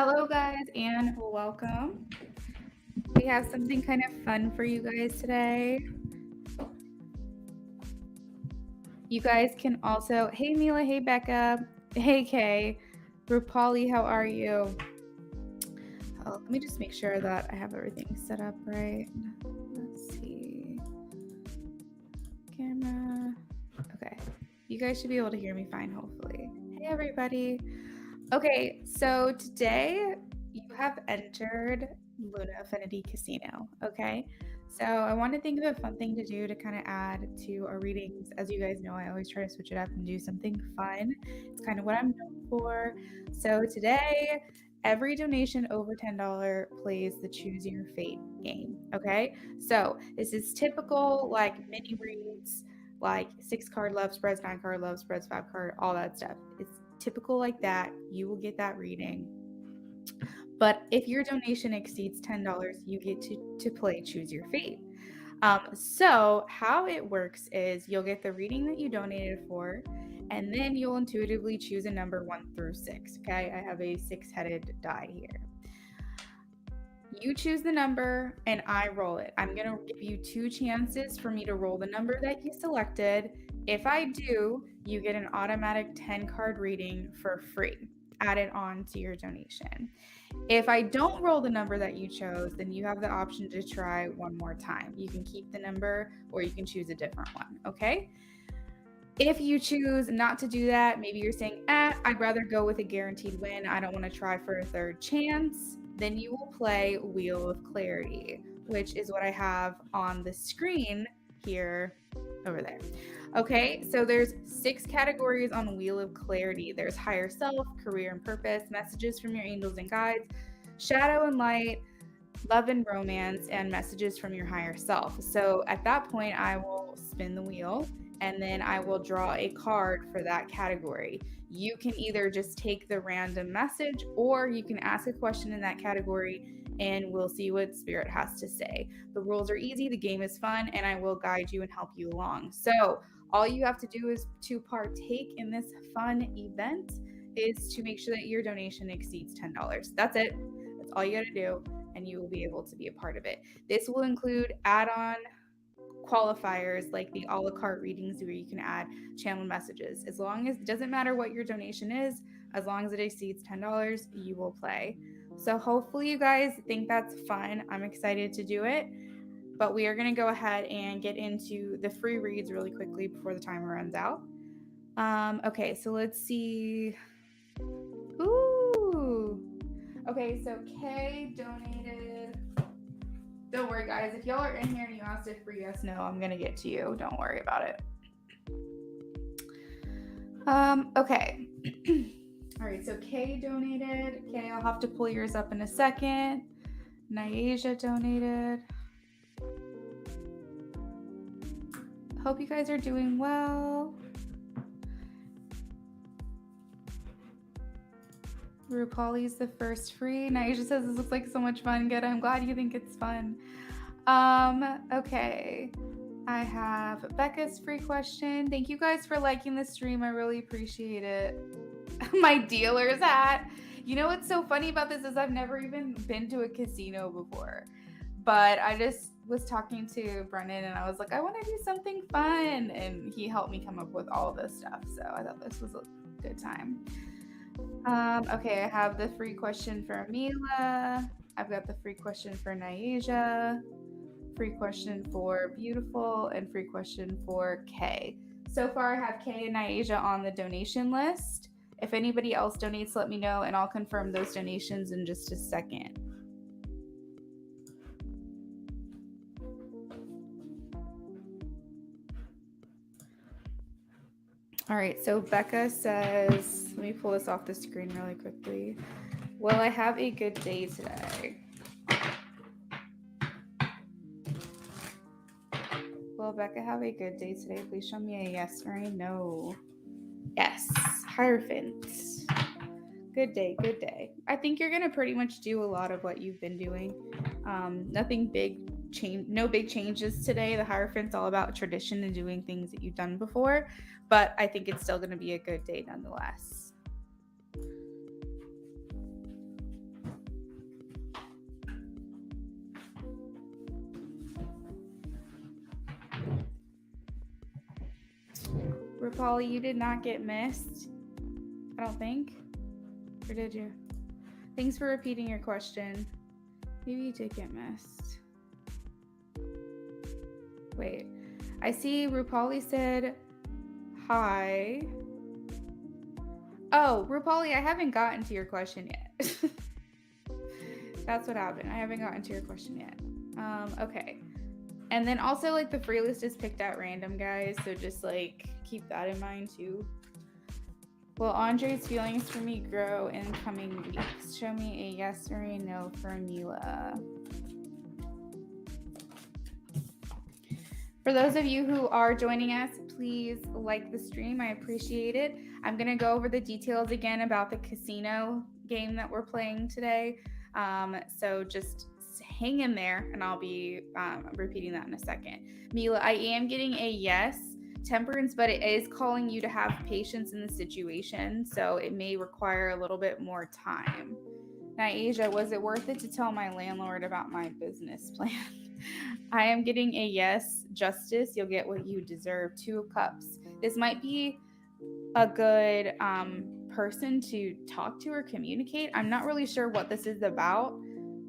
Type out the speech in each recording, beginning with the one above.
Hello, guys, and welcome. We have something kind of fun for you guys today. You guys can also, hey Mila, hey Becca, hey Kay, Rupali, how are you? Let me just make sure that I have everything set up right. Let's see. Camera. Okay. You guys should be able to hear me fine, hopefully. Hey, everybody. Okay, so today you have entered Luna Affinity Casino. Okay, so I want to think of a fun thing to do to kind of add to our readings. As you guys know, I always try to switch it up and do something fun. It's kind of what I'm known for. So today, every donation over $10 plays the Choose Your Fate game. Okay, so this is typical like mini reads, like 6 card love spreads, 9 card love spreads, 5 card, all that stuff. It's typical like that. You will get that reading. But if your donation exceeds $10, you get to play Choose Your Fate. So, how it works is you'll get the reading that you donated for, and then you'll intuitively choose a number 1 through 6. Okay, I have a 6-headed die here. You choose the number and I roll it. I'm going to give you 2 chances for me to roll the number that you selected. If I do, you get an automatic 10-card reading for free added on to your donation. If I don't roll the number that you chose, then you have the option to try one more time. You can keep the number or you can choose a different one, okay? If you choose not to do that, maybe you're saying, I'd rather go with a guaranteed win. I don't want to try for a third chance. Then you will play Wheel of Clarity, which is what I have on the screen here over there. Okay, so there's 6 categories on Wheel of Clarity. There's higher self, career and purpose, messages from your angels and guides, shadow and light, love and romance, and messages from your higher self. So at that point, I will spin the wheel and then I will draw a card for that category. You can either just take the random message or you can ask a question in that category and we'll see what Spirit has to say. The rules are easy, the game is fun, and I will guide you and help you along. So, all you have to do is to partake in this fun event is to make sure that your donation exceeds $10. That's it. That's all you got to do and you will be able to be a part of it. This will include add-on qualifiers like the a la carte readings where you can add channel messages. As long as it doesn't matter what your donation is, as long as it exceeds $10, you will play. So hopefully you guys think that's fun. I'm excited to do it. But we are going to go ahead and get into the free reads really quickly before the timer runs out. Okay, so let's see. Ooh. Okay, so Kay donated. Don't worry, guys. If y'all are in here and you asked if free yes, no, I'm going to get to you. Don't worry about it. Okay. All right, so Kay donated. Kay, I'll have to pull yours up in a second. Nyasia donated. Hope you guys are doing well. Rupali's the first free. Nyasia says this looks like so much fun. Good. I'm glad you think it's fun. Okay. I have Becca's free question. Thank you guys for liking the stream. I really appreciate it. My dealer's hat. You know what's so funny about this is I've never even been to a casino before. But I just was talking to Brennan and I was like, I want to do something fun. And he helped me come up with all this stuff. So I thought this was a good time. Okay, I have the free question for Mila. I've got the free question for Nyasia, free question for Beautiful, and free question for Kay. So far, I have Kay and Nyasia on the donation list. If anybody else donates, let me know, and I'll confirm those donations in just a second. All right, so Becca says, let me pull this off the screen really quickly. Will I have a good day today? Will Becca have a good day today? Please show me a yes or a no. Yes, Hierophant. Good day, good day. I think you're going to pretty much do a lot of what you've been doing. Nothing big change, no big changes today. The Hierophant's all about tradition and doing things that you've done before, but I think it's still going to be a good day nonetheless. Rapali, you did not get missed. I don't think. Or did you? Thanks for repeating your question. Maybe you did get missed. Wait. I see Rupali said hi. Oh, Rupali, I haven't gotten to your question yet. That's what happened. I haven't gotten to your question yet. Okay. And then also, like, the free list is picked at random, guys. So just, like, keep that in mind, too. Will Andre's feelings for me grow in coming weeks? Show me a yes or a no for Mila. For those of you who are joining us, please like the stream. I appreciate it. I'm going to go over the details again about the casino game that we're playing today. So just hang in there, and I'll be repeating that in a second. Mila, I am getting a yes. Temperance, but it is calling you to have patience in the situation, so it may require a little bit more time. Asia, was it worth it to tell my landlord about my business plan? I am getting a yes. Justice, you'll get what you deserve. 2 of Cups. This might be a good person to talk to or communicate. I'm not really sure what this is about,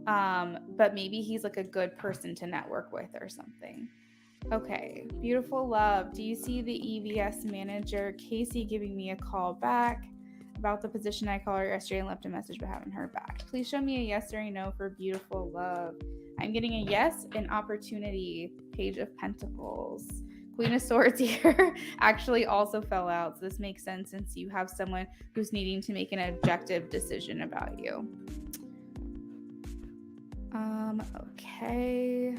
but maybe he's like a good person to network with or something. Okay, beautiful love. Do you see the EVS manager, Casey, giving me a call back about the position? I called her yesterday and left a message but haven't heard back. Please show me a yes or a no for beautiful love. I'm getting a yes, an opportunity, Page of Pentacles. Queen of Swords here actually also fell out. So this makes sense since you have someone who's needing to make an objective decision about you. Okay.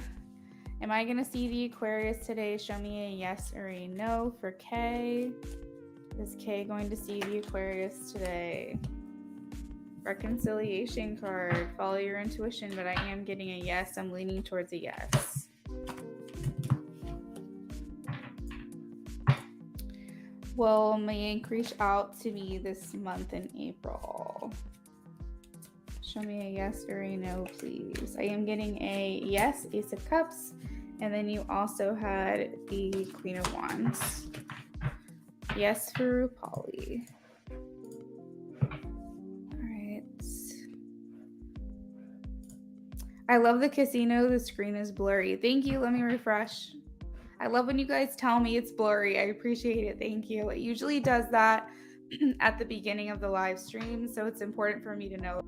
Am I going to see the Aquarius today? Show me a yes or a no for Kay. Is Kay going to see the Aquarius today? Reconciliation card. Follow your intuition, but I am getting a yes. I'm leaning towards a yes. Will Mayank reach out to me this month in April? Show me a yes or a no, please. I am getting a yes, Ace of Cups. And then you also had the Queen of Wands. Yes for Rupali. All right. I love the casino. The screen is blurry. Thank you. Let me refresh. I love when you guys tell me it's blurry. I appreciate it. Thank you. It usually does that at the beginning of the live stream, so it's important for me to know.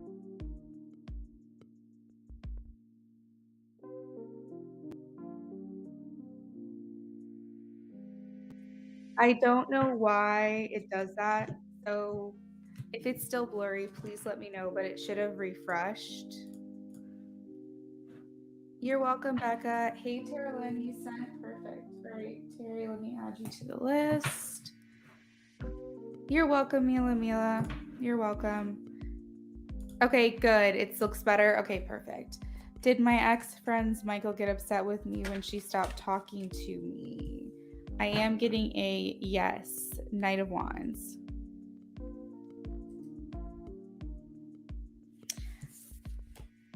I don't know why it does that. So if it's still blurry, please let me know, but it should have refreshed. You're welcome, Becca. Hey, Tara Lynn, you sent perfect. Right, Terry, let me add you to the list. You're welcome, Mila. You're welcome. Okay, good. It looks better. Okay, perfect. Did my ex-friend's Michael get upset with me when she stopped talking to me? I am getting a yes. Knight of Wands.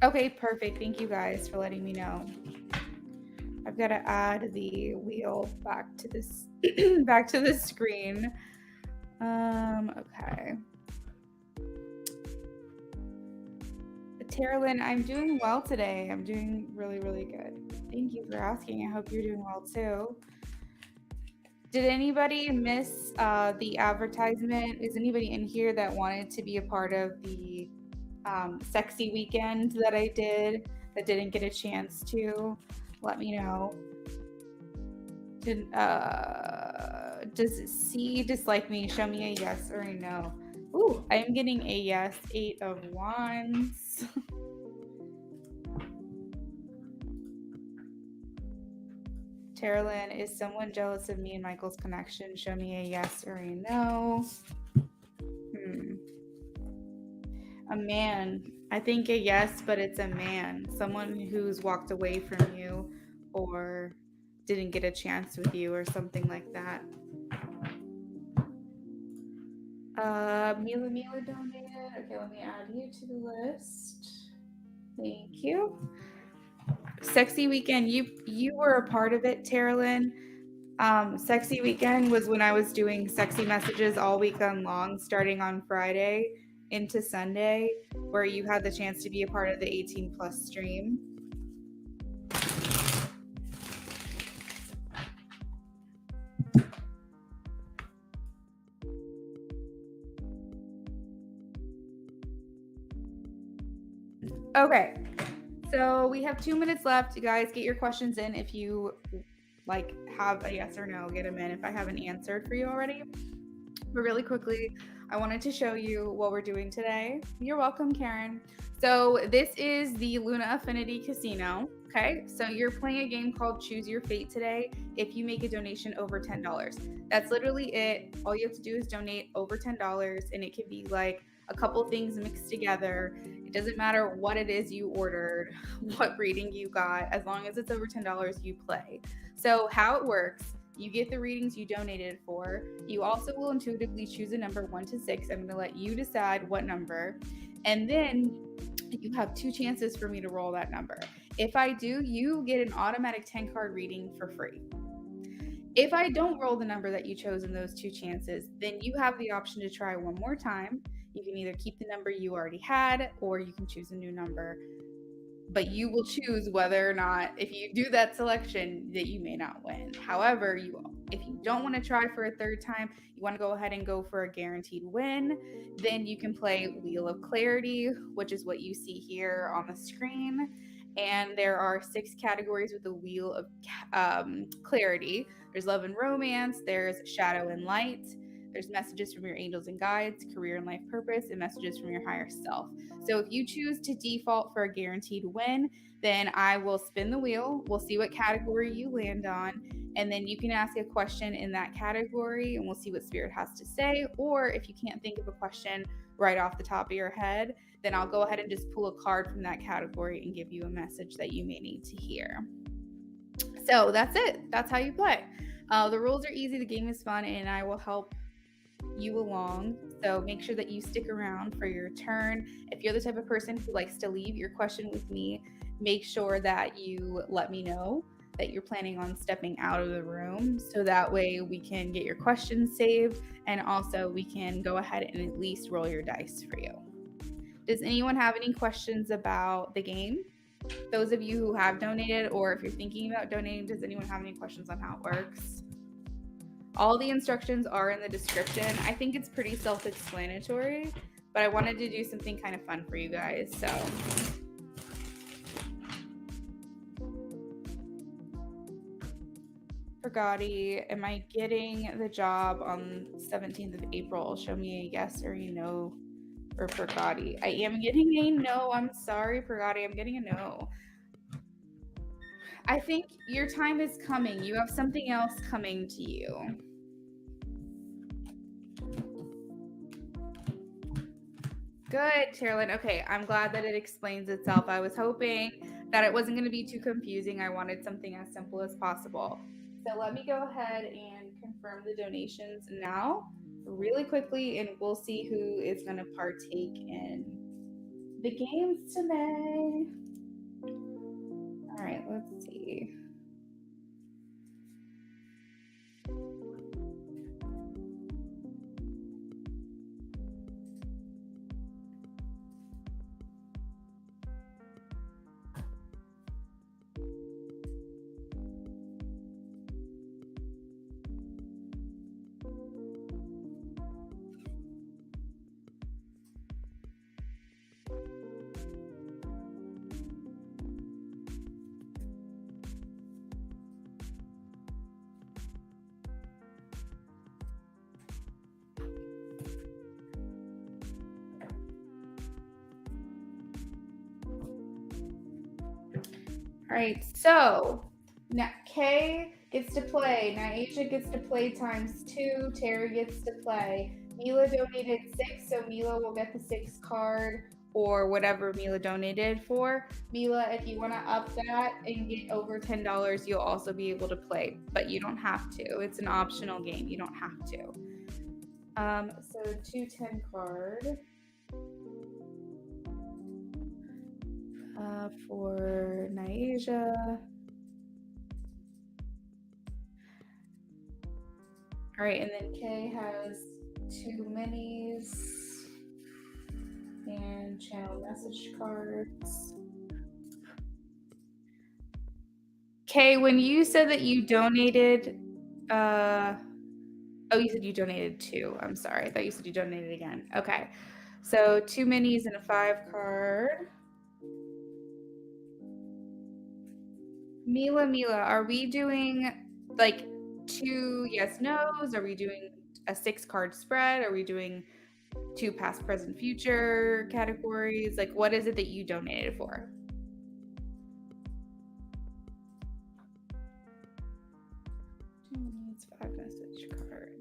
Okay, perfect. Thank you guys for letting me know. I've got to add the wheel back to this back to the screen. Okay. Tara Lynn, I'm doing well today. I'm doing really, really good. Thank you for asking. I hope you're doing well too. Did anybody miss the advertisement? Is anybody in here that wanted to be a part of the sexy weekend that I did that didn't get a chance to? Let me know. Does C dislike me? Show me a yes or a no. Ooh, I am getting a yes. 8 of Wands. Tara Lynn, is someone jealous of me and Michael's connection? Show me a yes or a no. A man. I think a yes, but it's a man. Someone who's walked away from you or didn't get a chance with you or something like that. Mila donated. Okay, let me add you to the list. Thank you. Sexy weekend. You were a part of it, Tara Lynn. Sexy weekend was when I was doing sexy messages all weekend long, starting on Friday into Sunday, where you had the chance to be a part of the 18 plus stream. Okay, so we have 2 minutes left. You guys get your questions in if you like have a yes or no, get them in if I haven't answered for you already. But really quickly, I wanted to show you what we're doing today. You're welcome, Karen. So this is the Luna Affinity Casino. Okay, so you're playing a game called Choose Your Fate today if you make a donation over $10. That's literally it. All you have to do is donate over $10, and it can be like a couple things mixed together. It doesn't matter what it is you ordered, what reading you got, as long as it's over $10, you play. So, how it works, you get the readings you donated for. You also will intuitively choose a number 1 to 6. I'm going to let you decide what number. And then you have 2 chances for me to roll that number. If I do, you get an automatic 10 card reading for free. If I don't roll the number that you chose in those 2 chances, then you have the option to try one more time. You can either keep the number you already had, or you can choose a new number. But you will choose whether or not, if you do that selection, that you may not win. However, if you don't want to try for a third time, you want to go ahead and go for a guaranteed win, then you can play Wheel of Clarity, which is what you see here on the screen. And there are 6 categories with the Wheel of Clarity. There's love and romance, there's shadow and light, there's messages from your angels and guides, career and life purpose, and messages from your higher self. So if you choose to default for a guaranteed win, then I will spin the wheel. We'll see what category you land on. And then you can ask a question in that category and we'll see what Spirit has to say. Or if you can't think of a question right off the top of your head, then I'll go ahead and just pull a card from that category and give you a message that you may need to hear. So that's it. That's how you play. The rules are easy. The game is fun, and I will help you along. So make sure that you stick around for your turn. If you're the type of person who likes to leave your question with me, make sure that you let me know that you're planning on stepping out of the room, so that way we can get your questions saved, and also we can go ahead and at least roll your dice for you. Does anyone have any questions about the game? Those of you who have donated, or if you're thinking about donating, does anyone have any questions on how it works? All the instructions are in the description. I think it's pretty self-explanatory, but I wanted to do something kind of fun for you guys. So for Gotti, am I getting the job on 17th of April? Show me a yes or a no for Gotti. I am getting a no. I'm sorry, Gotti. I'm getting a no. I think your time is coming. You have something else coming to you. Good, Carolyn. Okay, I'm glad that it explains itself. I was hoping that it wasn't going to be too confusing. I wanted something as simple as possible. So let me go ahead and confirm the donations now really quickly, and we'll see who is going to partake in the games today. All right, let's see. All right, so now Kay gets to play. Naisha gets to play ×2. Terry gets to play. Mila donated 6, so Mila will get the 6 card or whatever Mila donated for. Mila, if you want to up that and get over $10, you'll also be able to play, but you don't have to. It's an optional game. You don't have to. So 2 10 card. For Naisha. All right, and then K has 2 minis and channel message cards. Kay, when you said that you donated, oh, you said you donated 2. I'm sorry. I thought you said you donated again. Okay. So 2 minis and a 5 card. Mila, are we doing like 2 yes nos? Are we doing a 6 card spread? Are we doing 2 past, present, future categories? Like, what is it that you donated for? 2 minis, 5 message cards.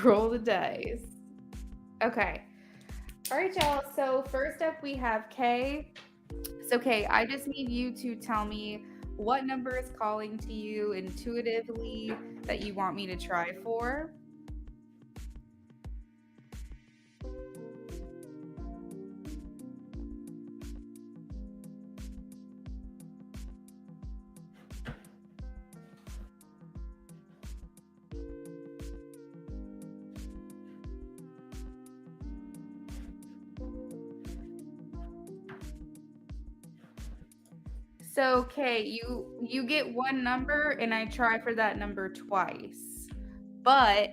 Roll the dice. Okay. All right, y'all. So first up, we have Kay. So Kay, I just need you to tell me what number is calling to you intuitively that you want me to try for. So, Kay, you get one number and I try for that number twice. But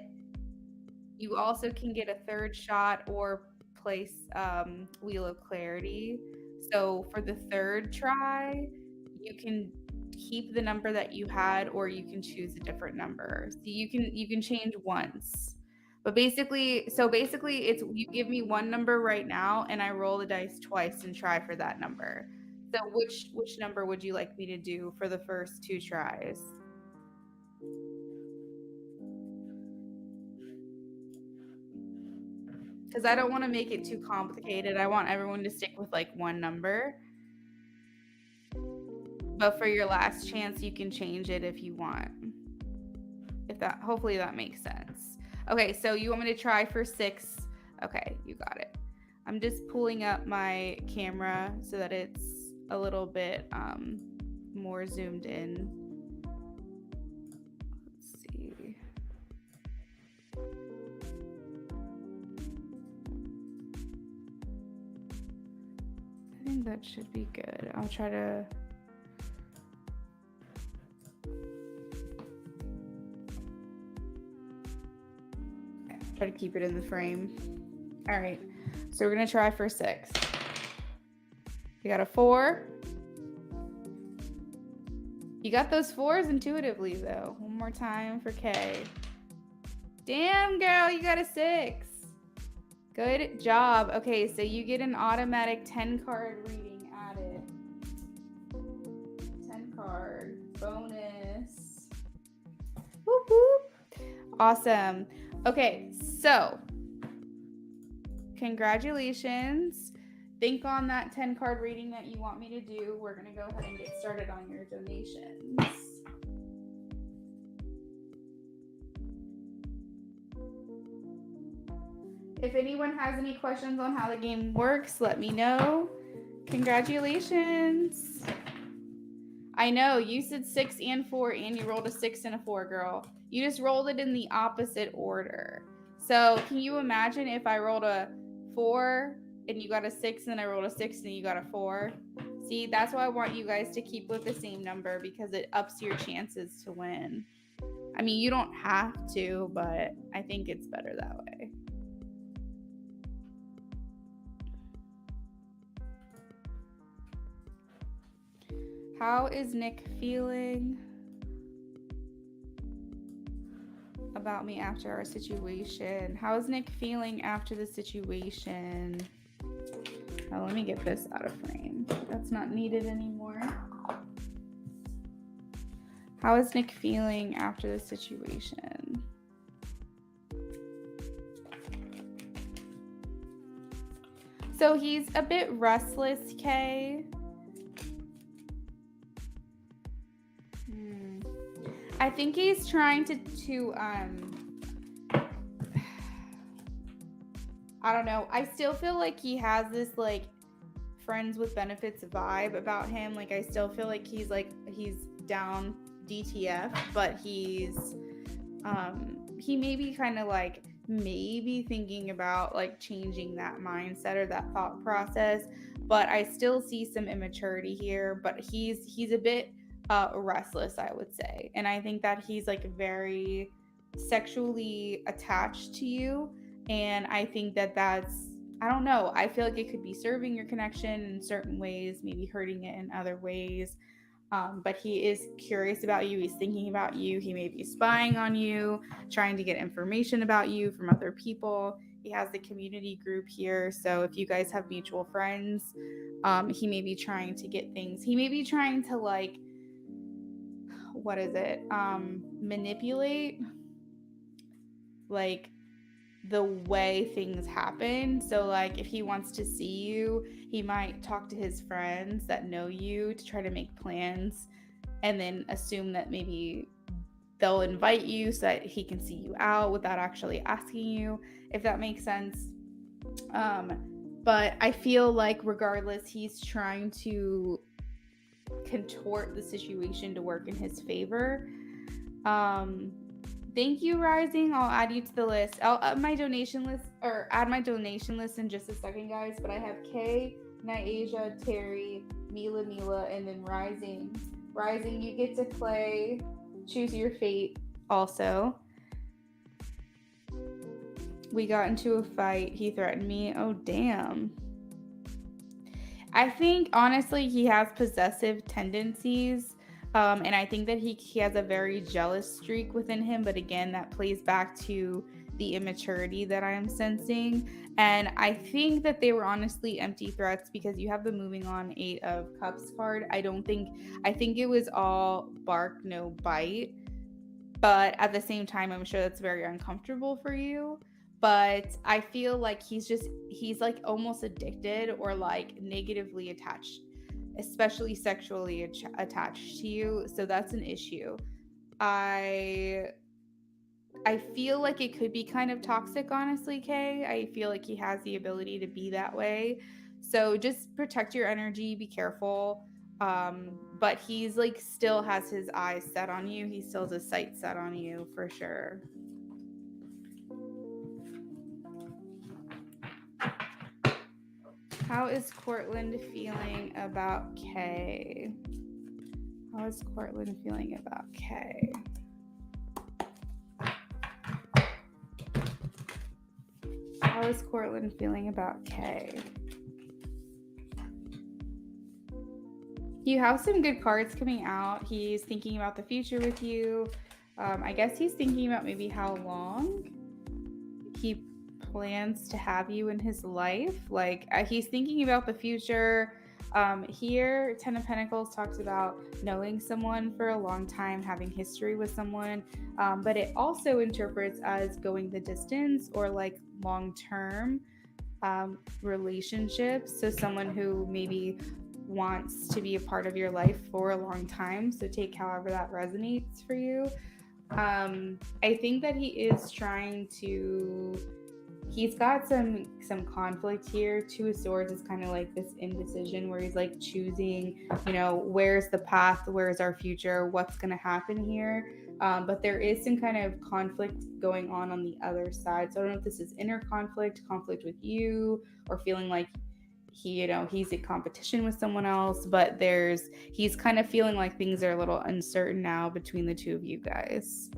you also can get a third shot or place Wheel of Clarity. So for the third try, you can keep the number that you had or you can choose a different number. So you can change once. But basically it's you give me one number right now and I roll the dice twice and try for that number. So which number would you like me to do for the first 2 tries? Because I don't want to make it too complicated. I want everyone to stick with like one number. But for your last chance, you can change it if you want. Hopefully that makes sense. Okay, so you want me to try for 6? Okay, you got it. I'm just pulling up my camera so that it's a little bit more zoomed in. Let's see. I think that should be good. I'll try to... try to keep it in the frame. All right, so we're gonna try for 6. You got a 4. You got those 4s intuitively though. One more time for K. Damn, girl, you got a 6. Good job. Okay, so you get an automatic 10 card reading added. 10 card bonus. Whoop whoop. Awesome. Okay, so congratulations. Think on that 10 card reading that you want me to do. We're going to go ahead and get started on your donations. If anyone has any questions on how the game works, let me know. Congratulations. I know, you said 6 and 4 and you rolled a 6 and a 4, girl. You just rolled it in the opposite order. So can you imagine if I rolled a 4 and you got a 6 and I rolled a 6 and you got a 4? See, that's why I want you guys to keep with the same number because it ups your chances to win. I mean, you don't have to, but I think it's better that way. How is Nick feeling about me after our situation? How is Nick feeling after the situation? Oh, let me get this out of frame. That's not needed anymore. How is Nick feeling after the situation? So he's a bit restless, Kay. I think he's trying to I don't know. I still feel like he has this like friends with benefits vibe about him. Like I still feel like he's down DTF, but he may be kind of like maybe thinking about like changing that mindset or that thought process, but I still see some immaturity here. But he's a bit restless, I would say, and I think that he's like very sexually attached to you, and I think that that's, I don't know, I feel like it could be serving your connection in certain ways, maybe hurting it in other ways. But he is curious about you. He's thinking about you. He may be spying on you, trying to get information about you from other people. He has the community group here. So if you guys have mutual friends, he may be trying to get things. He may be trying to, like, what is it? Manipulate, like, the way things happen. So, like, if he wants to see you, he might talk to his friends that know you to try to make plans and then assume that maybe they'll invite you so that he can see you out without actually asking you, if that makes sense. But I feel like regardless, he's trying to contort the situation to work in his favor. Um, Thank you, Rising. I'll add you to the list. I'll add my donation list in just a second, guys. But I have Kay, Niasia, Terry, Mila, and then Rising. Rising, you get to play Choose Your Fate also. We got into a fight. He threatened me. Oh, damn. I think, honestly, he has possessive tendencies. And I think that he has a very jealous streak within him. But again, that plays back to the immaturity that I am sensing. And I think that they were honestly empty threats because you have the moving on 8 of Cups card. I think it was all bark, no bite. But at the same time, I'm sure that's very uncomfortable for you. But I feel like he's like almost addicted or like negatively attached, especially sexually attached to you. So that's an issue. I I feel like it could be kind of toxic, honestly, Kay. I feel like he has the ability to be that way. So just protect your energy, be careful. But he's like still has his eyes set on you. He still has his sights set on you for sure. How is Courtland feeling about Kay? How is Courtland feeling about Kay? How is Courtland feeling about Kay? You have some good cards coming out. He's thinking about the future with you. I guess he's thinking about maybe how long he plans to have you in his life. Like he's thinking about the future. Here, Ten of Pentacles talks about knowing someone for a long time, having history with someone, but it also interprets as going the distance or like long-term relationships. So someone who maybe wants to be a part of your life for a long time. So take however that resonates for you. I think that he is trying to. He's got some conflict here. Two of Swords is kind of like this indecision where he's like choosing, where's the path, where's our future, what's going to happen here. But there is some kind of conflict going on the other side. So I don't know if this is inner conflict with you, or feeling like he's in competition with someone else. But he's kind of feeling like things are a little uncertain now between the two of you guys.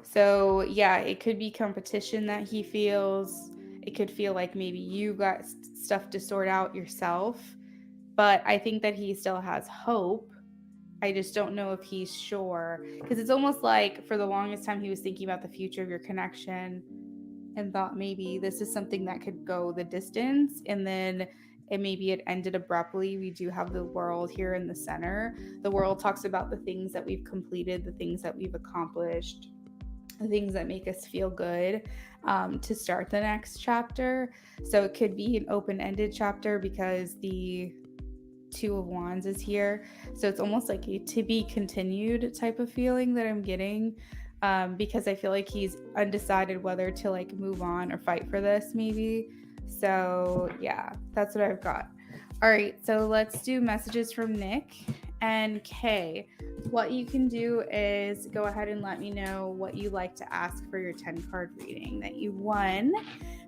So yeah, it could be competition that he feels. It could feel like maybe you got stuff to sort out yourself. But I think that he still has hope. I just don't know if he's sure. Because it's almost like for the longest time he was thinking about the future of your connection and thought maybe this is something that could go the distance. And then maybe it ended abruptly. We do have the world here in the center. The world talks about the things that we've completed, the things that we've accomplished, the things that make us feel good, to start the next chapter. So it could be an open-ended chapter because the Two of Wands is here. So it's almost like a to be continued type of feeling that I'm getting. because I feel like he's undecided whether to like move on or fight for this maybe. So yeah, that's what I've got. All right, so let's do messages from Nick and Kay. What you can do is go ahead and let me know what you like to ask for your 10 card reading that you won.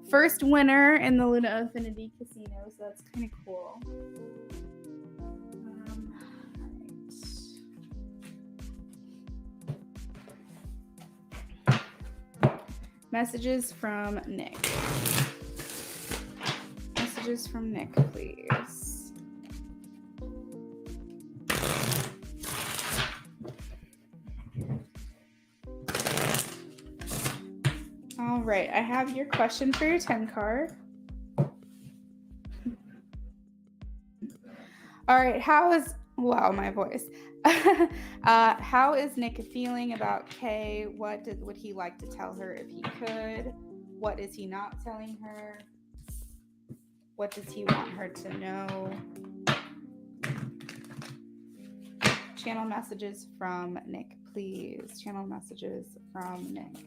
First winner in the Luna Affinity Casino, so that's kind of cool. Messages from Nick. Messages from Nick, please. All right, I have your question for your 10 card. All right, wow, my voice. How is Nick feeling about Kay? What would he like to tell her if he could? What is he not telling her? What does he want her to know? Channel messages from Nick, please. Channel messages from Nick.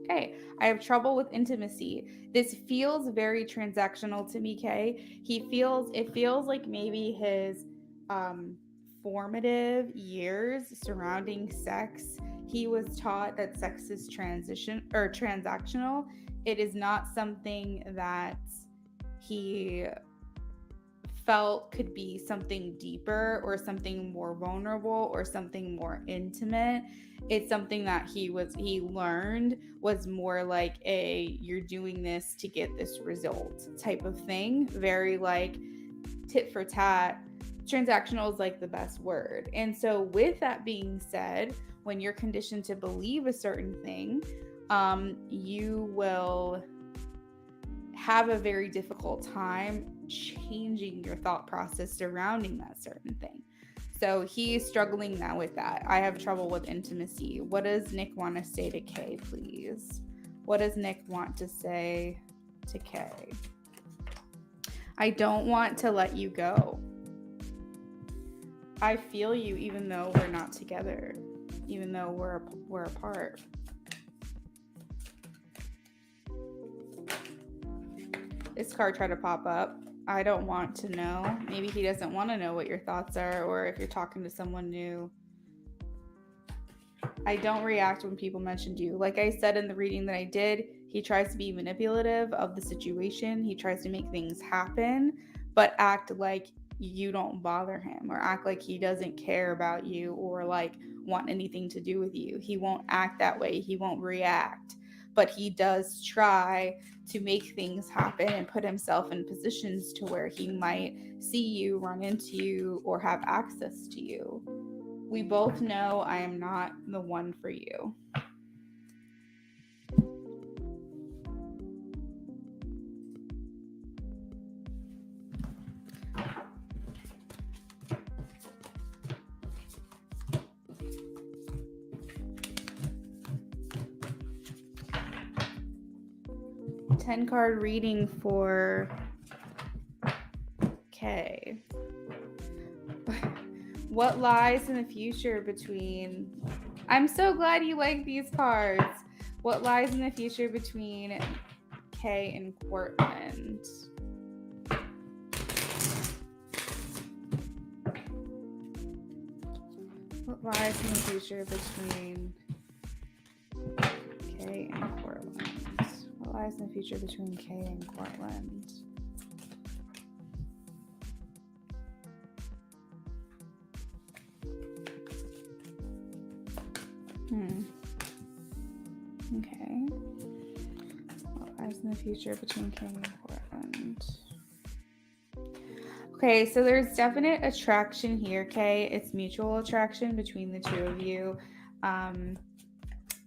Okay, I have trouble with intimacy. This feels very transactional to me, Kay. It feels like maybe his formative years surrounding sex, he was taught that sex is transactional. It is not something that he felt could be something deeper or something more vulnerable or something more intimate. It's something that he learned was more like you're doing this to get this result type of thing. Very like tit for tat. Transactional is like the best word. And so with that being said, when you're conditioned to believe a certain thing, you will have a very difficult time changing your thought process surrounding that certain thing. So he's struggling now with that. I have trouble with intimacy. What does Nick want to say to Kay, please? What does Nick want to say to Kay? I don't want to let you go. I feel you even though we're not together, even though we're apart. This card tried to pop up. I don't want to know. Maybe he doesn't want to know what your thoughts are, or if you're talking to someone new. I don't react when people mention you. Like I said in the reading that I did, he tries to be manipulative of the situation. He tries to make things happen, but act like you don't bother him, or act like he doesn't care about you, or like want anything to do with you. He won't act that way. He won't react. But he does try to make things happen and put himself in positions to where he might see you, run into you, or have access to you. We both know I am not the one for you. Ten-card reading for Kay. What lies in the future between... I'm so glad you like these cards. What lies in the future between Kay and Portland? What lies in the future between Kay and Portland? What lies in the future between Kay and Portland? Okay. What lies in the future between Kay and Portland? Okay, so there's definite attraction here, Kay. It's mutual attraction between the two of you.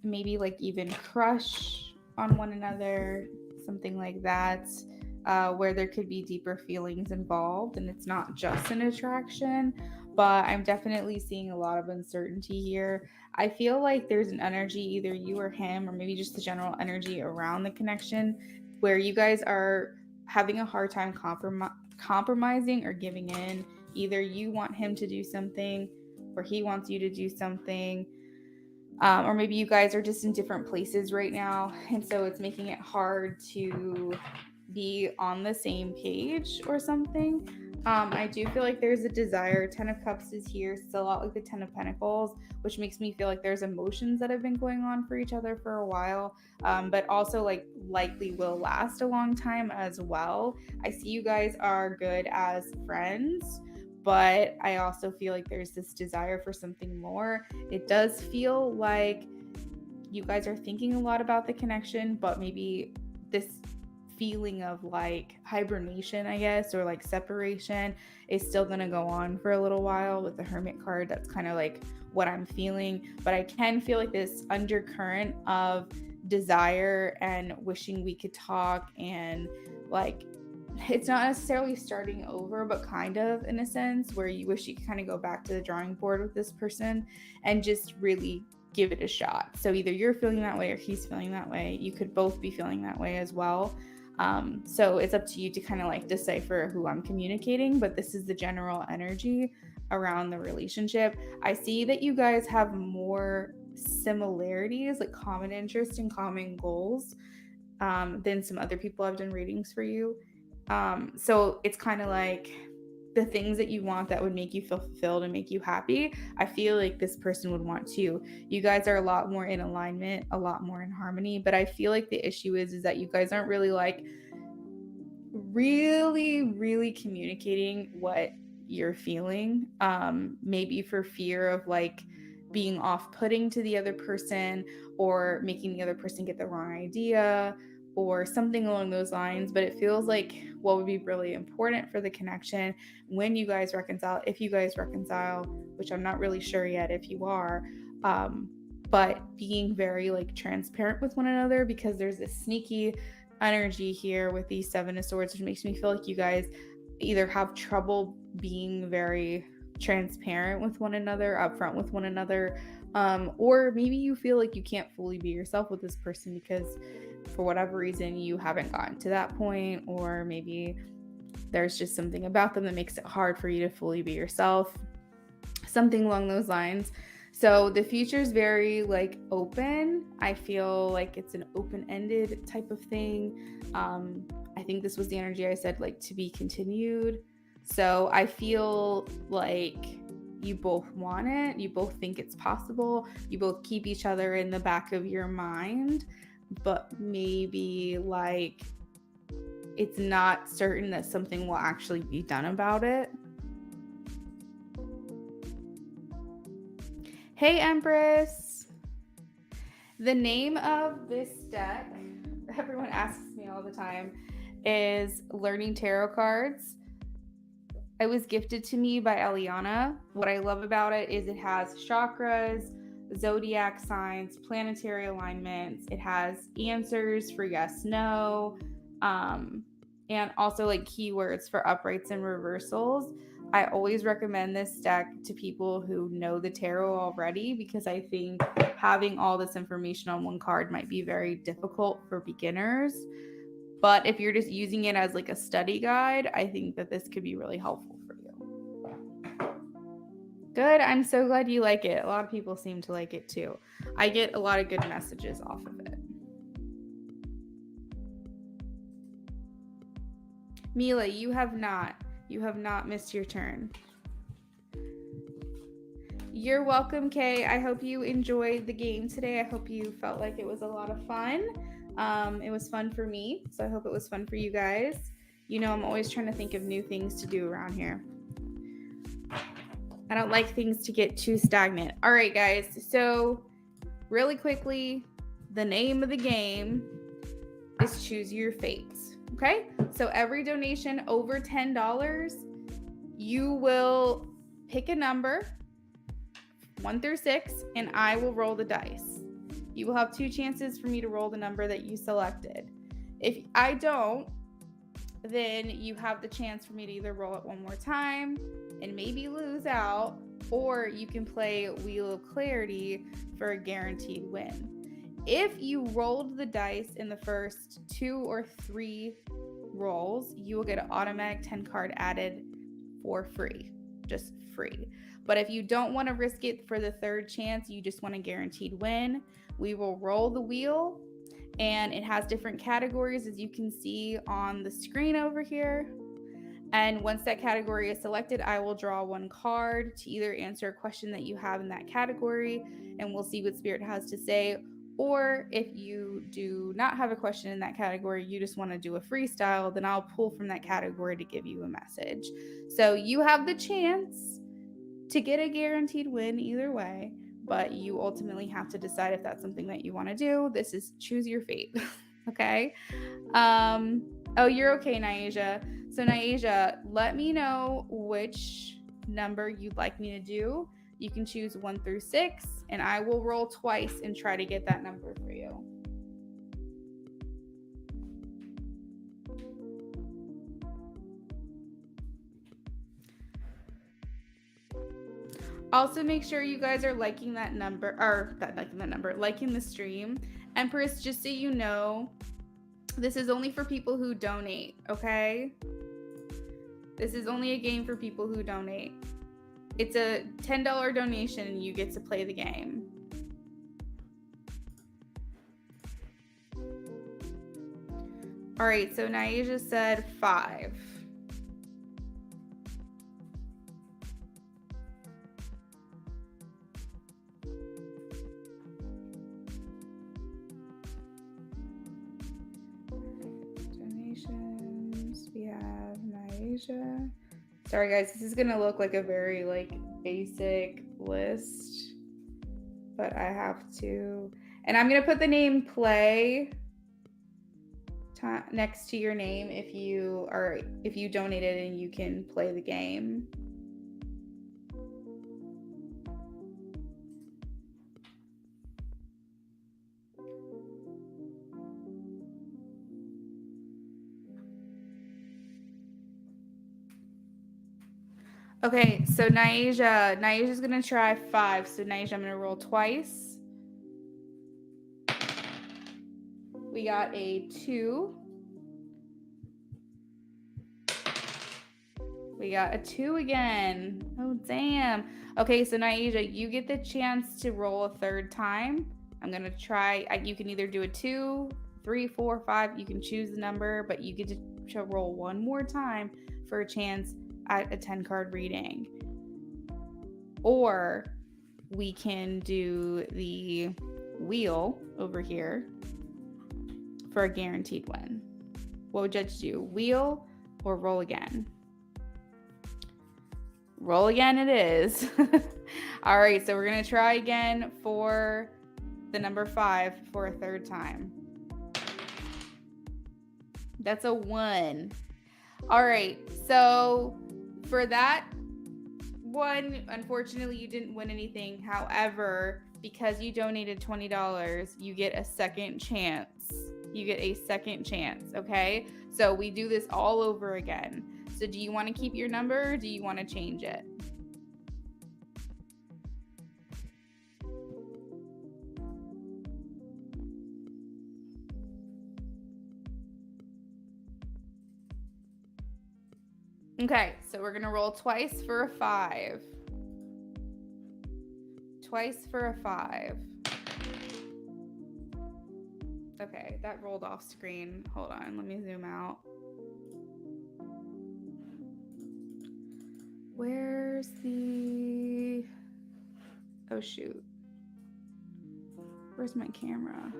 Maybe like even crush on one another, something like that, where there could be deeper feelings involved, and it's not just an attraction. But I'm definitely seeing a lot of uncertainty here. I feel like there's an energy, either you or him, or maybe just the general energy around the connection, where you guys are having a hard time compromising or giving in. Either you want him to do something or he wants you to do something. Or maybe you guys are just in different places right now, and so it's making it hard to be on the same page or something. I do feel like there's a desire. 10 of Cups is here. It's a lot like the 10 of Pentacles, which makes me feel like there's emotions that have been going on for each other for a while, but also like likely will last a long time as well. I see you guys are good as friends, but I also feel like there's this desire for something more. It does feel like you guys are thinking a lot about the connection, but maybe this feeling of like hibernation, I guess, or like separation is still going to go on for a little while with the Hermit card. That's kind of like what I'm feeling, but I can feel like this undercurrent of desire and wishing we could talk, and like it's not necessarily starting over, but kind of in a sense where you wish you could kind of go back to the drawing board with this person and just really give it a shot. So either you're feeling that way or he's feeling that way. You could both be feeling that way as well. So it's up to you to kind of like decipher who I'm communicating, but this is the general energy around the relationship. I see that you guys have more similarities, like common interests and common goals, than some other people I've done readings for you. So it's kind of like the things that you want that would make you feel fulfilled and make you happy. I feel like this person would want too. You guys are a lot more in alignment, a lot more in harmony, but I feel like the issue is that you guys aren't really like really communicating what you're feeling, maybe for fear of like being off-putting to the other person or making the other person get the wrong idea or something along those lines. But it feels like what would be really important for the connection when you guys reconcile, if you guys reconcile, which I'm not really sure yet if you are, but being very like transparent with one another, because there's this sneaky energy here with these Seven of Swords, which makes me feel like you guys either have trouble being very transparent with one another, upfront with one another, or maybe you feel like you can't fully be yourself with this person because for whatever reason you haven't gotten to that point, or maybe there's just something about them that makes it hard for you to fully be yourself, something along those lines. So the future is very like open. I feel like it's an open-ended type of thing. I think this was the energy I said, like to be continued. So I feel like you both want it. You both think it's possible. You both keep each other in the back of your mind, but maybe like it's not certain that something will actually be done about it. Hey, Empress. The name of this deck, everyone asks me all the time, is Learning Tarot Cards. It was gifted to me by Eliana. What I love about it is it has chakras, zodiac signs, planetary alignments. It has answers for yes, no, and also like keywords for uprights and reversals. I always recommend this deck to people who know the tarot already, because I think having all this information on one card might be very difficult for beginners. But if you're just using it as like a study guide, I think that this could be really helpful for you. Good. I'm so glad you like it. A lot of people seem to like it too. I get a lot of good messages off of it. Mila, you have not missed your turn. You're welcome, Kay. I hope you enjoyed the game today. I hope you felt like it was a lot of fun. It was fun for me, so I hope it was fun for you guys. You know, I'm always trying to think of new things to do around here. I don't like things to get too stagnant. All right, guys. So really quickly, the name of the game is Choose Your Fates. Okay? So every donation over $10, you will pick a number, 1 through 6, and I will roll the dice. You will have 2 chances for me to roll the number that you selected. If I don't, then you have the chance for me to either roll it one more time and maybe lose out, or you can play Wheel of Clarity for a guaranteed win. If you rolled the dice in the first 2 or 3 rolls, you will get an automatic 10 card added for free, just free. But if you don't want to risk it for the third chance, you just want a guaranteed win, we will roll the wheel, and it has different categories, as you can see on the screen over here. And once that category is selected, I will draw one card to either answer a question that you have in that category, and we'll see what Spirit has to say. Or if you do not have a question in that category, you just want to do a freestyle, then I'll pull from that category to give you a message. So you have the chance to get a guaranteed win either way, but you ultimately have to decide if that's something that you want to do. This is choose your fate. Okay. Oh, you're okay, Nyasia. So Nyasia, let me know which number you'd like me to do. You can choose 1 through 6, and I will roll twice and try to get that number for you. Also, make sure you guys are liking that number, or liking the stream. Empress, just so you know, this is only for people who donate, okay? This is only a game for people who donate. It's a $10 donation and you get to play the game. All right, so Nyasia said 5. Donations, we have Nyasia. Sorry guys, this is gonna look like a very basic list, but I have to, and I'm gonna put the name play next to your name if you donated and you can play the game. Okay, so Nyasia's gonna try 5. So Nyasia, I'm gonna roll twice. We got a 2. We got a 2 again. Oh, damn. Okay, so Nyasia, you get the chance to roll a third time. I'm gonna try, you can either do a 2, 3, 4, 5. You can choose the number, but you get to roll one more time for a chance at a 10-card reading. Or we can do the wheel over here for a guaranteed win. What would Judge do? Wheel or roll again? Roll again it is. All right, so we're gonna try again for the number 5 for a third time. That's a 1. All right, so for that one, unfortunately, you didn't win anything. However, because you donated $20, you get a second chance. You get a second chance, okay? So we do this all over again. So do you want to keep your number or do you want to change it? Okay, so we're gonna roll twice for a 5. Twice for a 5. Okay, that rolled off screen. Hold on, let me zoom out. Where's the... Oh shoot. Where's my camera?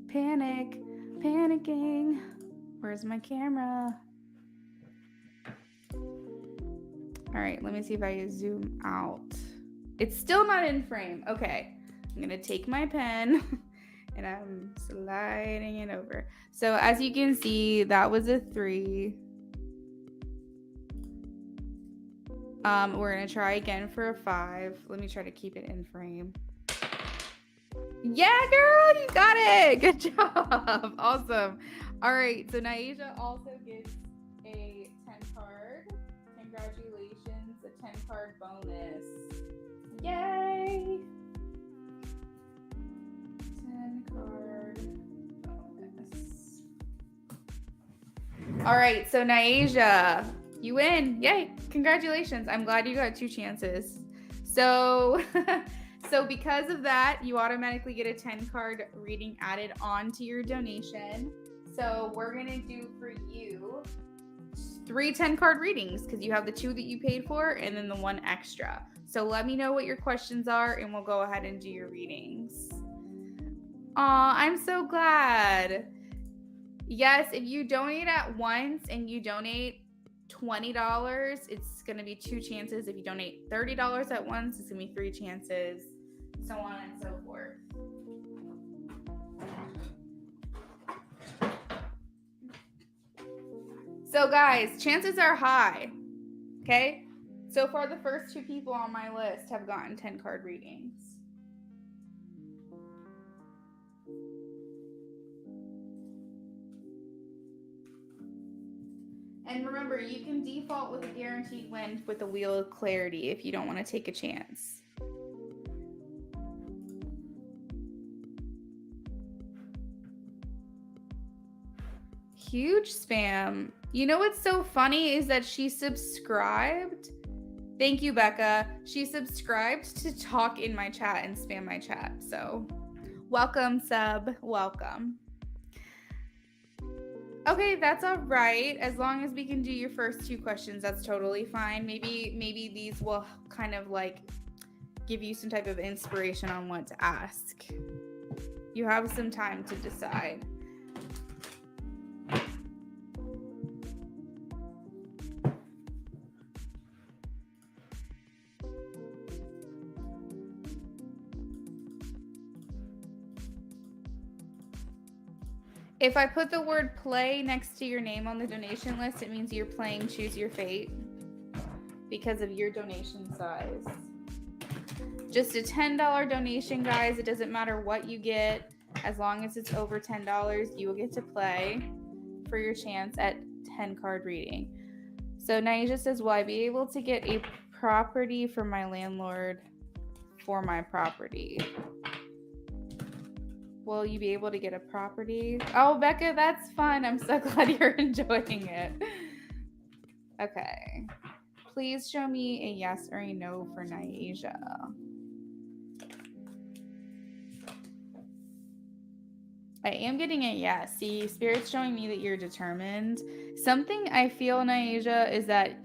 Panic. Panicking. Where's my camera? All right, let me see if I zoom out. It's still not in frame. Okay, I'm gonna take my pen and I'm sliding it over. So as you can see, that was a 3. We're gonna try again for a 5. Let me try to keep it in frame. Yeah, girl, you got it. Good job. Awesome. All right, so Nyasia also gets a 10 card. Congratulations, a 10 card bonus. Yay! 10 card bonus. All right, so Nyasia, you win. Yay. Congratulations. I'm glad you got 2 chances. So so because of that, you automatically get a 10-card reading added onto your donation. So we're going to do for you 3 10-card readings because you have the 2 that you paid for and then the 1 extra. So let me know what your questions are and we'll go ahead and do your readings. Aw, I'm so glad. Yes, if you donate at once and you donate $20, it's going to be 2 chances. If you donate $30 at once, it's going to be 3 chances, so on and so forth. So guys, chances are high, okay? So far, the first 2 people on my list have gotten 10-card readings. And remember, you can default with a guaranteed win with the Wheel of Clarity if you don't want to take a chance. Huge spam. You know what's so funny is that she subscribed. Thank you, Becca. She subscribed to talk in my chat and spam my chat. So welcome, sub. Welcome. Okay, that's all right. As long as we can do your first 2 questions, that's totally fine. Maybe these will kind of like give you some type of inspiration on what to ask. You have some time to decide. If I put the word play next to your name on the donation list, it means you're playing Choose Your Fate because of your donation size. Just a $10 donation, guys. It doesn't matter what you get. As long as it's over $10, you will get to play for your chance at 10-card reading. So Naija says, will I be able to get a property for my landlord for my property? Will you be able to get a property? Oh, Becca, that's fun. I'm so glad you're enjoying it. Okay. Please show me a yes or a no for Nyasia. I am getting a yes. See, Spirit's showing me that you're determined. Something I feel, Nyasia, is that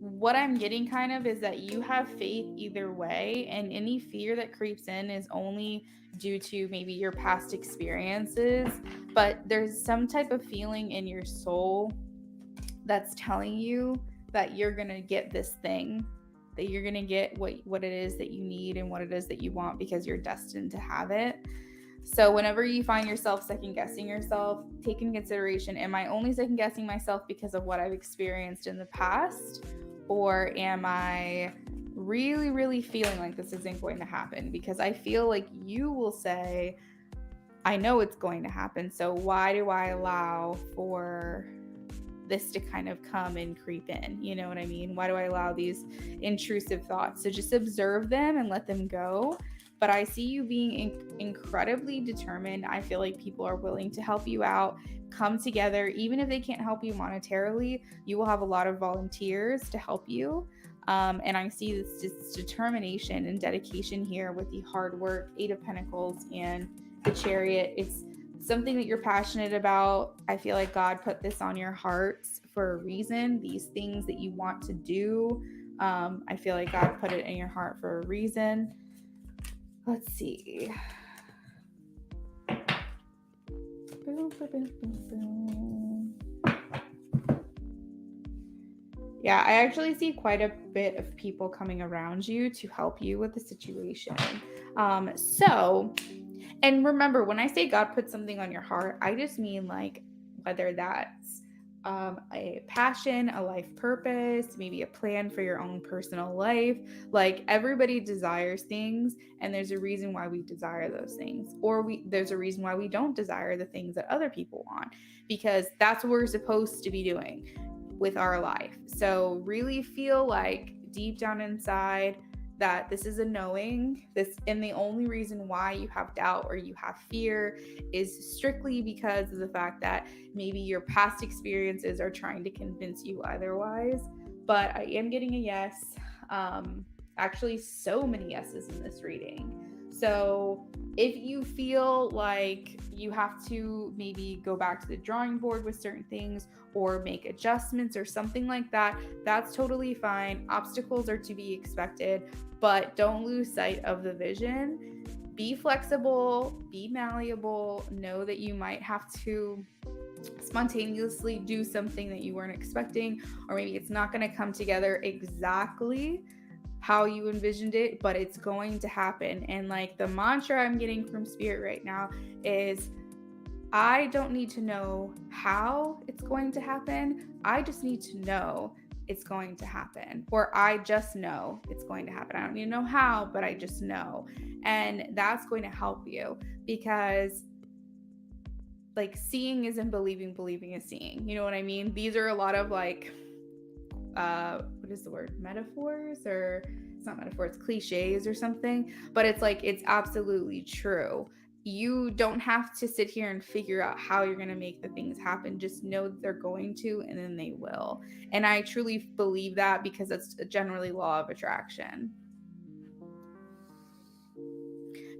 what I'm getting kind of is that you have faith either way, and any fear that creeps in is only due to maybe your past experiences, but there's some type of feeling in your soul that's telling you that you're going to get this thing, that you're going to get what it is that you need and what it is that you want because you're destined to have it. So whenever you find yourself second guessing yourself, take in consideration, am I only second guessing myself because of what I've experienced in the past? Or am I really, really feeling like this isn't going to happen? Because I feel like you will say, I know it's going to happen, so why do I allow for this to kind of come and creep in? You know what I mean? Why do I allow these intrusive thoughts? So just observe them and let them go. But I see you being incredibly determined. I feel like people are willing to help you out, come together. Even if they can't help you monetarily, you will have a lot of volunteers to help you. And I see this determination and dedication here with the hard work, 8 of Pentacles, and the Chariot. It's something that you're passionate about. I feel like God put this on your hearts for a reason. These things that you want to do, I feel like God put it in your heart for a reason. Let's see. Boom, boom, boom, boom. Yeah, I actually see quite a bit of people coming around you to help you with the situation. And remember, when I say God put something on your heart, I just mean like whether that's a passion, a life purpose, maybe a plan for your own personal life. Like everybody desires things, and there's a reason why we desire those things, or there's a reason why we don't desire the things that other people want, because that's what we're supposed to be doing with our life. So really feel like deep down inside, that this is a knowing. And the only reason why you have doubt or you have fear is strictly because of the fact that maybe your past experiences are trying to convince you otherwise. But I am getting a yes. Actually, so many yeses in this reading. So if you feel like you have to maybe go back to the drawing board with certain things or make adjustments or something like that, that's totally fine. Obstacles are to be expected, but don't lose sight of the vision. Be flexible, be malleable, know that you might have to spontaneously do something that you weren't expecting, or maybe it's not going to come together exactly how you envisioned it, but it's going to happen. And like the mantra I'm getting from Spirit right now is, I don't need to know how it's going to happen. I just need to know it's going to happen. Or I just know it's going to happen. I don't need to know how, but I just know. And that's going to help you, because like seeing isn't believing, believing is seeing. You know what I mean? These are a lot of like what is the word, metaphors, or it's not metaphors, it's cliches or something, but it's like, it's absolutely true. You don't have to sit here and figure out how you're going to make the things happen. Just know that they're going to, and then they will. And I truly believe that, because that's generally law of attraction.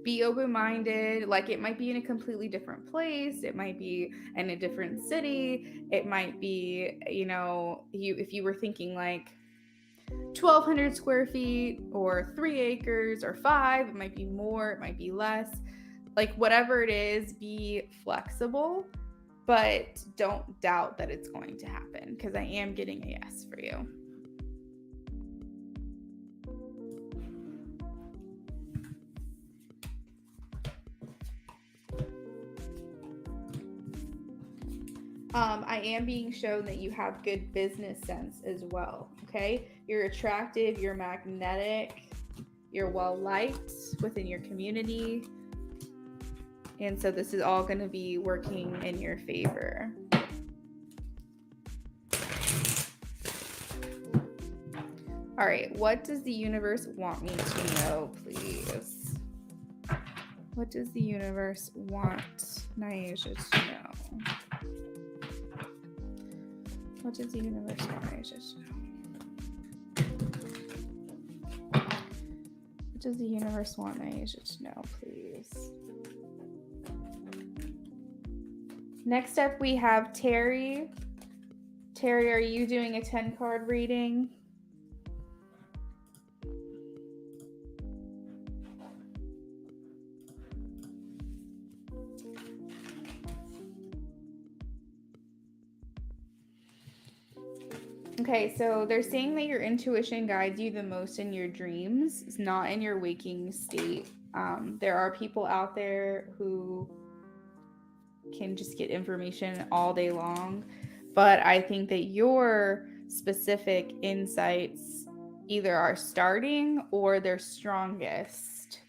Be open-minded. Like, it might be in a completely different place, it might be in a different city, it might be, you know, if you were thinking like 1,200 square feet or 3 acres or 5, it might be more, it might be less. Like, whatever it is, be flexible, but don't doubt that it's going to happen, because I am getting a yes for you. I am being shown that you have good business sense as well. Okay, you're attractive, you're magnetic, you're well liked within your community, and so this is all going to be working in your favor. All right, what does the universe want me to know, please? What does the universe want Nyasha to know? What does the universe want Nyasha to know? What does the universe want Nyasha to know, please? Next up, we have Terry. Terry, are you doing a 10-card reading? Okay, so they're saying that your intuition guides you the most in your dreams, not in your waking state. There are people out there who can just get information all day long, but I think that your specific insights either are starting or they're strongest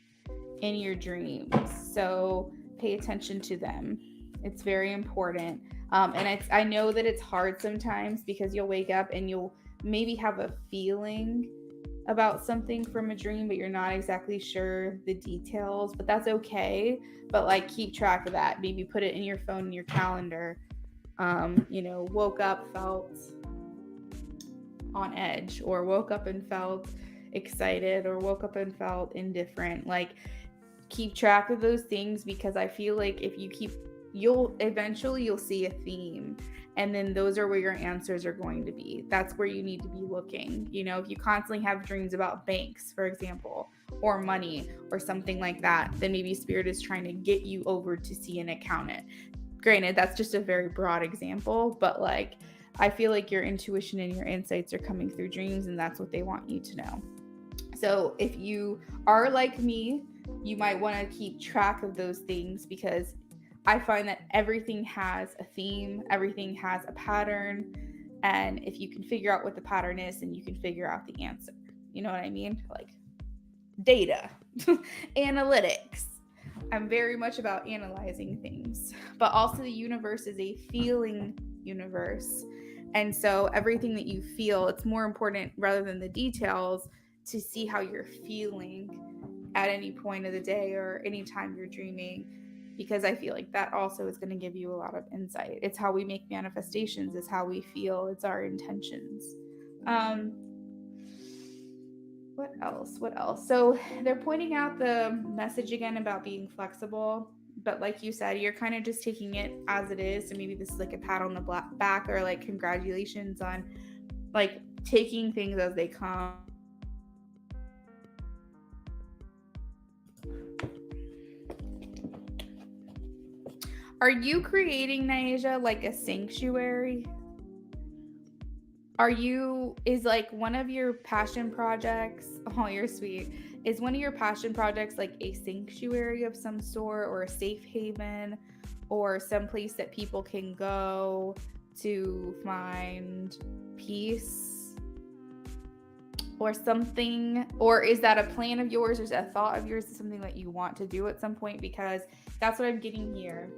in your dreams. So pay attention to them. It's very important. And I know that it's hard sometimes, because you'll wake up and you'll maybe have a feeling about something from a dream, but you're not exactly sure the details, but that's okay. But like, keep track of that. Maybe put it in your phone, in your calendar. Woke up, felt on edge, or woke up and felt excited, or woke up and felt indifferent. Like, keep track of those things, because I feel like if you keep, you'll see a theme, and then those are where your answers are going to be. That's where you need to be looking. If you constantly have dreams about banks, for example, or money or something like that, then maybe Spirit is trying to get you over to see an accountant. Granted, that's just a very broad example, but like, I feel like your intuition and your insights are coming through dreams, and that's what they want you to know. So if you are like me, you might want to keep track of those things, because I find that everything has a theme, everything has a pattern, and if you can figure out what the pattern is, then you can figure out the answer. You know what I mean? Like, data, analytics. I'm very much about analyzing things, but also the universe is a feeling universe. And so everything that you feel, it's more important, rather than the details, to see how you're feeling at any point of the day or anytime you're dreaming, because I feel like that also is going to give you a lot of insight. It's how we make manifestations, it's how we feel, it's our intentions. What else? So they're pointing out the message again about being flexible, but like you said, you're kind of just taking it as it is. So maybe this is like a pat on the back, or like congratulations on like taking things as they come. Are you creating, Naija, like a sanctuary? Is like one of your passion projects, oh, you're sweet. Is one of your passion projects like a sanctuary of some sort, or a safe haven, or some place that people can go to find peace or something? Or is that a plan of yours, or is that a thought of yours, is something that you want to do at some point? Because that's what I'm getting here.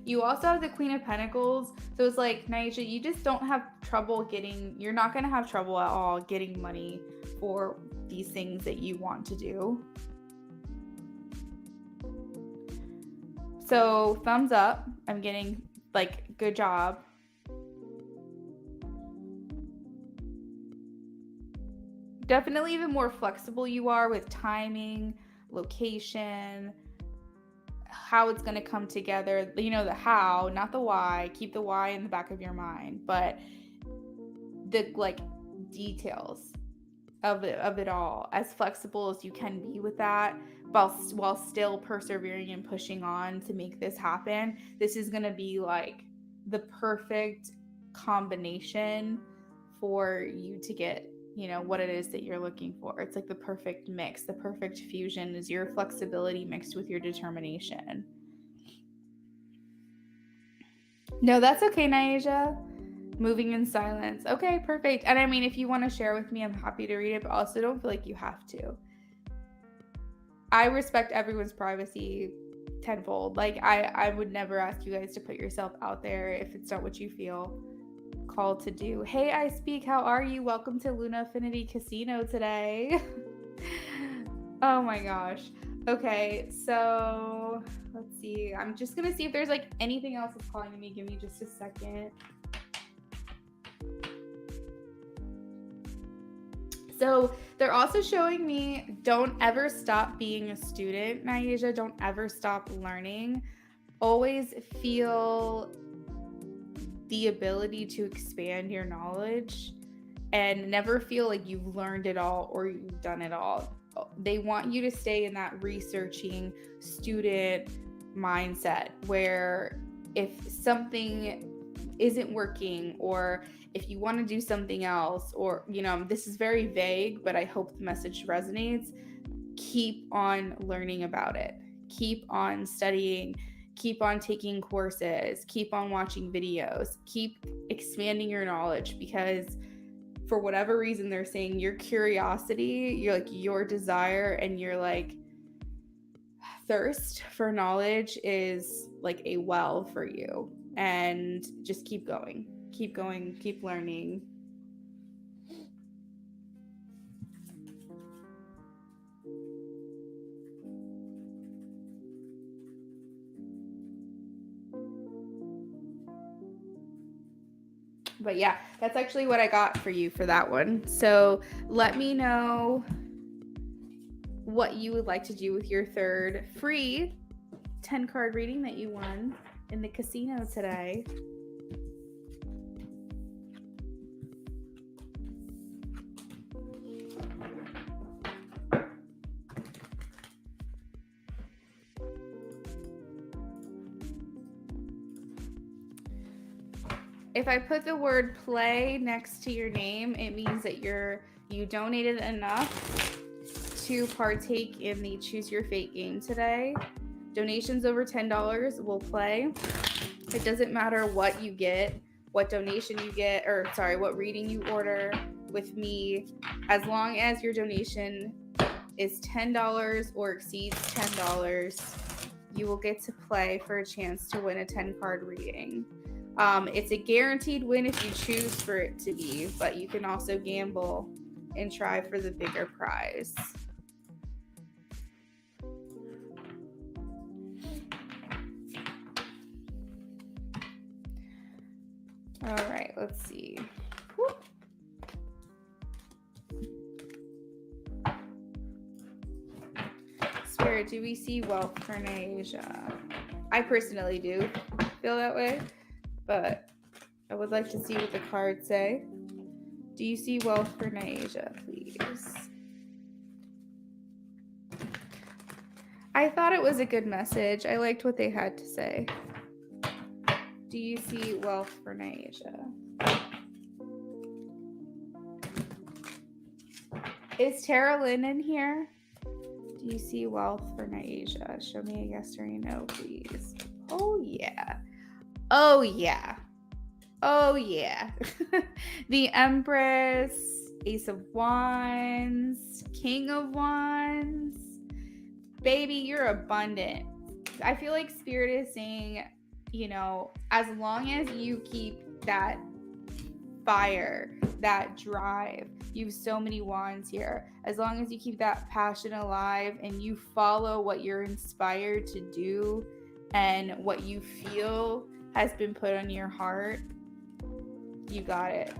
You also have the Queen of Pentacles. So it's like, Naija, you just don't have trouble you're not going to have trouble at all getting money for these things that you want to do. So thumbs up. I'm getting like, good job. Definitely the more flexible you are with timing, location, how it's going to come together, the how, not the why. Keep the why in the back of your mind, but the like details of it all, as flexible as you can be with that, while still persevering and pushing on to make this happen. This is going to be like the perfect combination for you to get what it is that you're looking for. It's like the perfect mix. The perfect fusion is your flexibility mixed with your determination. No, that's okay, Naija. Moving in silence. Okay, perfect. And I mean, if you want to share with me, I'm happy to read it, but also don't feel like you have to. I respect everyone's privacy tenfold. Like, I would never ask you guys to put yourself out there if it's not what you feel called to do. Hey, I Speak, how are you? Welcome to Luna Affinity Casino today. Oh my gosh. Okay, so let's see. I'm just gonna see if there's like anything else that's calling to me. Give me just a second. So they're also showing me, don't ever stop being a student, Naija. Don't ever stop learning. Always feel the ability to expand your knowledge, and never feel like you've learned it all or you've done it all. They want you to stay in that researching student mindset, where if something isn't working, or if you want to do something else, or this is very vague, but I hope the message resonates. Keep on learning about it. Keep on studying. Keep on taking courses. Keep on watching videos. Keep expanding your knowledge, because for whatever reason, they're saying your curiosity, your desire, and your thirst for knowledge is like a well for you. And just keep going, keep learning. But yeah, that's actually what I got for you for that one. So let me know what you would like to do with your third free 10 card reading that you won in the casino today. If I put the word play next to your name, it means that you donated enough to partake in the Choose Your Fate game today. Donations over $10 will play. It doesn't matter what you get, what donation you get, what reading you order with me, as long as your donation is $10 or exceeds $10, you will get to play for a chance to win a 10-card reading. It's a guaranteed win if you choose for it to be, but you can also gamble and try for the bigger prize. All right, let's see. Woo. Spirit, do we see wealth for Nasia? I personally do feel that way, but I would like to see what the cards say. Do you see wealth for Nasia, please? I thought it was a good message. I liked what they had to say. Do you see wealth for Nasia? Is Tara Lynn in here? Do you see wealth for Nasia? Show me a yes or a no, please. Oh, yeah. Oh, yeah. Oh, yeah. The Empress, Ace of Wands, King of Wands. Baby, you're abundant. I feel like Spirit is saying, you know, as long as you keep that fire, that drive, you have so many wands here. As long as you keep that passion alive and you follow what you're inspired to do and what you feel has been put on your heart, you got it.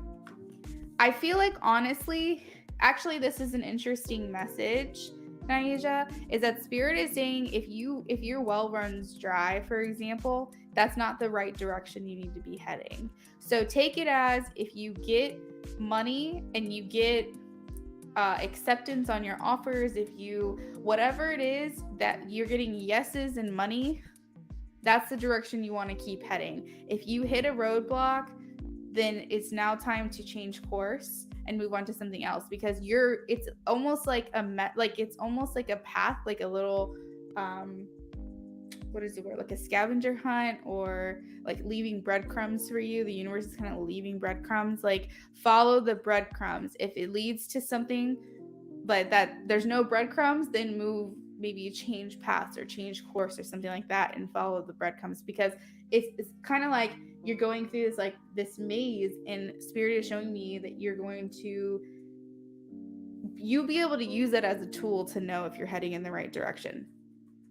I feel like, honestly, actually, this is an interesting message, Naija, is that Spirit is saying if your well runs dry, for example, that's not the right direction you need to be heading. So take it as if you get money and you get acceptance on your offers, if you, whatever it is that you're getting yeses and money, that's the direction you want to keep heading. If you hit a roadblock, then it's now time to change course and move on to something else, because it's almost like it's almost like a path, like a little what is the word, like a scavenger hunt, or like leaving breadcrumbs for you. The universe is kind of leaving breadcrumbs. Like, follow the breadcrumbs. If it leads to something but that there's no breadcrumbs, then move, maybe change paths or change course or something like that, and follow the breadcrumbs, because it's kind of like you're going through this maze, and Spirit is showing me that you'll be able to use it as a tool to know if you're heading in the right direction.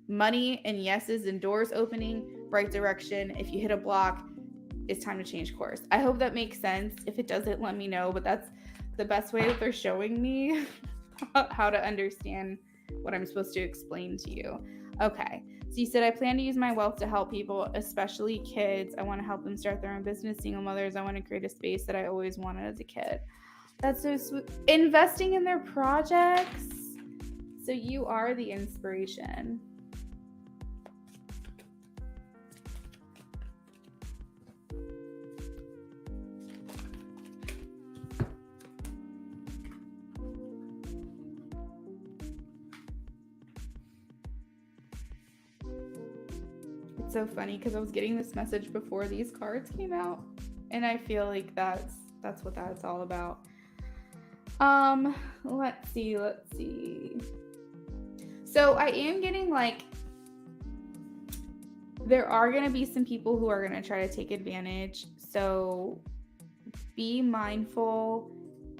Money and yeses and doors opening, right direction. If you hit a block, it's time to change course. I hope that makes sense. If it doesn't, let me know, but that's the best way that they're showing me how to understand what I'm supposed to explain to you. Okay, so you said, I plan to use my wealth to help people, especially kids. I want to help them start their own business. Single mothers, I want to create a space that I always wanted as a kid. That's so sweet. Investing in their projects. So you are the inspiration. It's so funny because I was getting this message before these cards came out, and I feel like that's what that's all about. Let's see. So I am getting there are going to be some people who are going to try to take advantage. So be mindful,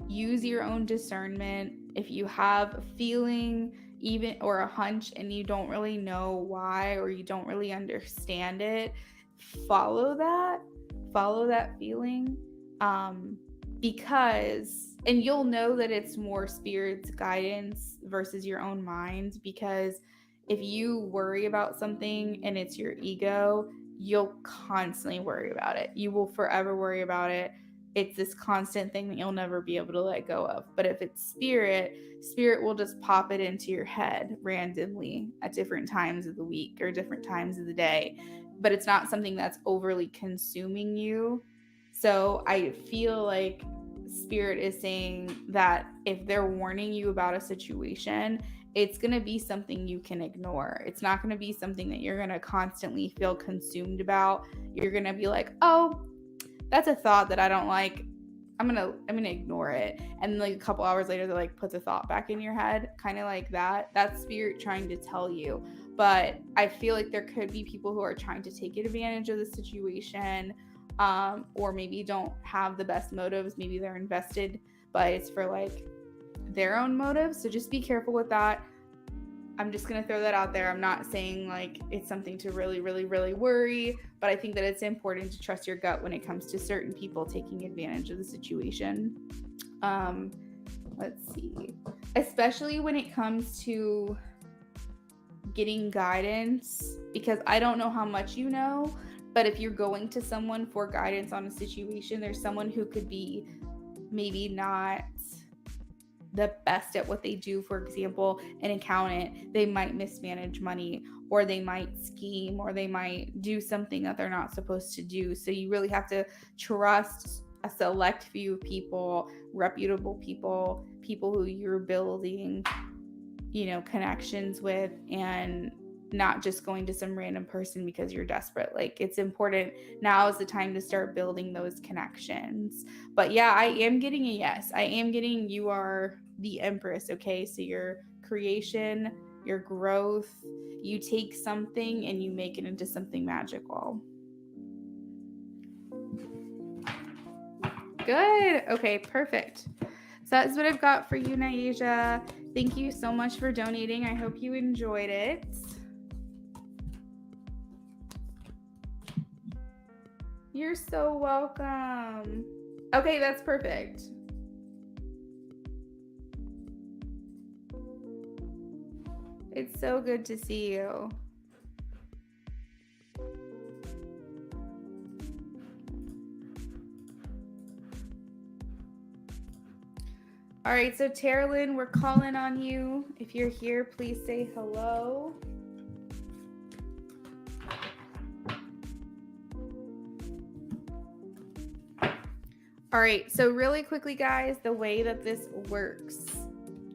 use your own discernment. If you have a feeling even or a hunch and you don't really know why, or you don't really understand it, follow that feeling, because, and you'll know that it's more Spirit's guidance versus your own mind, because if you worry about something and it's your ego, you'll constantly worry about it. You will forever worry about it. It's this constant thing that you'll never be able to let go of. But if it's Spirit will just pop it into your head randomly at different times of the week or different times of the day. But it's not something that's overly consuming you. So I feel like Spirit is saying that if they're warning you about a situation, it's going to be something you can ignore. It's not going to be something that you're going to constantly feel consumed about. You're going to be like, oh, that's a thought that I don't like. I'm gonna ignore it. And like a couple hours later, they're like, put the thought back in your head, kind of like that. That's Spirit trying to tell you. But I feel like there could be people who are trying to take advantage of the situation. or maybe don't have the best motives. Maybe they're invested, but it's for like their own motives. So just be careful with that. I'm just going to throw that out there. I'm not saying like it's something to really, really, really worry, but I think that it's important to trust your gut when it comes to certain people taking advantage of the situation. Let's see. Especially when it comes to getting guidance, because I don't know how much you know, but if you're going to someone for guidance on a situation, there's someone who could be maybe not the best at what they do. For example, an accountant, they might mismanage money, or they might scheme, or they might do something that they're not supposed to do. So you really have to trust a select few of people, reputable people, people who you're building, connections with, and not just going to some random person because you're desperate. Like, it's important. Now is the time to start building those connections. But yeah, I am getting a yes. I am getting you are the Empress, okay? So your creation, your growth, you take something and you make it into something magical. Good. Okay, perfect. So that's what I've got for you, Naija. Thank you so much for donating. I hope you enjoyed it. You're so welcome. Okay, that's perfect. It's so good to see you. All right, so Terilyn, we're calling on you. If you're here, please say hello. All right, so really quickly, guys, the way that this works,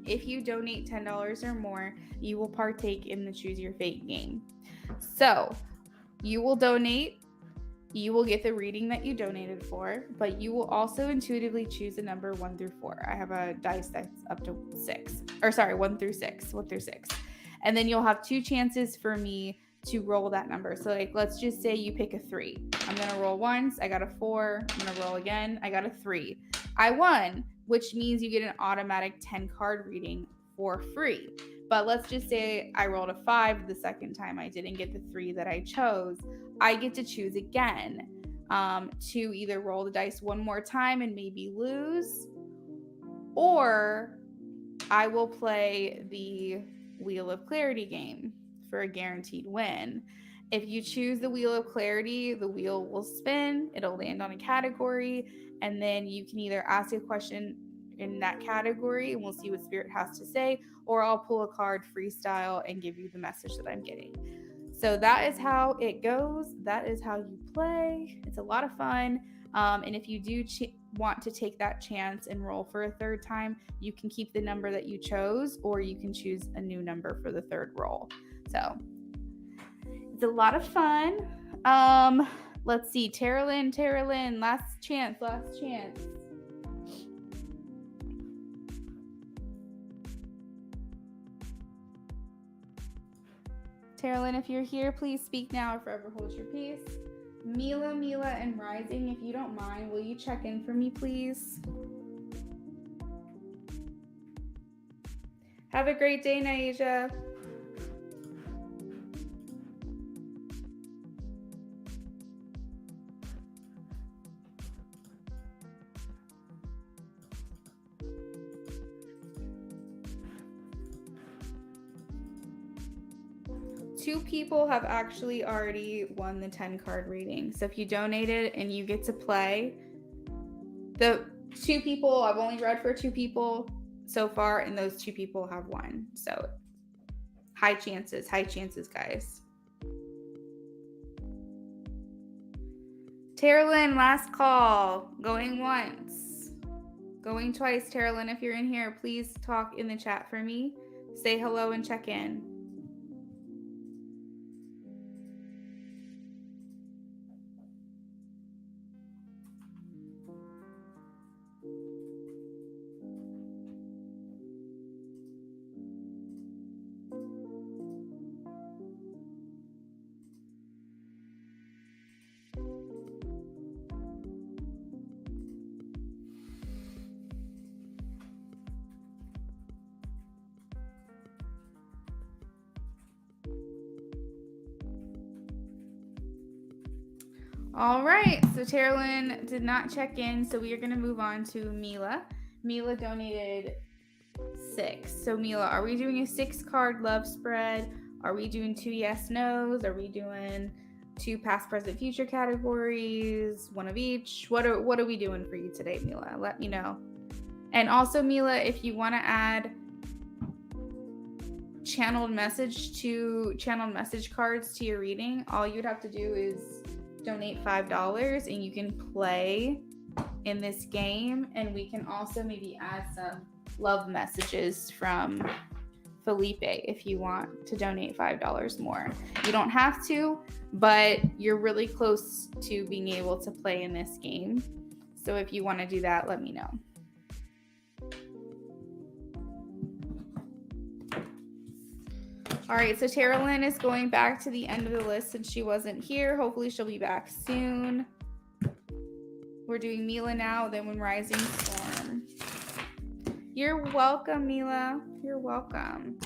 if you donate $10 or more, you will partake in the Choose Your Fate game. So you will donate, you will get the reading that you donated for, but you will also intuitively choose a number 1 through 4. I have a dice that's up to 6, or sorry, 1 through 6. And then you'll have 2 chances for me to roll that number. So like, let's just say you pick a 3. I'm going to roll once. I got a 4. I'm going to roll again. I got a 3. I won, which means you get an automatic 10 card reading for free. But let's just say I rolled a 5 the second time. I didn't get the 3 that I chose. I get to choose again to either roll the dice one more time and maybe lose, or I will play the Wheel of Clarity game for a guaranteed win. If you choose the Wheel of Clarity, the wheel will spin, it'll land on a category, and then you can either ask a question in that category and we'll see what Spirit has to say, or I'll pull a card freestyle and give you the message that I'm getting. So that is how it goes. That is how you play. It's a lot of fun. And if you do want to take that chance and roll for a third time, you can keep the number that you chose, or you can choose a new number for the third roll. So it's a lot of fun. Let's see. Terilyn, last chance. Terilyn, if you're here, please speak now or forever hold your peace. Mila, and Rising, if you don't mind, will you check in for me, please? Have a great day, Naija. Two people have actually already won the 10 card reading. So if you donated and you get to play, the 2 people, I've only read for 2 people so far, and those 2 people have won. So high chances, guys. Terilyn, last call. Going once. Going twice. Terilyn, if you're in here, please talk in the chat for me. Say hello and check in. All right, so Terralyn did not check in, so we are going to move on to Mila. Mila donated 6. So Mila, are we doing a 6-card love spread? Are we doing 2 yes nos? Are we doing 2 past, present, future categories? One of each? What are we doing for you today, Mila? Let me know. And also, Mila, if you want to add channeled message cards to your reading, all you'd have to do is donate $5 and you can play in this game, and we can also maybe add some love messages from Felipe if you want to donate $5 more. You don't have to, but you're really close to being able to play in this game. So if you want to do that, let me know. All right, so Terralyn is going back to the end of the list since she wasn't here. Hopefully she'll be back soon. We're doing Mila now, then when Rising Storm. You're welcome, Mila. You're welcome.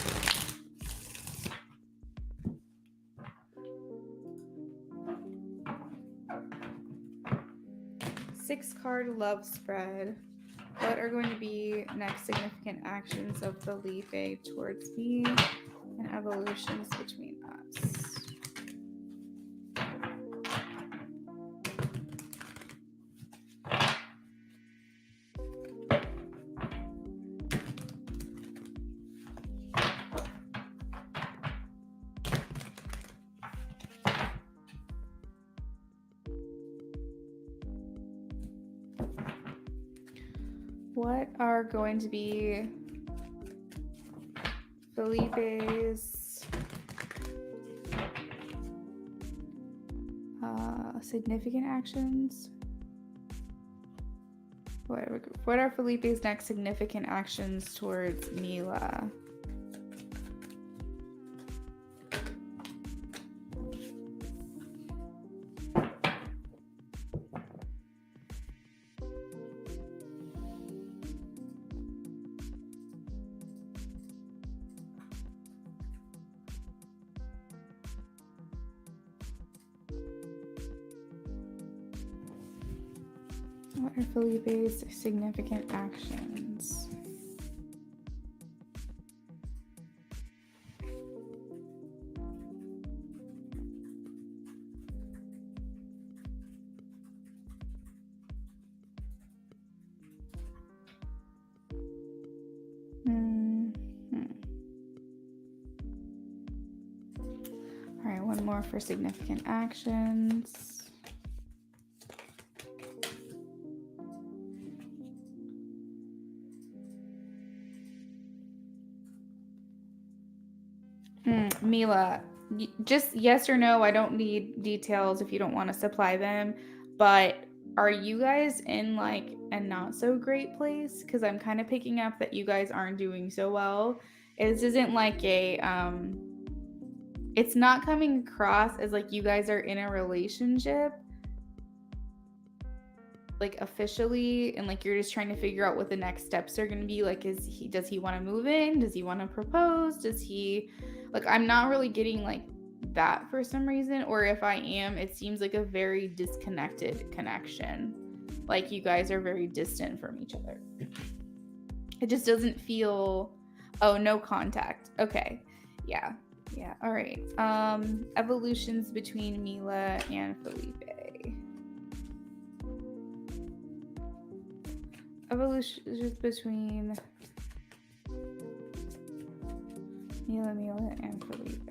Six-card love spread. What are going to be next significant actions of Felipe towards me and evolutions between us? What are going to be Felipe's significant actions? What are Felipe's next significant actions towards Mila? What are Felipe's significant actions? All right, one more for significant actions. Mila, just yes or no. I don't need details if you don't want to supply them. But are you guys in like a not so great place? Because I'm kind of picking up that you guys aren't doing so well. This isn't like a it's not coming across as like you guys are in a relationship, like officially, and like you're just trying to figure out what the next steps are going to be. Like, does he want to move in? Does he want to propose? Does he, like, I'm not really getting like that for some reason. Or if I am, it seems like a very disconnected connection. Like you guys are very distant from each other. It just doesn't feel, oh, no contact. Okay. Yeah. All right. Evolutions between Mila and Felipe. Evolutions between Mila and Felipe.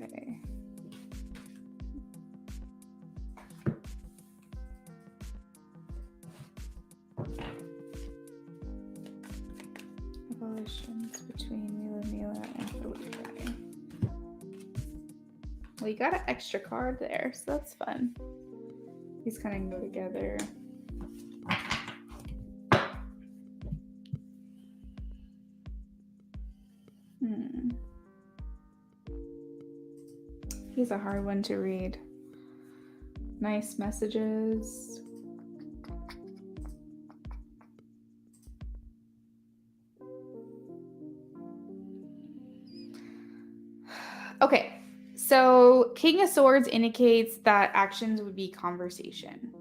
Evolutions between Mila and Felipe. Well, you got an extra card there, so that's fun. These kind of go together. He's a hard one to read. Nice messages. Okay, so King of Swords indicates that actions would be conversation.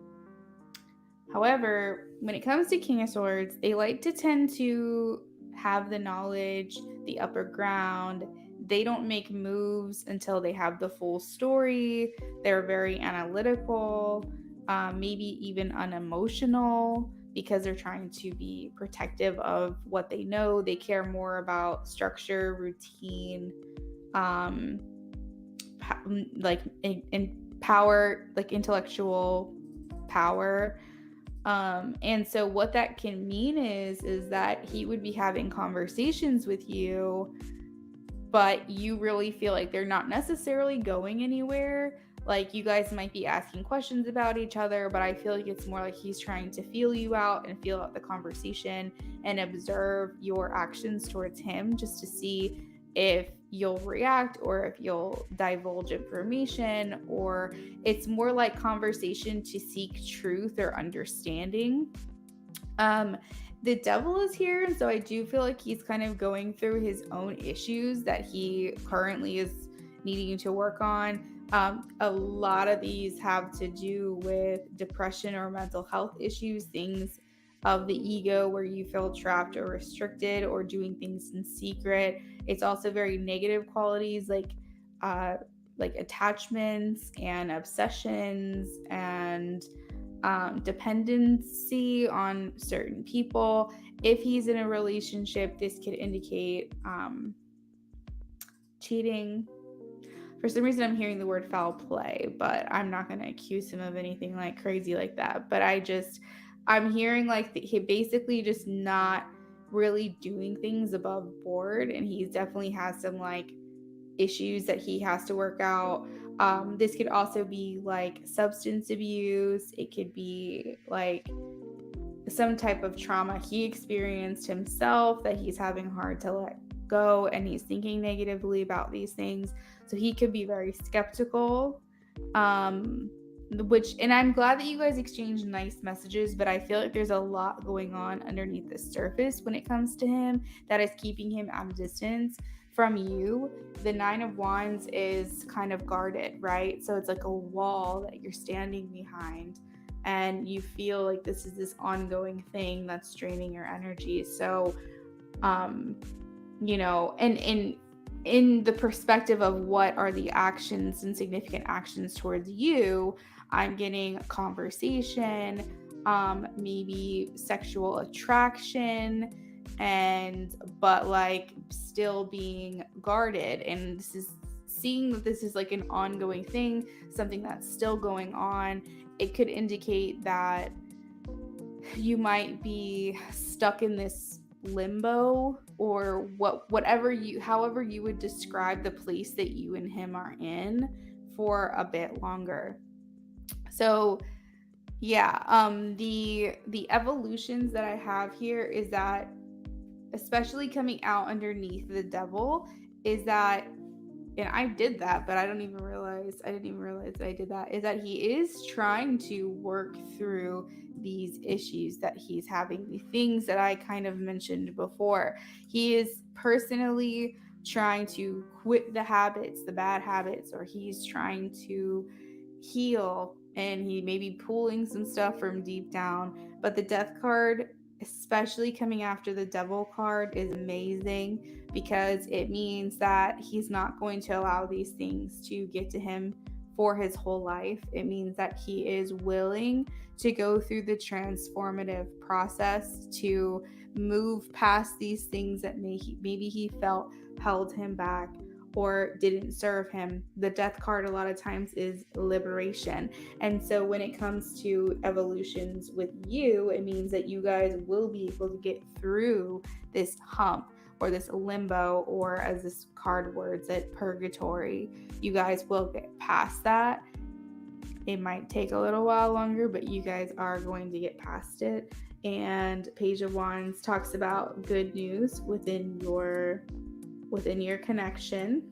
However, when it comes to King of Swords, they like to tend to have the knowledge, the upper ground. They don't make moves until they have the full story. They're very analytical, maybe even unemotional, because they're trying to be protective of what they know. They care more about structure, routine, like in power, like intellectual power. And so what that can mean is that he would be having conversations with you, but you really feel like they're not necessarily going anywhere. Like, you guys might be asking questions about each other, but I feel like it's more like he's trying to feel you out and feel out the conversation and observe your actions towards him, just to see if you'll react or if you'll divulge information, or it's more like conversation to seek truth or understanding. The devil is here, and so I do feel like he's kind of going through his own issues that he currently is needing to work on. A lot of these have to do with depression or mental health issues, things of the ego where you feel trapped or restricted or doing things in secret. It's also very negative qualities like attachments and obsessions and dependency on certain people. If he's in a relationship, this could indicate cheating. For some reason, I'm hearing the word foul play, but I'm not going to accuse him of anything like crazy like that. But I'm hearing like he basically just not really doing things above board, and he definitely has some like issues that he has to work out. This could also be like substance abuse. It could be like some type of trauma he experienced himself that he's having hard to let go, and he's thinking negatively about these things. So he could be very skeptical. And I'm glad that you guys exchanged nice messages, but I feel like there's a lot going on underneath the surface when it comes to him that is keeping him at a distance from you. The Nine of Wands is kind of guarded, right? So it's like a wall that you're standing behind, and you feel like this is this ongoing thing that's draining your energy. So and in the perspective of what are the actions and significant actions towards you, I'm getting conversation, maybe sexual attraction, but like still being guarded. And this is seeing that this is like an ongoing thing, something that's still going on. It could indicate that you might be stuck in this limbo, or however you would describe the place that you and him are in, for a bit longer. So yeah, the evolutions that I have here is that, especially coming out underneath the devil, is that, and I did that, but I didn't even realize that I did that, is that he is trying to work through these issues that he's having, the things that I kind of mentioned before. He is personally trying to quit the habits, the bad habits, or he's trying to heal, and he may be pulling some stuff from deep down. But the Death card, especially coming after the Devil card, is amazing, because it means that he's not going to allow these things to get to him for his whole life. It means that he is willing to go through the transformative process to move past these things that maybe he felt held him back or didn't serve him. The Death card a lot of times is liberation. And so when it comes to evolutions with you, it means that you guys will be able to get through this hump, or this limbo, or as this card words it, purgatory. You guys will get past that. It might take a little while longer, but you guys are going to get past it. And Page of Wands talks about good news within your connection.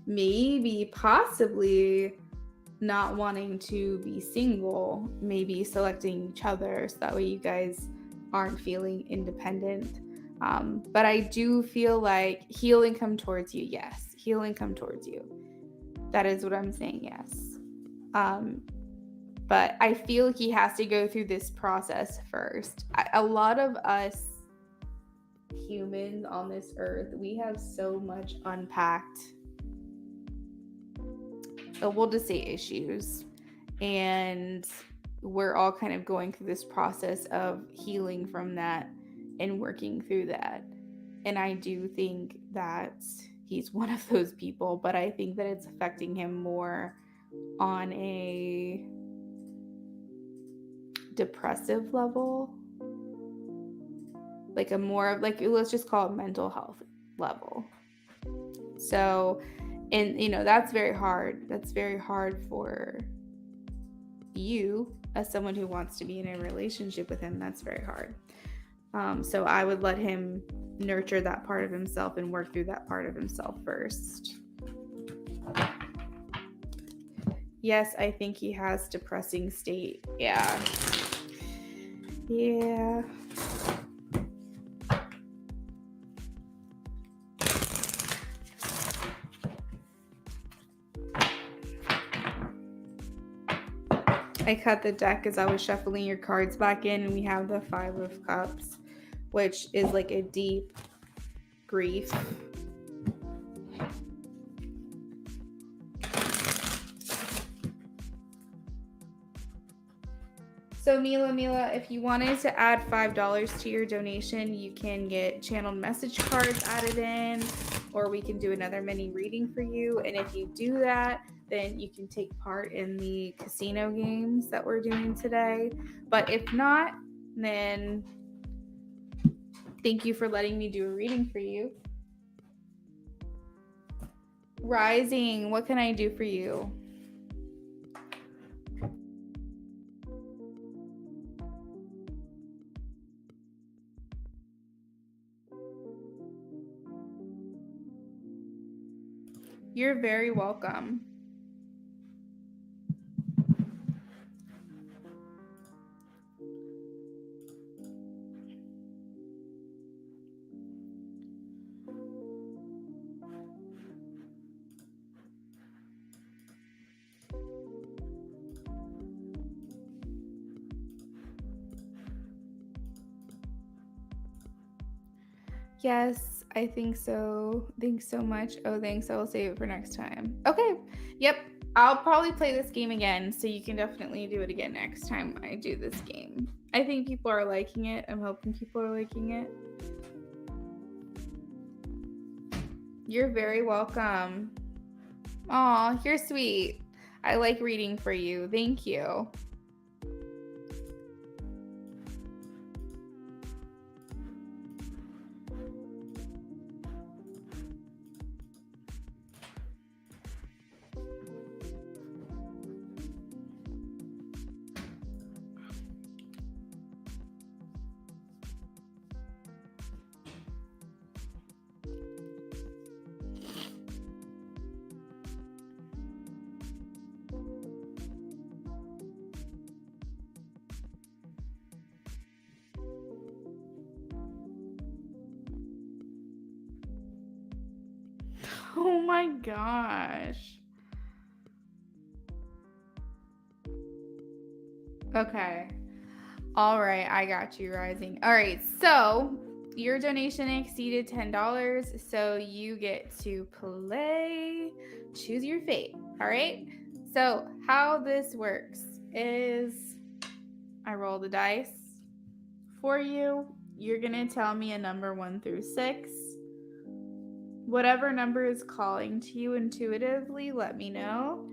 Maybe possibly not wanting to be single, maybe selecting each other so that way you guys aren't feeling independent. But I do feel like healing come towards you. Yes, healing come towards you. That is what I'm saying. Yes. But I feel he has to go through this process first. A lot of us humans on this earth, we have so much unpacked, we'll just say issues. And we're all kind of going through this process of healing from that and working through that. And I do think that he's one of those people, but I think that it's affecting him more on a depressive level, like a more of like, let's just call it mental health level. So, and you know, that's very hard. That's very hard for you as someone who wants to be in a relationship with him. That's very hard. So I would let him nurture that part of himself and work through that part of himself first. Yes, I think he has depressing state. Yeah. I cut the deck as I was shuffling your cards back in, and we have the 5 of Cups, which is like a deep grief. So Mila, if you wanted to add $5 to your donation, you can get channeled message cards added in, or we can do another mini reading for you. And if you do that, then you can take part in the casino games that we're doing today. But if not, then thank you for letting me do a reading for you. Rising, what can I do for you? You're very welcome. Yes, I think so. Thanks so much. Oh, thanks. I will save it for next time. Okay. Yep. I'll probably play this game again, so you can definitely do it again next time I do this game. I think people are liking it. I'm hoping people are liking it. You're very welcome. Aw, you're sweet. I like reading for you. Thank you. Oh my gosh. Okay. All right, I got you, Rising. All right, so your donation exceeded $10, so you get to play Choose Your Fate. All right, so how this works is I roll the dice for you. You're gonna tell me a number 1 through 6. Whatever number is calling to you intuitively, let me know,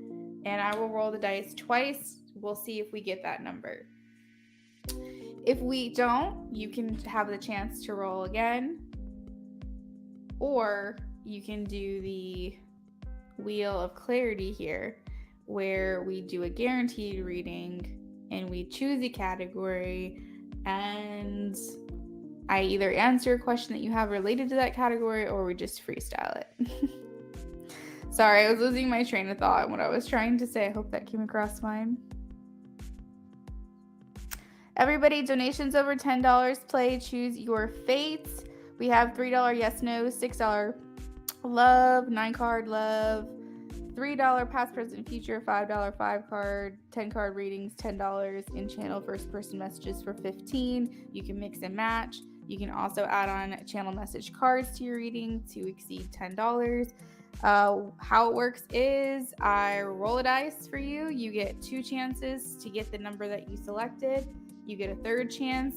and I will roll the dice twice. We'll see if we get that number. If we don't, you can have the chance to roll again, or you can do the Wheel of Clarity here, where we do a guaranteed reading and we choose a category, and I either answer a question that you have related to that category, or we just freestyle it. Sorry, I was losing my train of thought and what I was trying to say. I hope that came across fine. Everybody, donations over $10, play Choose Your Fate. We have $3 yes, no, $6 love, 9 card love, $3 past, present, future, $5 5-card, 10-card readings, $10 in channel first person messages for $15. You can mix and match. You can also add on channel message cards to your reading to exceed $10. How it works is I roll a dice for you. You get 2 chances to get the number that you selected. You get a 3rd chance.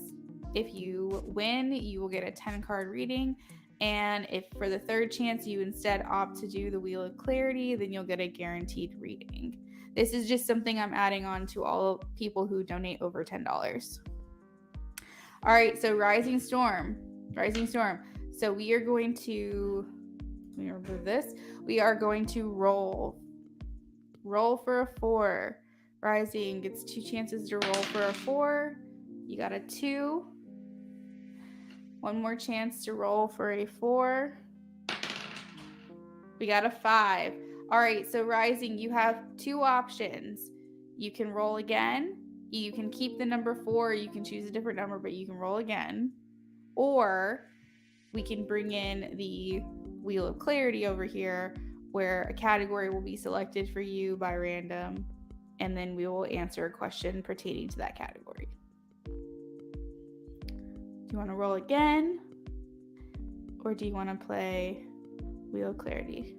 If you win, you will get a 10-card reading. And if for the 3rd chance you instead opt to do the Wheel of Clarity, then you'll get a guaranteed reading. This is just something I'm adding on to all people who donate over $10. All right, so Rising Storm. So we are going to, let me remove this. We are going to roll for a 4. Rising gets 2 chances to roll for a 4. You got a 2. 1 more chance to roll for a 4. We got a 5. All right, so Rising, you have 2 options. You can roll again. You can keep the number 4. You can choose a different number, but you can roll again. Or we can bring in the Wheel of Clarity over here, where a category will be selected for you by random, and then we will answer a question pertaining to that category. Do you want to roll again? Or do you want to play Wheel of Clarity?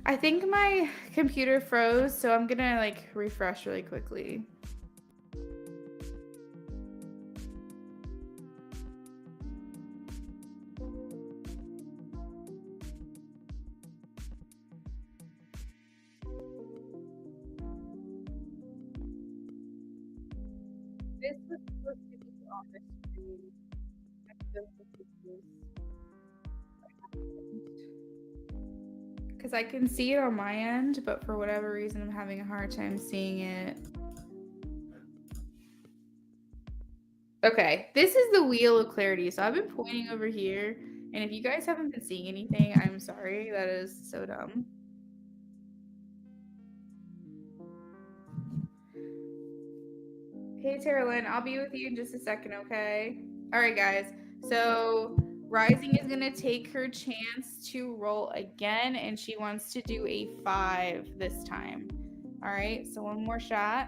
I think my computer froze, so I'm gonna refresh really quickly. This was supposed to be on the screen. Because I can see it on my end, but for whatever reason, I'm having a hard time seeing it. Okay, this is the Wheel of Clarity. So I've been pointing over here, and if you guys haven't been seeing anything, I'm sorry. That is so dumb. Hey, Tara Lynn, I'll be with you in just a second, okay? All right, guys. So Rising is going to take her chance to roll again, and she wants to do a 5 this time. All right, so 1 more shot.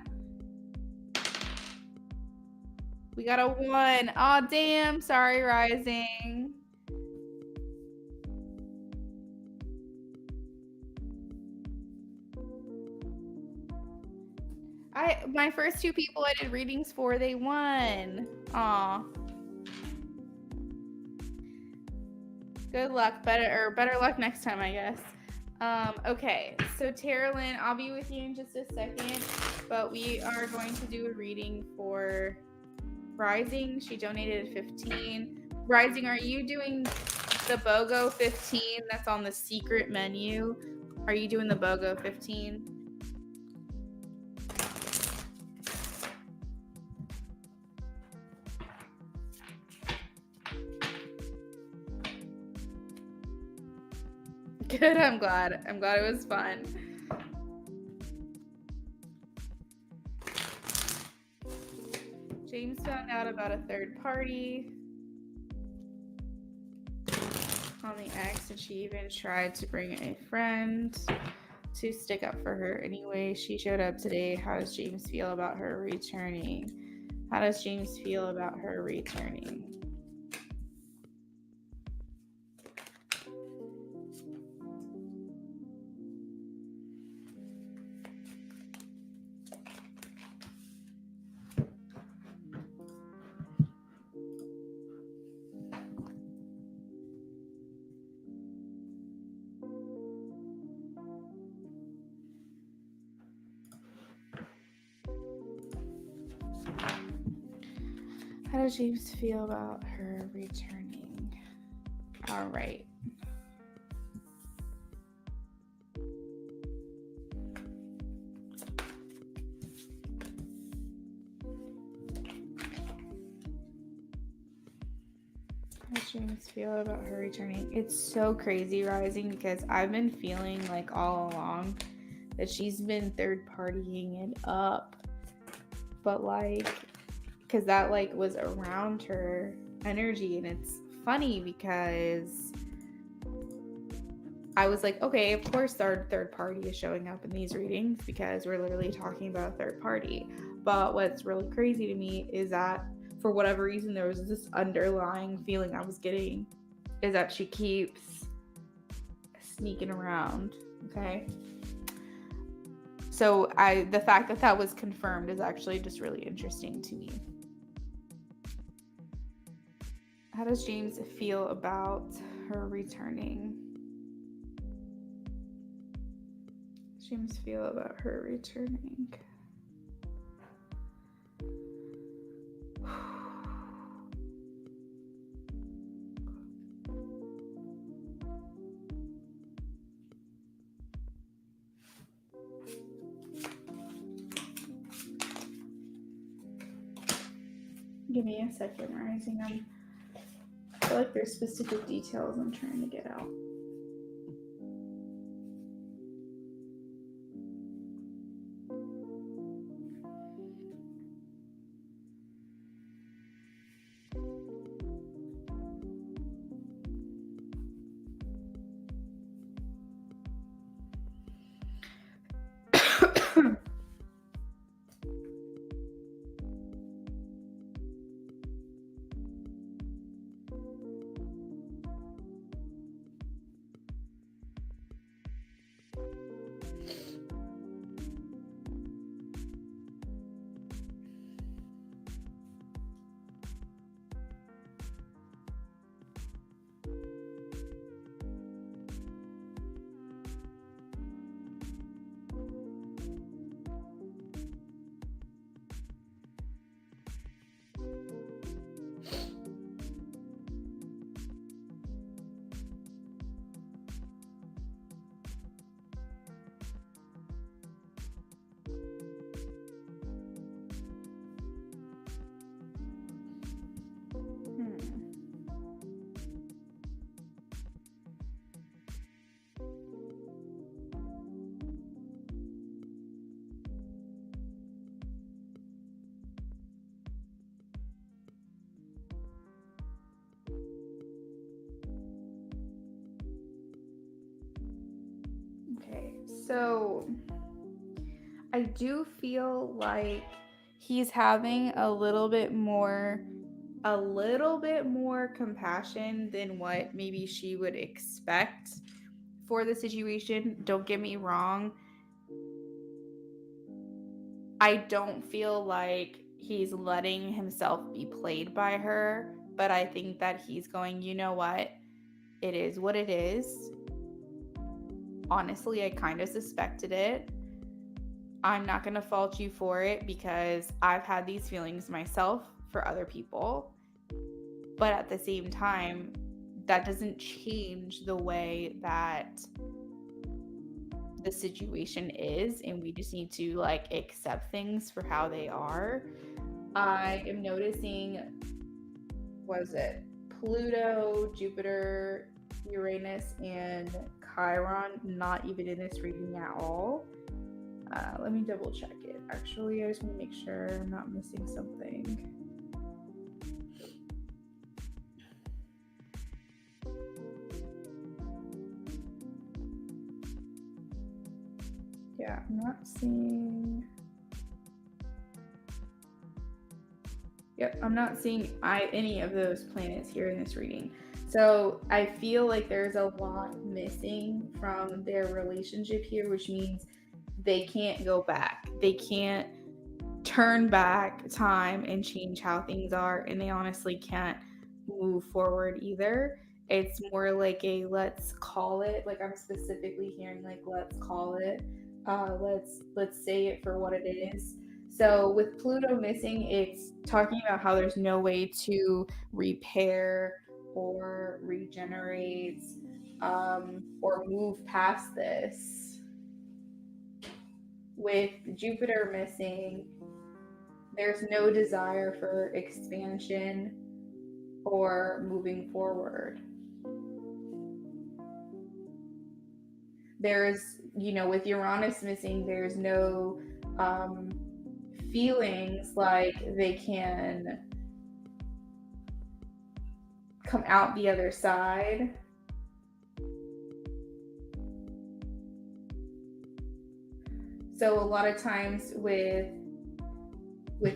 We got a 1. Oh, damn. Sorry, Rising. My first 2 people I did readings for, they won. Aw. Good luck. Better luck next time, I guess. Okay, so Tara Lynn, I'll be with you in just a second, but we are going to do a reading for Rising. She donated 15. Rising, are you doing the BOGO 15 that's on the secret menu? Are you doing the BOGO 15? Good, I'm glad it was fun. James found out about a 3rd party on the X, and she even tried to bring a friend to stick up for her. Anyway, she showed up today. How does James feel about her returning? How does James feel about her returning? How does James feel about her returning? All right. James feel about her returning? It's so crazy, Rising, because I've been feeling like all along that she's been third partying it up, but like, because that like was around her energy, and it's funny because I was like, okay, of course our third party is showing up in these readings because we're literally talking about a third party. But what's really crazy to me is that for whatever reason there was this underlying feeling I was getting is that she keeps sneaking around. Okay. So the fact that that was confirmed is actually just really interesting to me. How does James feel about her returning? James feel about her returning? Give me a second, Rising. I feel like there's specific details I'm trying to get out. Okay, so I do feel like he's having a little bit more compassion than what maybe she would expect for the situation. Don't get me wrong. I don't feel like he's letting himself be played by her, but I think that he's going, you know what? It is what it is. Honestly, I kind of suspected it. I'm not going to fault you for it because I've had these feelings myself for other people. But at the same time, that doesn't change the way that the situation is, and we just need to like accept things for how they are. I am noticing, was it Pluto, Jupiter, Uranus, and Chiron not even in this reading at all. Let me double check it. Actually, I just want to make sure I'm not missing something. Yeah, I'm not seeing. Yep, I'm not seeing any of those planets here in this reading. So I feel like there's a lot missing from their relationship here, which means they can't go back. They can't turn back time and change how things are, and they honestly can't move forward either. It's more like a let's call it, like I'm specifically hearing like let's call it, let's say it for what it is. So with Pluto missing, it's talking about how there's no way to repair or regenerate or move past this. With Jupiter missing, there's no desire for expansion. or moving forward. There's, with Uranus missing, there's no feelings like they can come out the other side. So a lot of times with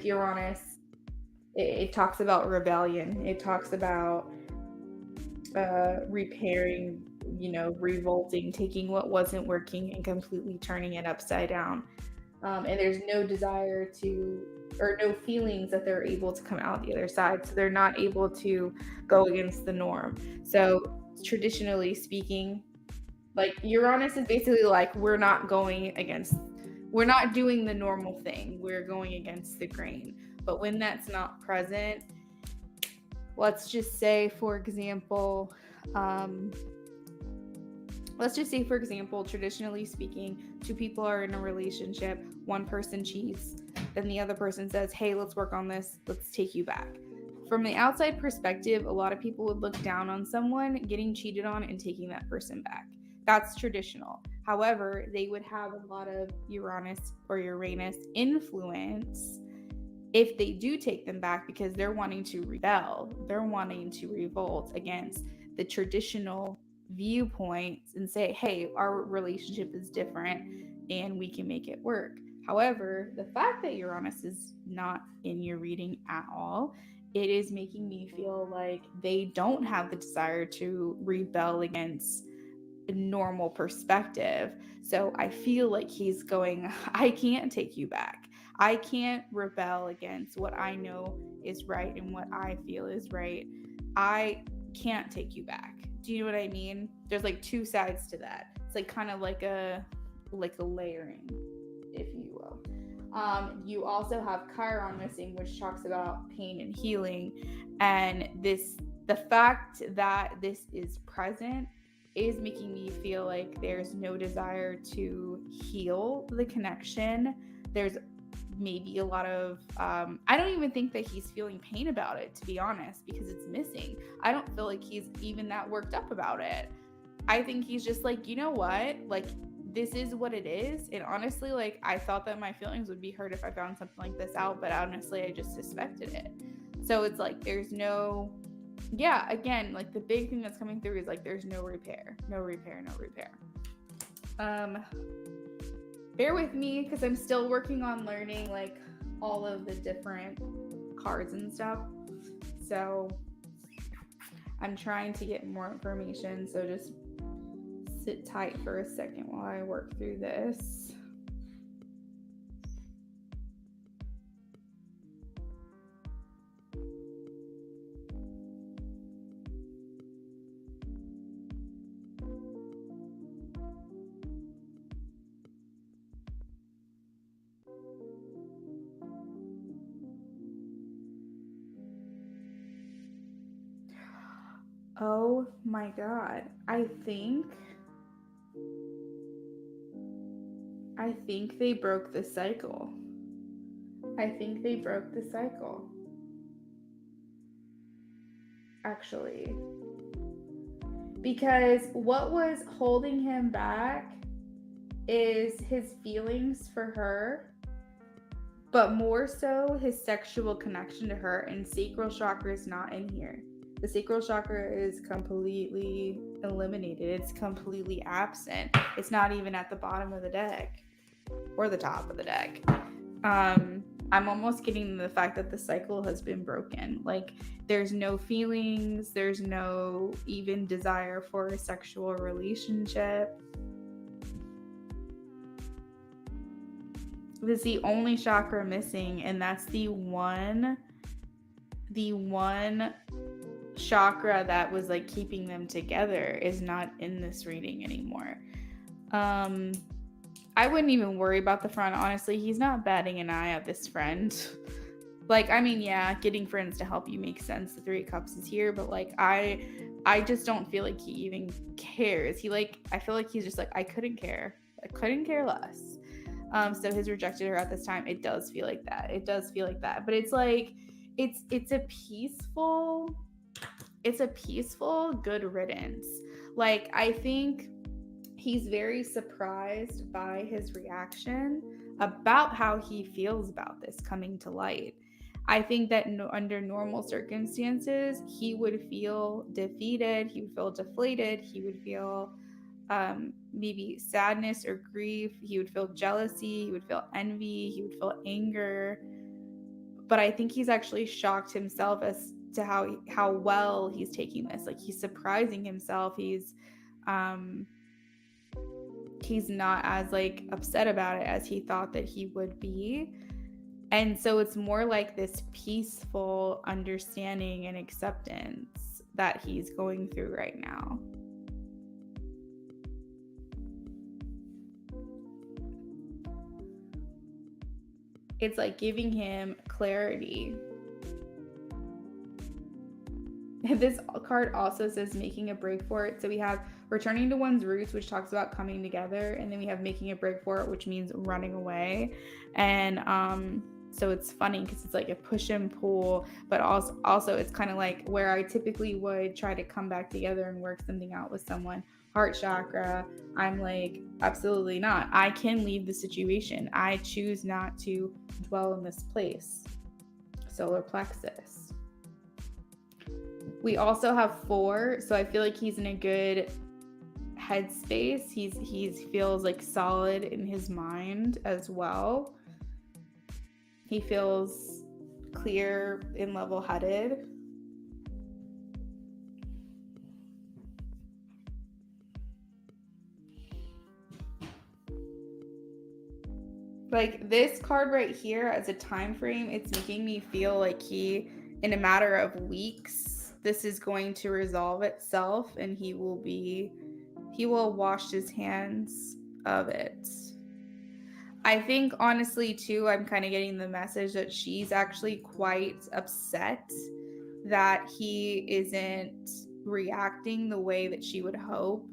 Uranus, it talks about rebellion. It talks about repairing, revolting, taking what wasn't working and completely turning it upside down. And there's no desire or no feelings that they're able to come out the other side. So they're not able to go against the norm. So traditionally speaking, like Uranus is basically like, we're not doing the normal thing. We're going against the grain. But when that's not present, let's just say, for example, traditionally speaking, two people are in a relationship, one person cheats, then the other person says, hey, let's work on this, let's take you back. From the outside perspective, a lot of people would look down on someone getting cheated on and taking that person back. That's traditional. However, they would have a lot of Uranus influence if they do take them back, because they're wanting to rebel, they're wanting to revolt against the traditional viewpoints and say, hey, our relationship is different and we can make it work. However, the fact that Uranus is not in your reading at all, it is making me feel like they don't have the desire to rebel against a normal perspective. So I feel like he's going, I can't take you back. I can't rebel against what I know is right and what I feel is right. I can't take you back. Do you know what I mean? There's like two sides to that. It's like kind of like a layering, if you will. You also have Chiron missing, which talks about pain and healing. And the fact that this is present is making me feel like there's no desire to heal the connection. There's maybe a lot of I don't even think that he's feeling pain about it, to be honest, because it's missing. I don't feel like he's even that worked up about it. I think he's just like, you know what, like, this is what it is. And honestly, like, I thought that my feelings would be hurt if I found something like this out, but honestly, I just suspected it. So it's like there's no, yeah, again, like the big thing that's coming through is like there's no repair. Bear with me because I'm still working on learning like all of the different cards and stuff. So I'm trying to get more information. So just sit tight for a second while I work through this. Oh my God. I think they broke the cycle. Actually. Because what was holding him back is his feelings for her, but more so his sexual connection to her, and sacral chakra is not in here. The sacral chakra is completely eliminated. It's completely absent. It's not even at the bottom of the deck or the top of the deck. I'm almost getting the fact that the cycle has been broken. Like, there's no feelings, there's no even desire for a sexual relationship. This is the only chakra missing, and that's the one chakra that was like keeping them together is not in this reading anymore. I wouldn't even worry about the front, honestly. He's not batting an eye at this friend. Like, I mean, yeah, getting friends to help you makes sense. The Three of Cups is here, but like, I just don't feel like he even cares. I feel like he's just like, I couldn't care less. So his rejected her at this time. It does feel like that. But it's like, it's a peaceful it's a peaceful good riddance. Like, I think he's very surprised by his reaction about how he feels about this coming to light. I think that under normal circumstances, he would feel defeated, he would feel deflated, he would feel maybe sadness or grief, he would feel jealousy, he would feel envy, he would feel anger. But I think he's actually shocked himself as to how well he's taking this. Like, he's surprising himself. He's not as like upset about it as he thought that he would be. And so it's more like this peaceful understanding and acceptance that he's going through right now. It's like giving him clarity. This card also says making a break for it. So we have returning to one's roots, which talks about coming together. And then we have making a break for it, which means running away. And so it's funny because it's like a push and pull, but also it's kind of like where I typically would try to come back together and work something out with someone. Heart chakra, I'm like, absolutely not. I can leave the situation. I choose not to dwell in this place. Solar plexus. We also have 4, so I feel like he's in a good headspace. He feels like solid in his mind as well. He feels clear and level-headed. Like this card right here as a time frame, it's making me feel like he, in a matter of weeks, this is going to resolve itself and he will wash his hands of it. I think honestly too, I'm kind of getting the message that she's actually quite upset that he isn't reacting the way that she would hope,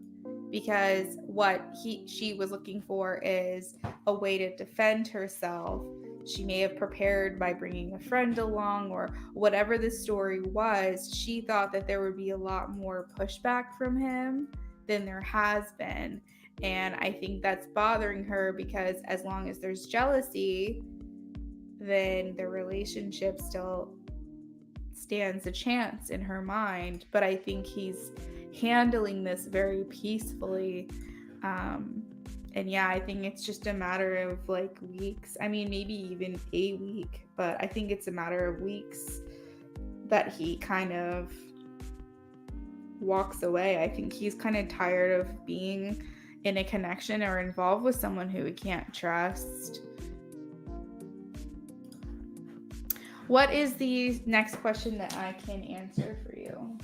because what she was looking for is a way to defend herself. She may have prepared by bringing a friend along or whatever the story was. She thought that there would be a lot more pushback from him than there has been. And I think that's bothering her because as long as there's jealousy, then the relationship still stands a chance in her mind. But I think he's handling this very peacefully. And yeah, I think it's just a matter of like weeks. I mean, maybe even a week, but I think it's a matter of weeks that he kind of walks away. I think he's kind of tired of being in a connection or involved with someone who he can't trust. What is the next question that I can answer for you?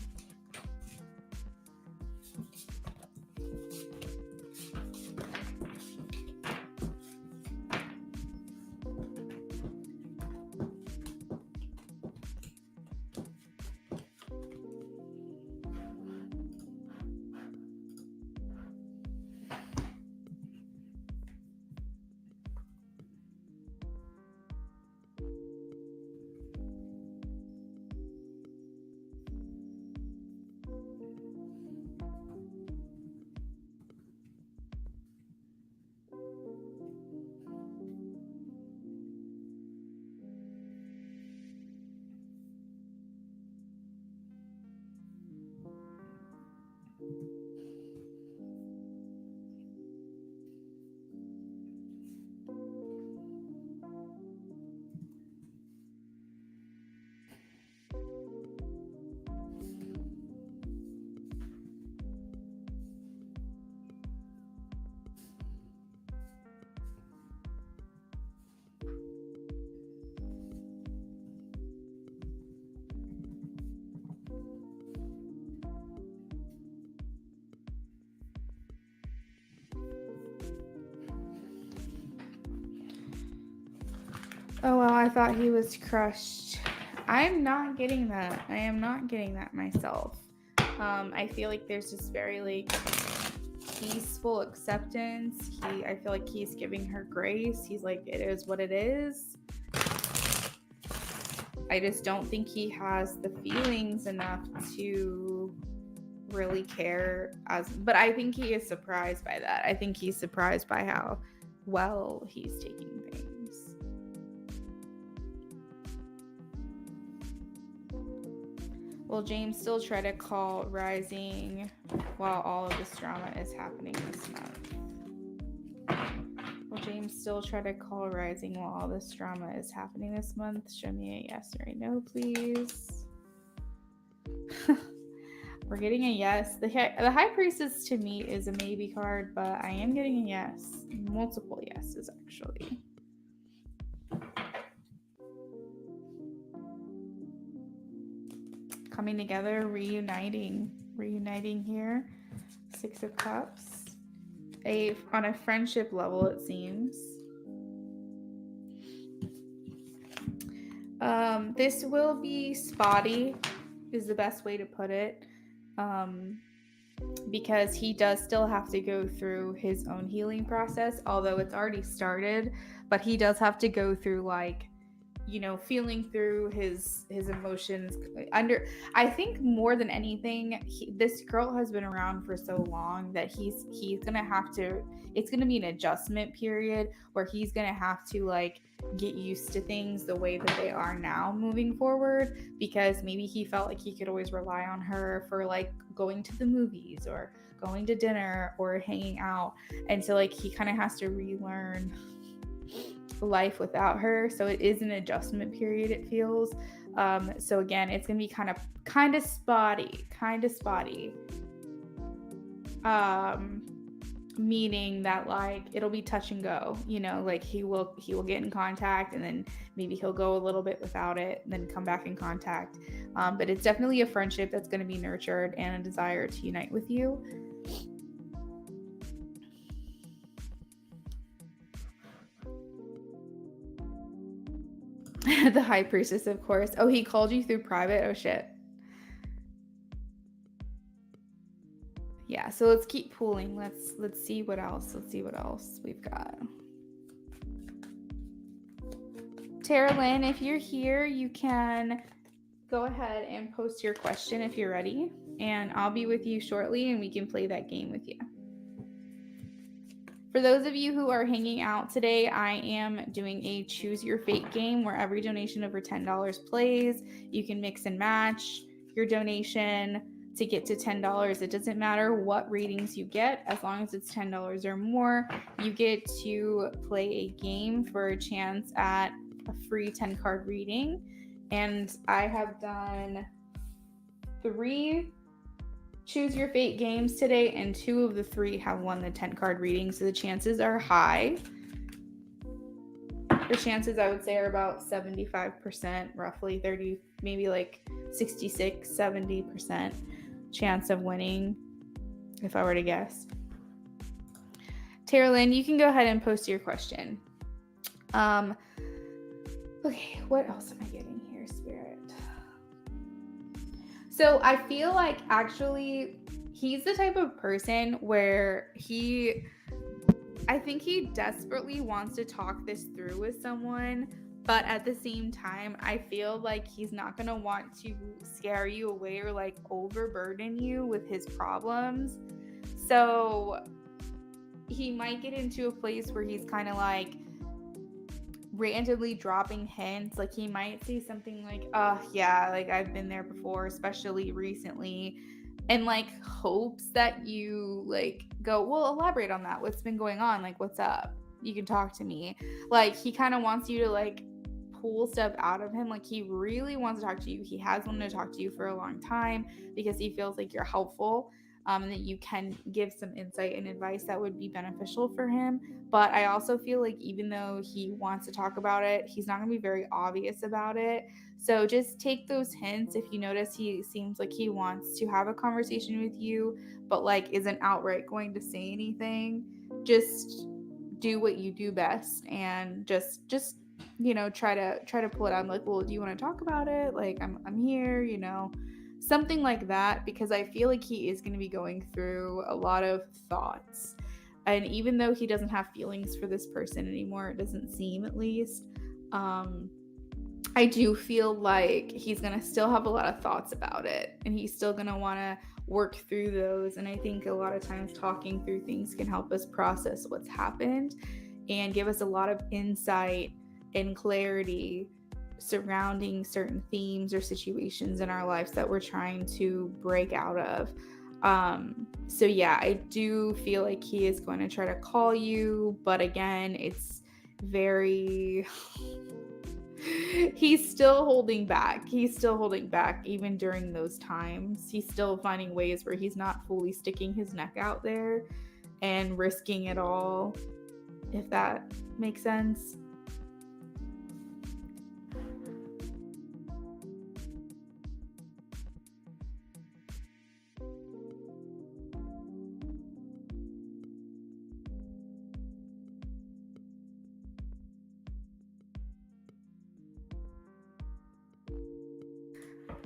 Oh, well, I thought he was crushed. I'm not getting that. I am not getting that myself. I feel like there's just very like peaceful acceptance. I feel like he's giving her grace. He's like, it is what it is. I just don't think he has the feelings enough to really care but I think he is surprised by that. I think he's surprised by how well he's taking things. Will James still try to call Rising while all of this drama is happening this month? Will James still try to call Rising while all this drama is happening this month? Show me a yes or a no, please. We're getting a yes. The High Priestess to me is a maybe card, but I am getting a yes. Multiple yeses, actually. Coming together, reuniting here. 6 of Cups. On a friendship level, it seems. This will be spotty, is the best way to put it. Because he does still have to go through his own healing process, although it's already started, but he does have to go through, like, you know, feeling through his emotions. I think more than anything, this girl has been around for so long that he's gonna have to, it's gonna be an adjustment period where he's gonna have to, like, get used to things the way that they are now moving forward, because maybe he felt like he could always rely on her for, like, going to the movies or going to dinner or hanging out, and so, like, he kind of has to relearn life without her. So it is an adjustment period, it feels. So again, it's gonna be kind of spotty. Meaning that, like, it'll be touch and go, you know, like he will get in contact and then maybe he'll go a little bit without it and then come back in contact. But it's definitely a friendship that's going to be nurtured and a desire to unite with you. The High Priestess, of course. Oh, he called you through private? Oh, shit. Yeah, so let's keep pooling. Let's see what else. We've got. Tara Lynn, if you're here, you can go ahead and post your question if you're ready, and I'll be with you shortly and we can play that game with you. For those of you who are hanging out today, I am doing a Choose Your Fate game where every donation over $10 plays. You can mix and match your donation to get to $10. It doesn't matter what ratings you get, as long as it's $10 or more. You get to play a game for a chance at a free 10-card reading. And I have done 3 Choose Your Fate games today, and 2 of the 3 have won the 10-card reading, so the chances are high. The chances, I would say, are about 75%, roughly 30, maybe like 66, 70% chance of winning, if I were to guess. Tara Lynn, you can go ahead and post your question. Okay, what else am I getting here, Spirit? So I feel like, actually, he's the type of person where I think he desperately wants to talk this through with someone, but at the same time, I feel like he's not going to want to scare you away or, like, overburden you with his problems. So he might get into a place where he's kind of, like, randomly dropping hints. Like, he might say something like, yeah, like, I've been there before, especially recently, and, like, hopes that you, like, go, well, elaborate on that. What's been going on? Like, what's up? You can talk to me. Like, he kind of wants you to, like, pull stuff out of him. Like, he really wants to talk to you. He has wanted to talk to you for a long time because he feels like you're helpful. And that you can give some insight and advice that would be beneficial for him. But I also feel like even though he wants to talk about it, he's not going to be very obvious about it. So just take those hints. If you notice he seems like he wants to have a conversation with you, but, like, isn't outright going to say anything, just do what you do best and just you know, try to pull it out. I'm like, well, do you want to talk about it? Like, I'm here, you know. Something like that, because I feel like he is going to be going through a lot of thoughts. And even though he doesn't have feelings for this person anymore, it doesn't seem, at least, I I do feel like he's going to still have a lot of thoughts about it, and he's still going to want to work through those. And I think a lot of times talking through things can help us process what's happened and give us a lot of insight and clarity surrounding certain themes or situations in our lives that we're trying to break out of. So yeah, I do feel like he is going to try to call you, but again, it's very he's still holding back. He's still holding back even during those times. He's still finding ways where he's not fully sticking his neck out there and risking it all, if that makes sense.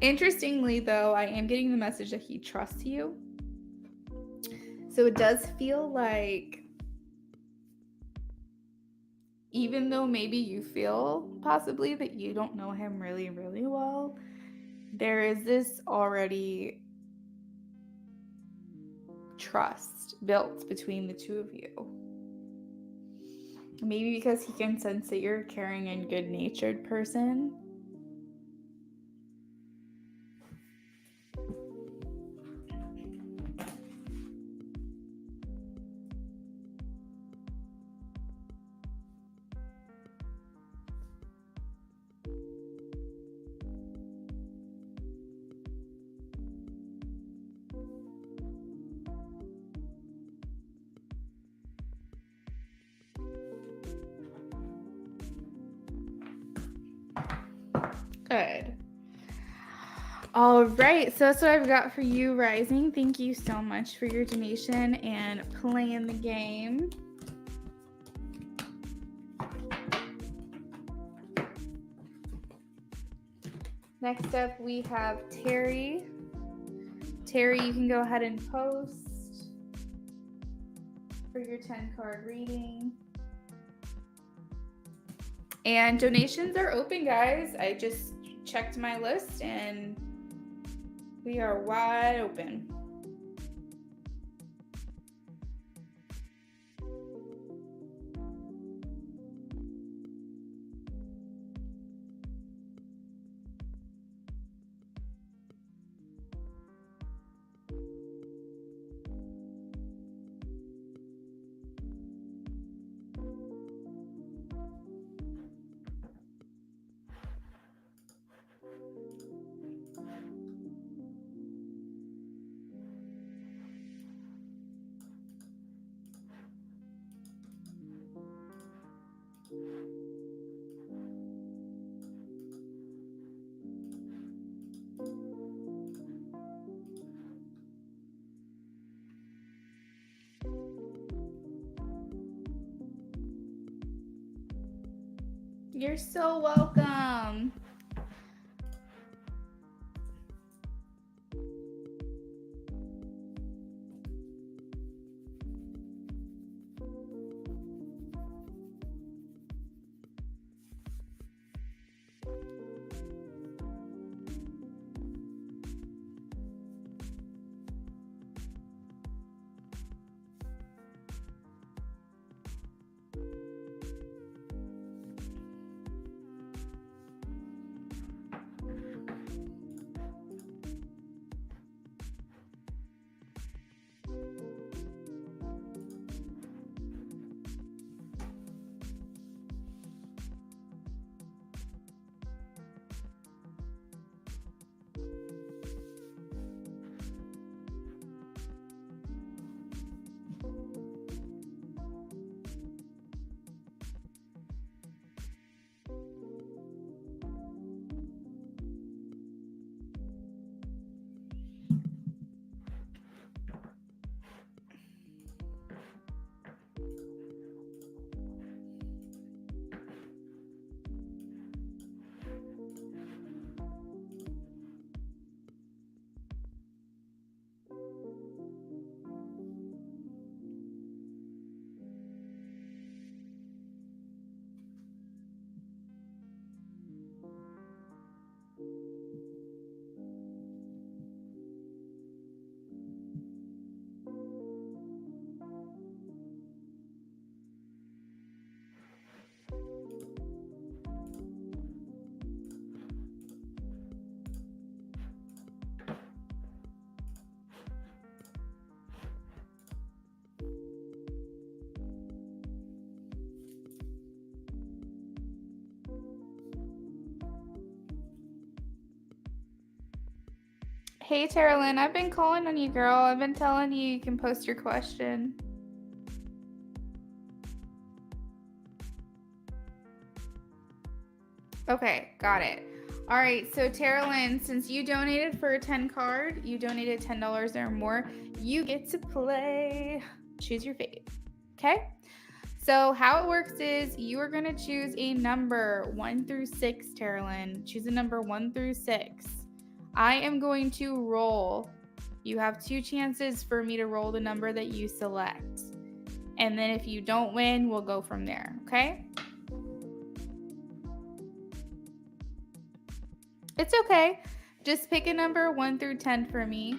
Interestingly, though, I am getting the message that he trusts you. So it does feel like, even though maybe you feel possibly that you don't know him really, really well, there is this already trust built between the two of you. Maybe because he can sense that you're a caring and good-natured person. Good. All right, so that's what I've got for you, Rising. Thank you so much for your donation and playing the game. Next up, we have Terry. Terry, you can go ahead and post for your 10-card reading. And donations are open, guys. I just checked my list and we are wide open. You're so welcome. Hey, Terralyn, I've been calling on you, girl. I've been telling you can post your question. Okay, got it. All right, so Terralyn, since you donated for a 10 card, you donated $10 or more, you get to play Choose Your Fate. Okay? So how it works is you are going to choose a number 1 through 6, Terralyn. Choose a number 1 through 6. I am going to roll. You have 2 chances for me to roll the number that you select. And then if you don't win, we'll go from there, okay? It's okay. Just pick a number 1 through 10 for me.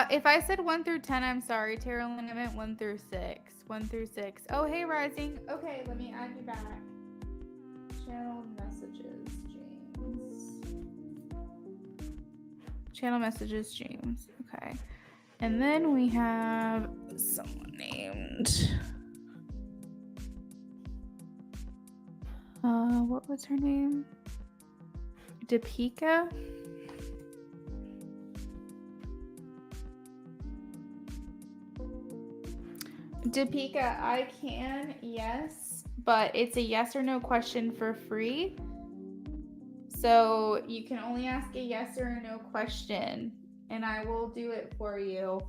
If I said 1 through 10, I'm sorry, Terralyn. I meant 1 through 6. 1 through 6. Oh, hey, Rising. Okay, let me add you back. Channel messages, James. Channel messages, James. Okay. And then we have someone named... what was her name? Deepika? Deepika, I can, yes, but it's a yes or no question for free. So you can only ask a yes or a no question, and I will do it for you.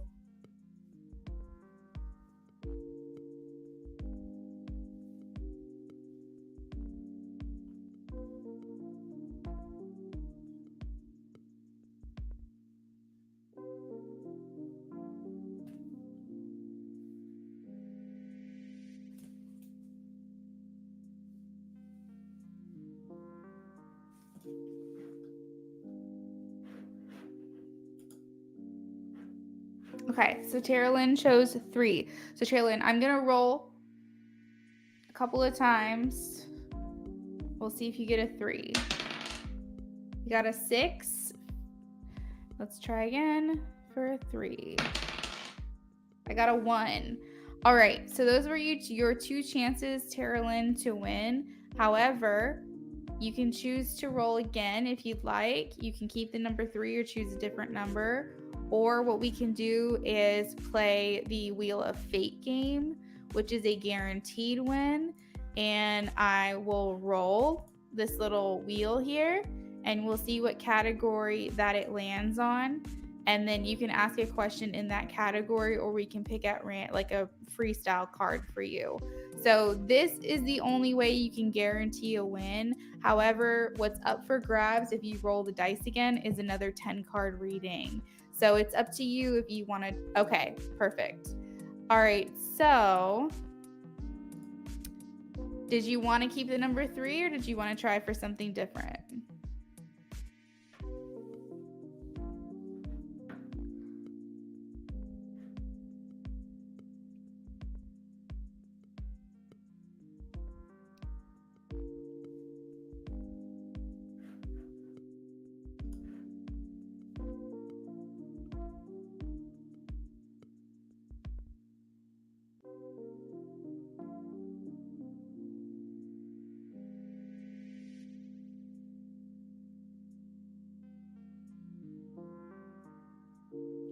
Okay, so Terralyn chose 3. So Terralyn, I'm gonna roll a couple of times. We'll see if you get a 3. You got a 6. Let's try again for a 3. I got a 1. All right, so those were your 2 chances, Terralyn, to win. However, you can choose to roll again if you'd like. You can keep the number 3 or choose a different number. Or what we can do is play the Wheel of Fate game, which is a guaranteed win. And I will roll this little wheel here, and we'll see what category that it lands on. And then you can ask a question in that category, or we can pick at like a freestyle card for you. So this is the only way you can guarantee a win. However, what's up for grabs if you roll the dice again is another 10 card reading. So it's up to you if you want to. Okay, perfect. All right, so did you want to keep the number 3 or did you want to try for something different?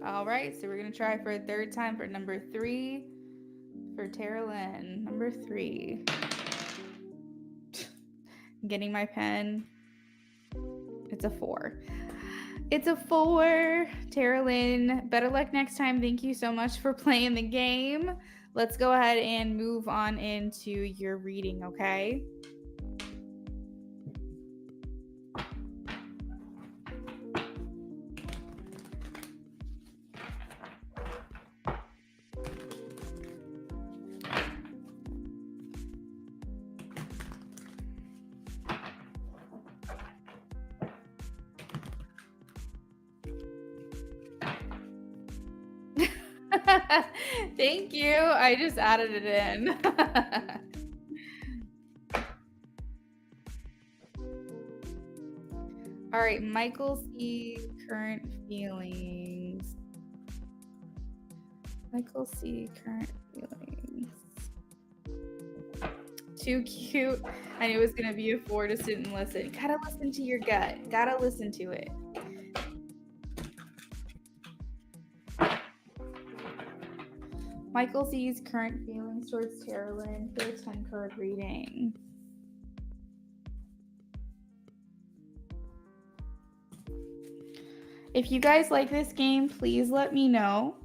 All right, so we're going to try for a third time for number 3 for for Terralyn, number 3. Getting my pen. It's a 4. It's a 4. Terralyn, better luck next time. Thank you so much for playing the game. Let's go ahead and move on into your reading, okay? Thank you. I just added it in. All right, Michael C. Current feelings. Michael C. Current feelings. Too cute. I knew it was going to be a 4 to sit and listen. Gotta listen to your gut. Gotta listen to it. Michael C's current feelings towards Terralyn for a 10-card reading. If you guys like this game, please let me know,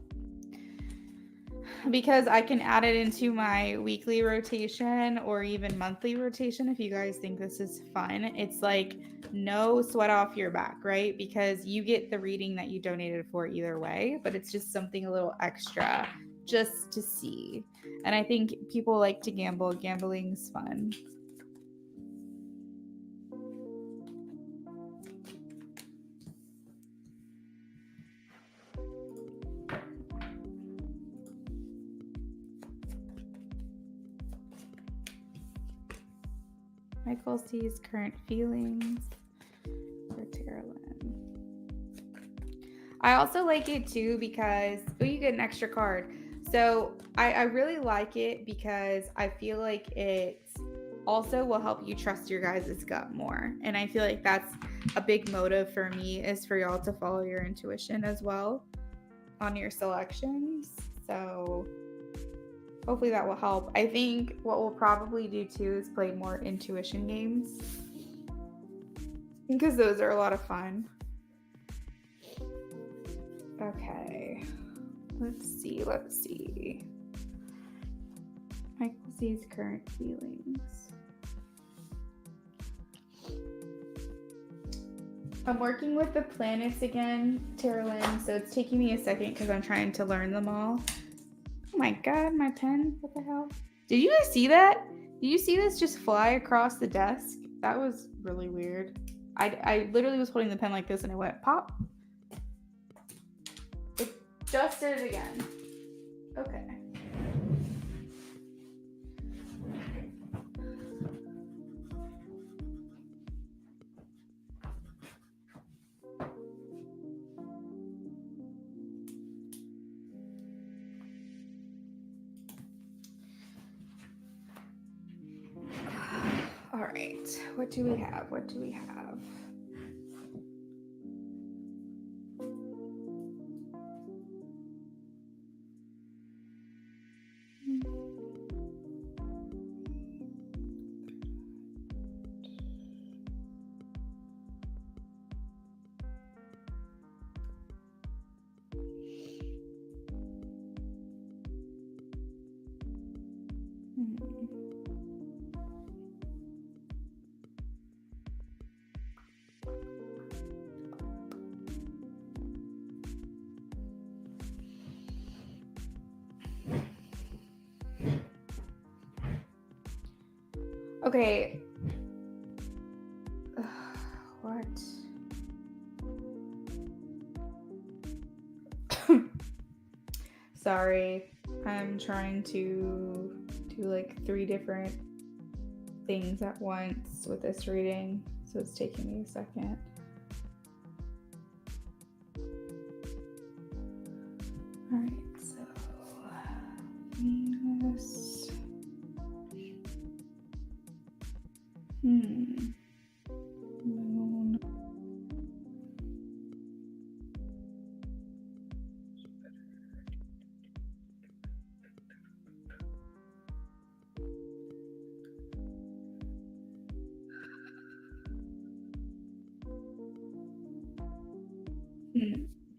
because I can add it into my weekly rotation or even monthly rotation if you guys think this is fun. It's like no sweat off your back, right? Because you get the reading that you donated for either way, but it's just something a little extra just to see. And I think people like to gamble. Gambling's fun. Michael C's current feelings for Terralyn. I also like it too because, oh, you get an extra card. So I really like it because I feel like it also will help you trust your guys' gut more. And I feel like that's a big motive for me, is for y'all to follow your intuition as well on your selections. So hopefully that will help. I think what we'll probably do too is play more intuition games, because those are a lot of fun. Okay, let's see. Michael C's current feelings. I'm working with the planets again, Terralyn, so it's taking me a second because I'm trying to learn them all. Oh my god, my pen. What the hell? Did you guys see that? Did you see this just fly across the desk? That was really weird. I literally was holding the pen like this and it went pop. It just did it again. Okay. All right, what do we have? Okay. What? Sorry, I'm trying to do like 3 different things at once with this reading, so it's taking me a second. All right, so Venus. Moon.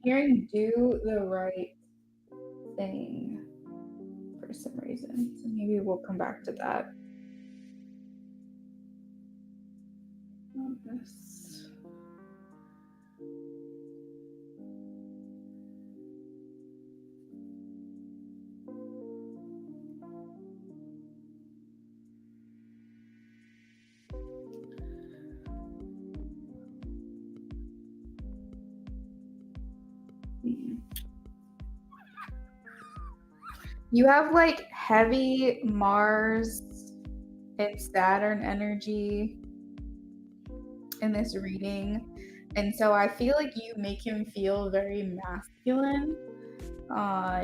Hearing do the right thing for some reason. So maybe we'll come back to that. This. You have like heavy Mars and Saturn energy in this reading. And so I feel like you make him feel very masculine.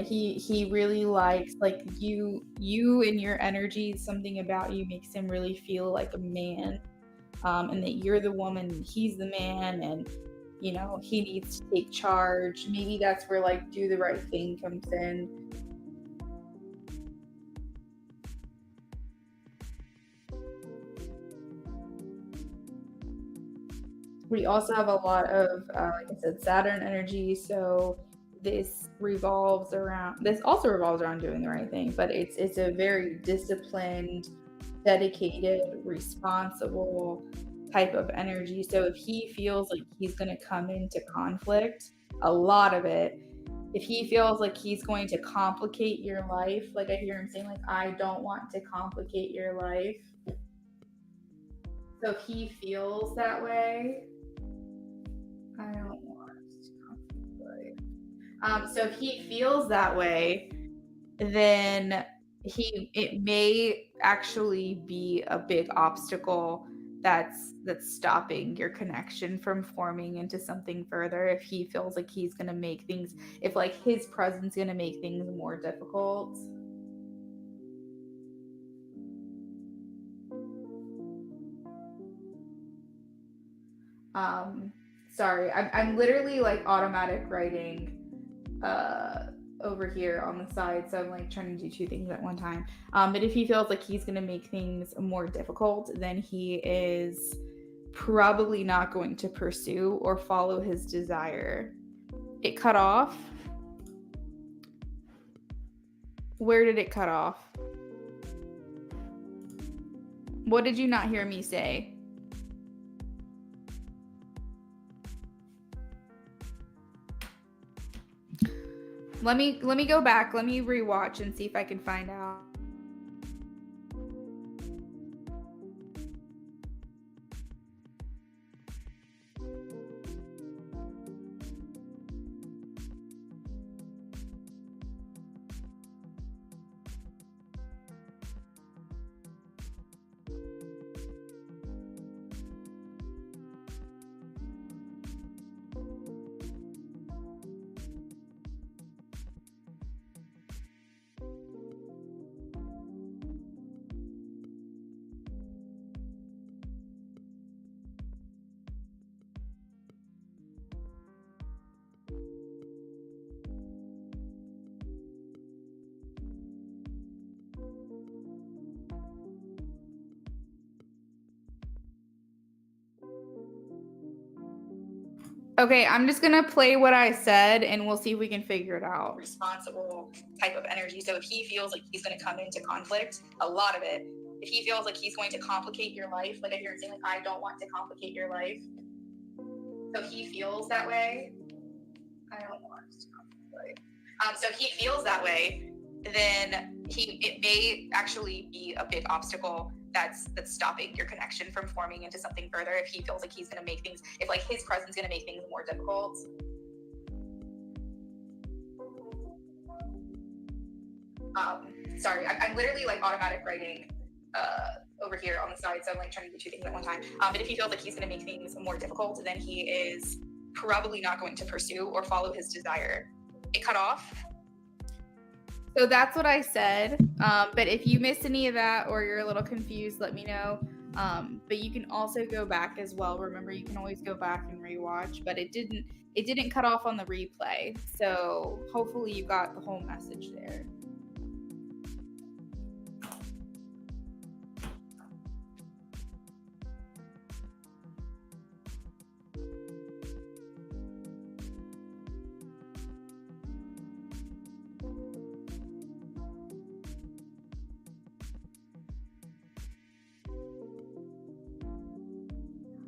He really likes like you and your energy, something about you makes him really feel like a man. And that you're the woman, he's the man, and you know, he needs to take charge. Maybe that's where like do the right thing comes in. We also have a lot of, like I said, Saturn energy. So this also revolves around doing the right thing, but it's a very disciplined, dedicated, responsible type of energy. So if he feels like he's going to come into conflict, a lot of it, if he feels like he's going to complicate your life, like I hear him saying, like, I don't want to complicate your life. So if he feels that way, I don't want to complicate. So if he feels that way, then it may actually be a big obstacle that's stopping your connection from forming into something further. If he feels like he's going to make things, if like his presence is going to make things more difficult. Sorry, I'm literally like automatic writing over here on the side, so I'm like trying to do two things at one time. But if he feels like he's going to make things more difficult, then he is probably not going to pursue or follow his desire. It cut off. Where did it cut off? What did you not hear me say? Let me go back. Let me rewatch and see if I can find out. Okay, I'm just gonna play what I said and we'll see if we can figure it out. Responsible type of energy. So if he feels like he's gonna come into conflict, a lot of it, if he feels like he's going to complicate your life, like I hear him saying, like, I don't want to complicate your life. So he feels that way. I don't want to complicate. So if he feels that way, then it may actually be a big obstacle that's stopping your connection from forming into something further. If he feels like he's going to make things, if like his presence is going to make things more difficult. Sorry, I'm literally like automatic writing over here on the side, so I'm like trying to do two things at one time. But if he feels like he's going to make things more difficult, then he is probably not going to pursue or follow his desire. It cut off. So that's what I said. But if you missed any of that or you're a little confused, let me know. But you can also go back as well. Remember, you can always go back and rewatch. But it didn't cut off on the replay. So hopefully you got the whole message there.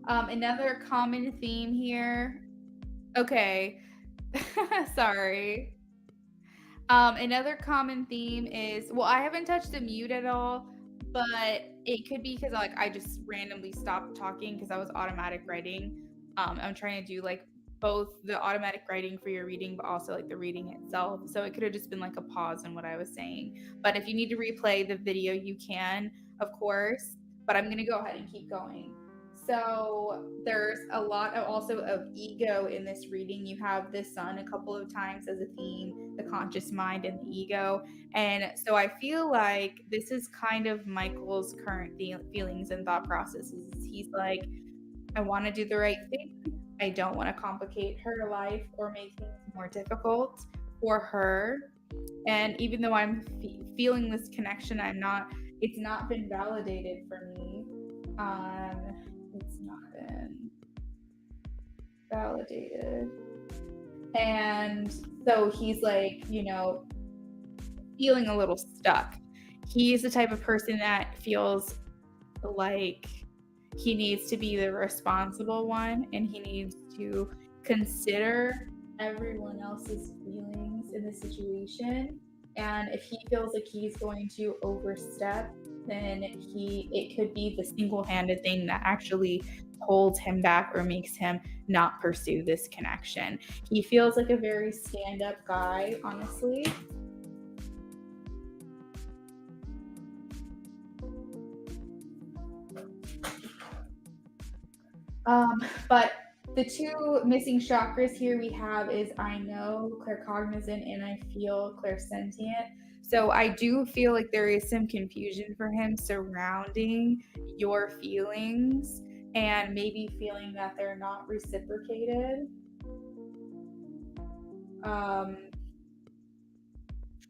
Another common theme here. Okay. Sorry. Another common theme is, well, I haven't touched the mute at all, but it could be because like I just randomly stopped talking because I was automatic writing. I'm trying to do like both the automatic writing for your reading, but also like the reading itself. So it could have just been like a pause in what I was saying. But if you need to replay the video, you can, of course. But I'm gonna go ahead and keep going. So there's a lot of also of ego in this reading. You have the sun a couple of times as a theme, the conscious mind and the ego. And so I feel like this is kind of Michael's current feelings and thought processes. He's like, I want to do the right thing. I don't want to complicate her life or make things more difficult for her. And even though I'm feeling this connection, it's not been validated for me. It's not been validated. And so he's like, feeling a little stuck. He's the type of person that feels like he needs to be the responsible one and he needs to consider everyone else's feelings in the situation. And if he feels like he's going to overstep, then it could be the single-handed thing that actually holds him back or makes him not pursue this connection. He feels like a very stand-up guy, honestly. But the two missing chakras here we have is I know, claircognizant, and I feel clairsentient. So I do feel like there is some confusion for him surrounding your feelings and maybe feeling that they're not reciprocated.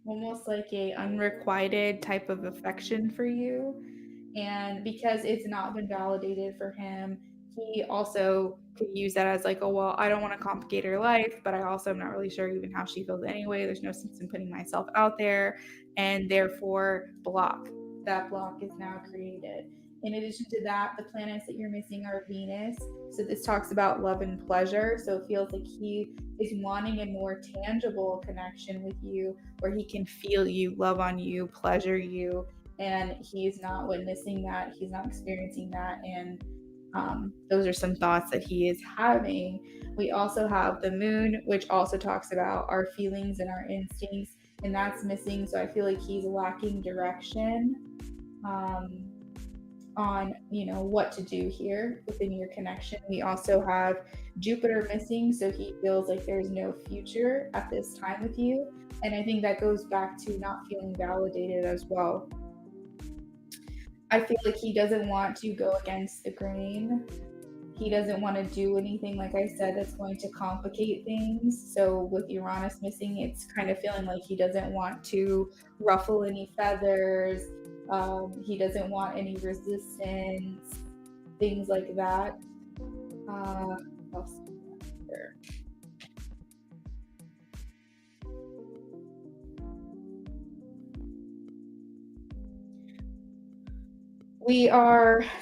Almost like a unrequited type of affection for you. And because it's not been validated for him, he also could use that as like, oh, well, I don't want to complicate her life, but I also am not really sure even how she feels anyway. There's no sense in putting myself out there, and therefore block. That block is now created. In addition to that, the planets that you're missing are Venus. So this talks about love and pleasure. So it feels like he is wanting a more tangible connection with you where he can feel you, love on you, pleasure you, and he's not witnessing that, he's not experiencing that, and those are some thoughts that he is having. We also have the moon, which also talks about our feelings and our instincts, and that's missing. So I feel like he's lacking direction on what to do here within your connection. We also have Jupiter missing, so he feels like there's no future at this time with you, and I think that goes back to not feeling validated as well. I feel like he doesn't want to go against the grain. He doesn't want to do anything, like I said, that's going to complicate things. So with Uranus missing, it's kind of feeling like he doesn't want to ruffle any feathers. He doesn't want any resistance, things like that. I'll see here.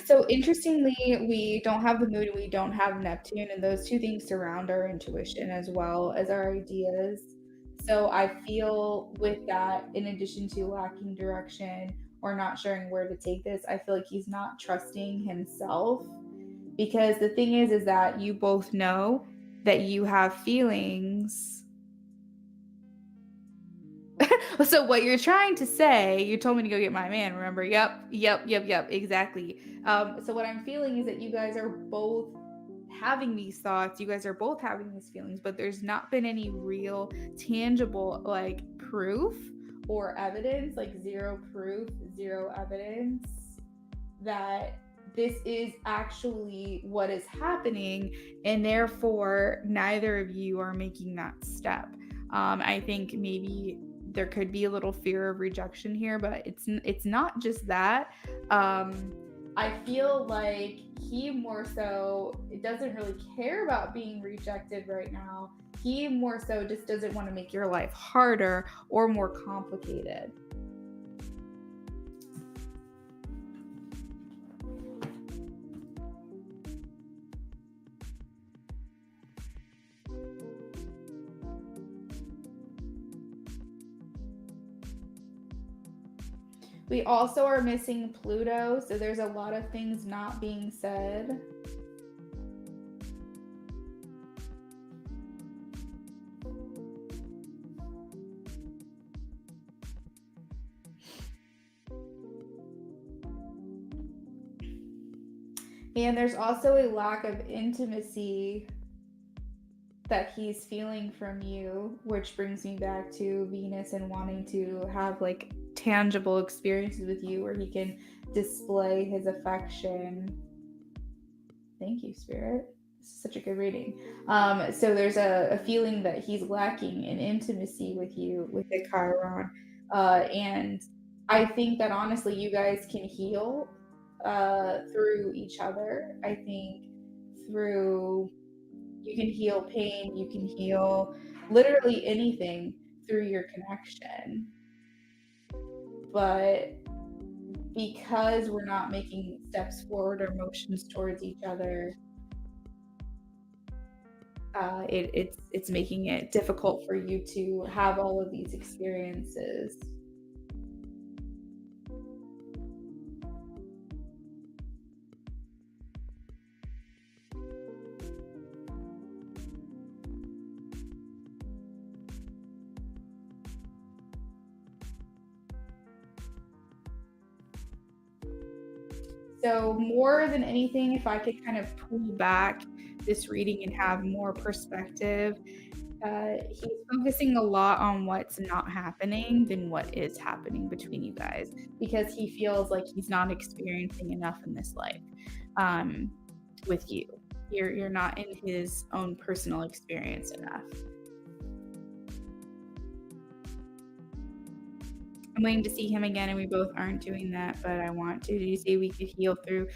So interestingly, we don't have the moon, we don't have Neptune, and those two things surround our intuition as well as our ideas. So I feel with that, in addition to lacking direction or not sharing where to take this, I feel like he's not trusting himself. Because the thing is that you both know that you have feelings. So what you're trying to say, you told me to go get my man, remember? Yep, exactly. So what I'm feeling is that you guys are both having these thoughts, you guys are both having these feelings, but there's not been any real tangible like proof or evidence, like zero proof, zero evidence that this is actually what is happening, and therefore neither of you are making that step. I think maybe there could be a little fear of rejection here, but it's not just that. I feel like he more so doesn't really care about being rejected right now. He more so just doesn't want to make your life harder or more complicated. We also are missing Pluto, so there's a lot of things not being said. And there's also a lack of intimacy that he's feeling from you, which brings me back to Venus and wanting to have like tangible experiences with you where he can display his affection. Thank you, Spirit. This is such a good reading. So there's a feeling that he's lacking in intimacy with you with the Chiron. And I think that honestly, you guys can heal through each other. I think through you can heal pain, you can heal literally anything through your connection. But because we're not making steps forward or motions towards each other, it's making it difficult for you to have all of these experiences. So more than anything, if I could kind of pull back this reading and have more perspective, he's focusing a lot on what's not happening than what is happening between you guys, because he feels like he's not experiencing enough in this life with you. You're not in his own personal experience enough. I'm waiting to see him again, and we both aren't doing that, but I want to. Did you say we could heal through?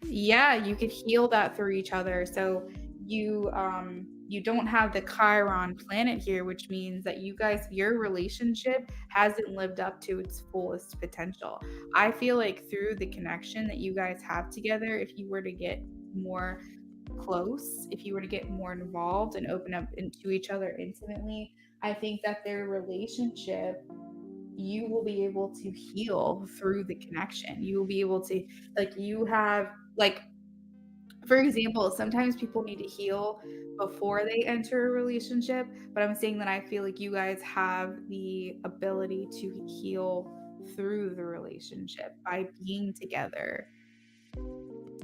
Yeah, you could heal that through each other. So you don't have the Chiron planet here, which means that you guys, your relationship hasn't lived up to its fullest potential. I feel like through the connection that you guys have together, if you were to get more close, if you were to get more involved and open up into each other intimately, I think that their relationship, you will be able to heal through the connection. You will be able to, like, you have, like, for example, sometimes people need to heal before they enter a relationship, but I'm saying that I feel like you guys have the ability to heal through the relationship by being together.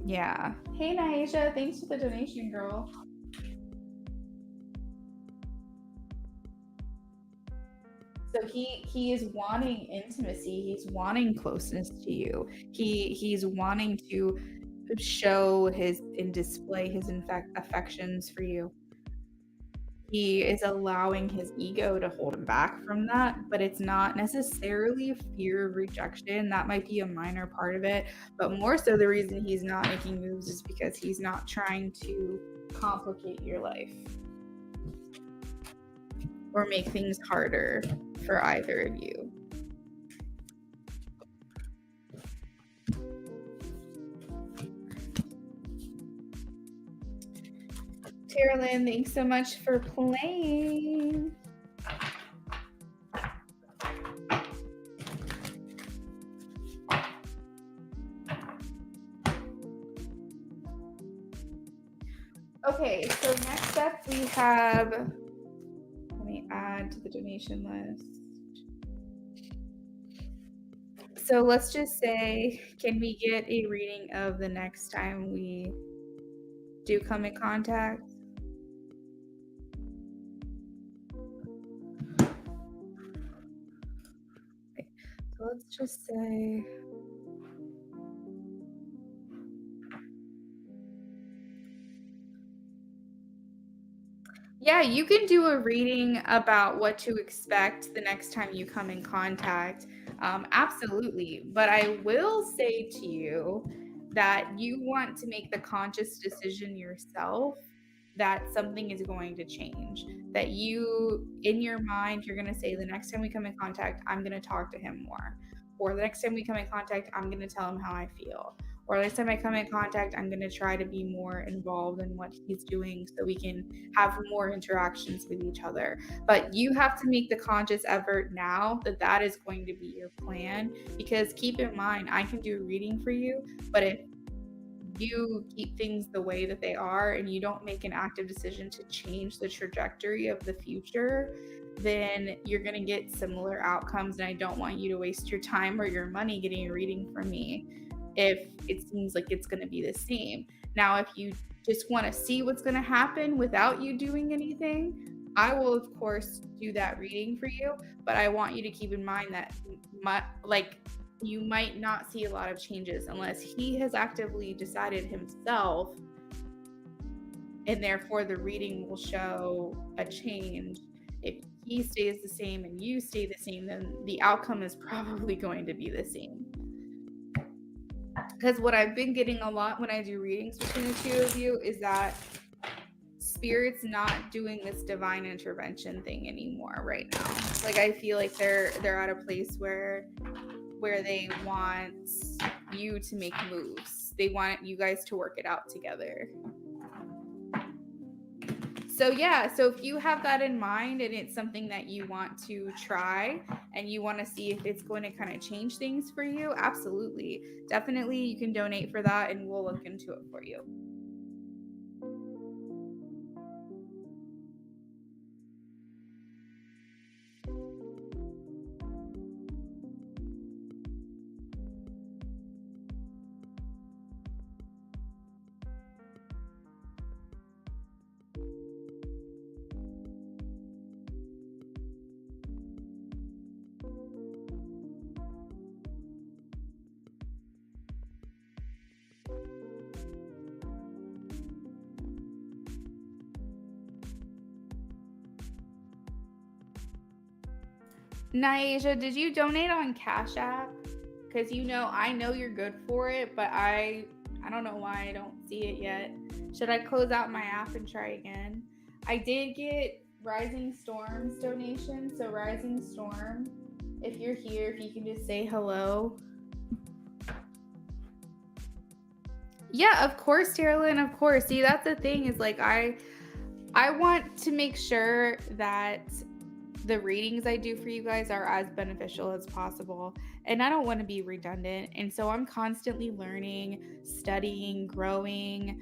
Yeah. Hey, Naisha, thanks for the donation, girl. So he is wanting intimacy. He's wanting closeness to you. He's wanting to show his and display his affections for you. He is allowing his ego to hold him back from that, but it's not necessarily fear of rejection. That might be a minor part of it, but more so the reason he's not making moves is because he's not trying to complicate your life or make things harder for either of you. Carolyn, thanks so much for playing. Okay, so next up we have, let me add to the donation list. So let's just say, can we get a reading of the next time we do come in contact? Okay, so let's just say, yeah, you can do a reading about what to expect the next time you come in contact. Absolutely. But I will say to you that you want to make the conscious decision yourself that something is going to change. That you, in your mind, you're going to say, the next time we come in contact, I'm going to talk to him more. Or the next time we come in contact, I'm going to tell him how I feel. or next time I come in contact, I'm going to try to be more involved in what he's doing so we can have more interactions with each other. But you have to make the conscious effort now that that is going to be your plan, because keep in mind, I can do a reading for you, but if you keep things the way that they are and you don't make an active decision to change the trajectory of the future, then you're going to get similar outcomes. And I don't want you to waste your time or your money getting a reading from me if it seems like it's going to be the same. Now, if you just want to see what's going to happen without you doing anything, I will, of course, do that reading for you. But I want you to keep in mind that you might not see a lot of changes unless he has actively decided himself, and therefore the reading will show a change. If he stays the same and you stay the same, then the outcome is probably going to be the same. Because what I've been getting a lot when I do readings between the two of you is that Spirit's not doing this divine intervention thing anymore right now. Like, I feel like they're at a place where they want you to make moves. They want you guys to work it out together. So yeah, so if you have that in mind and it's something that you want to try and you want to see if it's going to kind of change things for you, absolutely. Definitely you can donate for that and we'll look into it for you. Naisha, did you donate on Cash App? Because I know you're good for it, but I don't know why I don't see it yet. Should I close out my app and try again? I did get Rising Storm's donation. So Rising Storm, if you're here, if you can just say hello. Yeah, of course, Terralyn, of course. See, that's the thing is like I want to make sure that the readings I do for you guys are as beneficial as possible. And I don't want to be redundant. And so I'm constantly learning, studying, growing,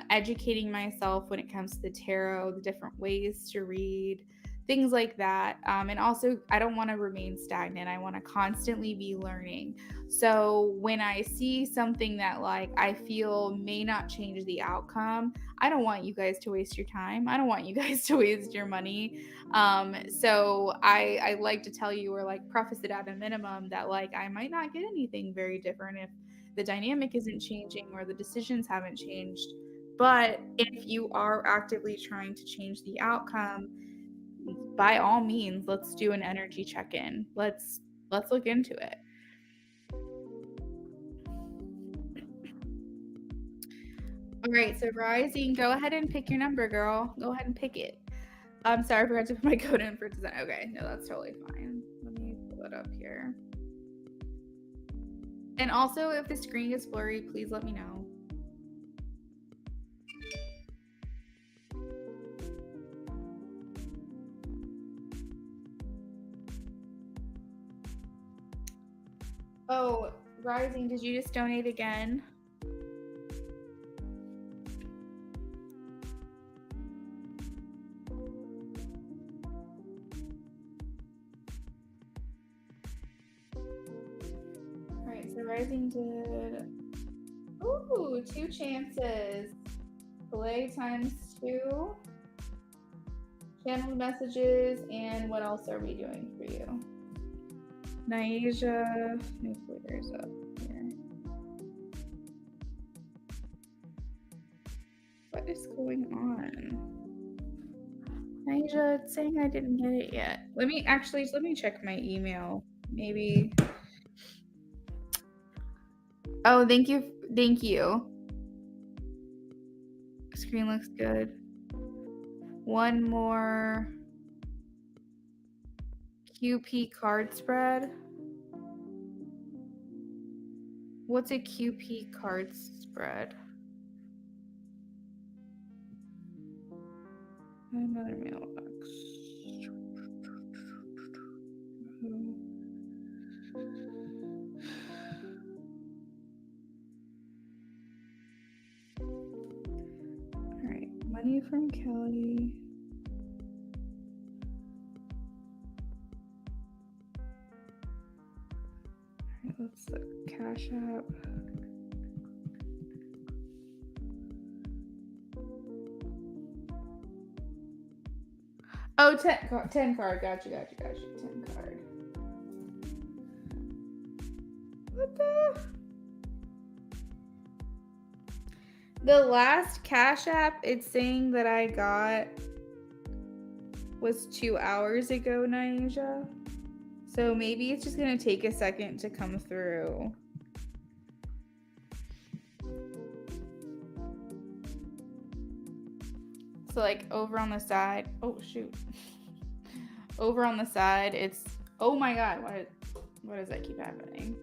educating myself when it comes to the tarot, the different ways to read, things like that. And also, I don't want to remain stagnant. I want to constantly be learning. So when I see something that like I feel may not change the outcome, I don't want you guys to waste your time. I don't want you guys to waste your money. So I like to tell you, or like preface it at a minimum, that like I might not get anything very different if the dynamic isn't changing or the decisions haven't changed. But if you are actively trying to change the outcome, by all means, let's do an energy check-in. Let's look into it. All right, so Rising, go ahead and pick your number, girl. Go ahead and pick it. I'm sorry, I forgot to put my code in for design. Okay, no, that's totally fine. Let me pull it up here. And also, if the screen gets blurry, please let me know. Oh, Rising, did you just donate again? All right, so Rising did. Ooh, 2 chances. Play times 2. Channel messages, and what else are we doing for you? Naisha, let me pull yours up here. What is going on? Naisha, it's saying I didn't get it yet. Let me check my email. Maybe. Oh, thank you. Thank you. Screen looks good. One more QP card spread. What's a QP card spread? Another mailbox. All right, money from Kelly. All right, let's look. Cash App. Oh, 10 card. Gotcha. 10 card. What the? The last Cash App it's saying that I got was 2 hours ago, Naija. So maybe it's just gonna take a second to come through. So like over on the side, oh shoot. Over on the side, it's, oh my God, why does that keep happening?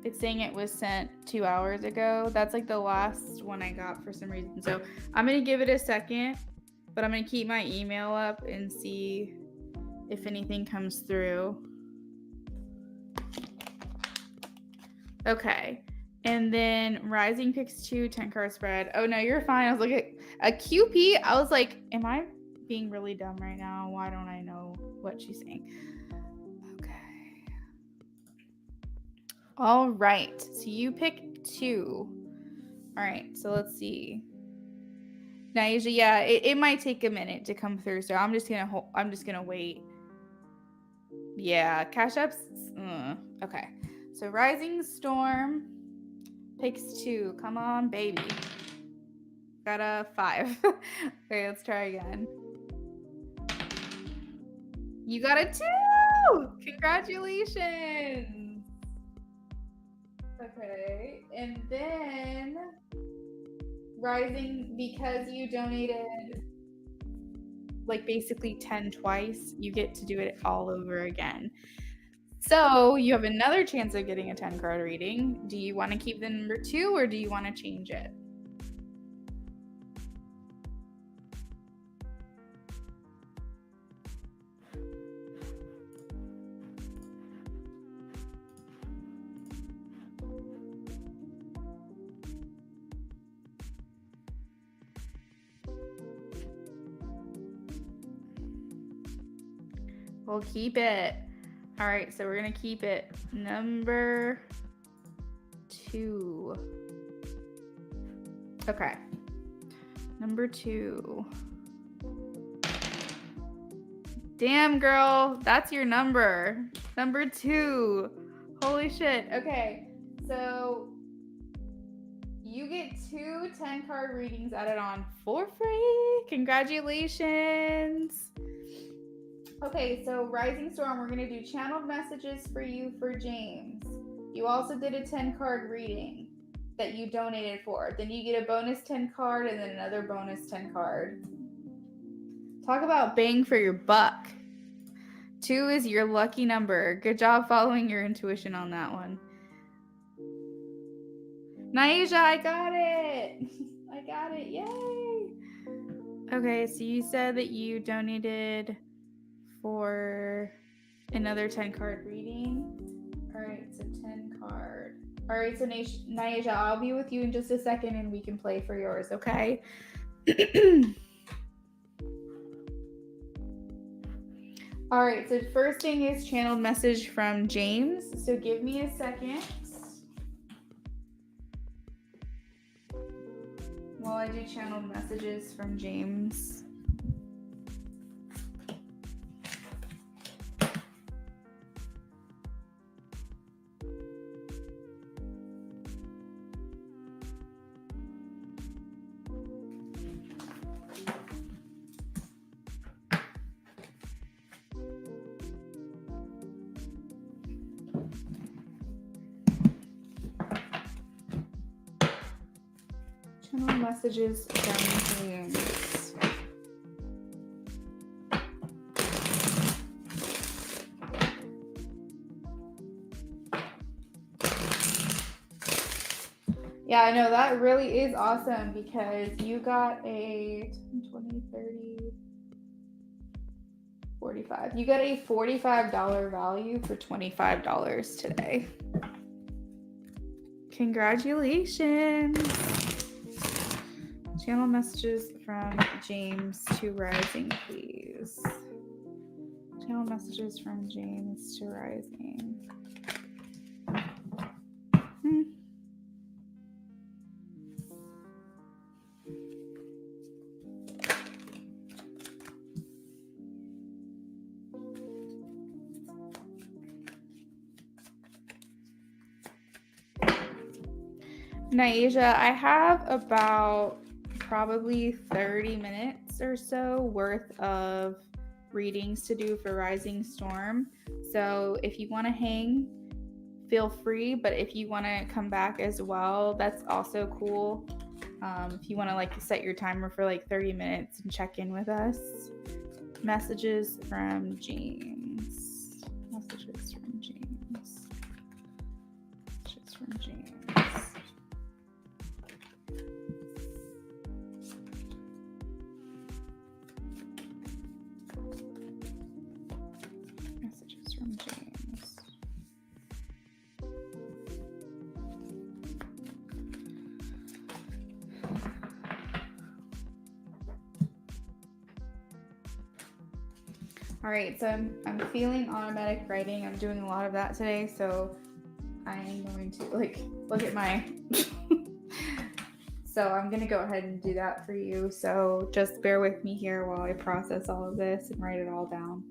It's saying it was sent 2 hours ago. That's like the last one I got for some reason. So I'm gonna give it a second, but I'm gonna keep my email up and see if anything comes through. Okay. And then Rising picks 2, 10 card spread. Oh no, you're fine. I was looking at a QP. I was like, am I being really dumb right now? Why don't I know what she's saying? Okay. All right. So you pick 2. All right. So let's see. Now, usually, yeah, it might take a minute to come through. So I'm just gonna wait. Yeah, Cash App's. Okay. So Rising Storm picks 2. Come on, baby. Got a 5. Okay, let's try again. You got a 2! Congratulations! Okay, and then Rising, because you donated like basically 10 twice, you get to do it all over again. So you have another chance of getting a 10 card reading. Do you want to keep the number 2 or do you want to change it? We'll keep it. All right, so we're going to keep it number 2. Okay. Number 2. Damn, girl. That's your number. Number 2. Holy shit. Okay. So you get 2 10 card readings added on for free. Congratulations. Okay, so Rising Storm, we're going to do channeled messages for you for James. You also did a 10 card reading that you donated for. Then you get a bonus 10 card and then another bonus 10 card. Talk about bang for your buck. 2 is your lucky number. Good job following your intuition on that one. Naija, I got it. I got it. Yay. Okay, so you said that you donated for another 10 card reading. All right, so 10 card. All right, so Naija, I'll be with you in just a second and we can play for yours, okay? All right, so first thing is channeled message from James. So give me a second while I do channeled messages from James. Channel messages from James. Yeah, I know that really is awesome because you got a 10, 20, 30, 45. You got a $45 value for $25 today. Congratulations. Channel messages from James to Rising, please. Channel messages from James to Rising. Naisha, I have about probably 30 minutes or so worth of readings to do for Rising Storm. So if you want to hang, feel free. But if you want to come back as well, that's also cool. If you want to like set your timer for like 30 minutes and check in with us. Messages from James. Messages from James. Messages from James. Messages from James. All right, so I'm feeling automatic writing. I'm doing a lot of that today, so I'm going to like look at my so I'm gonna go ahead and do that for you. So just bear with me here while I process all of this and write it all down.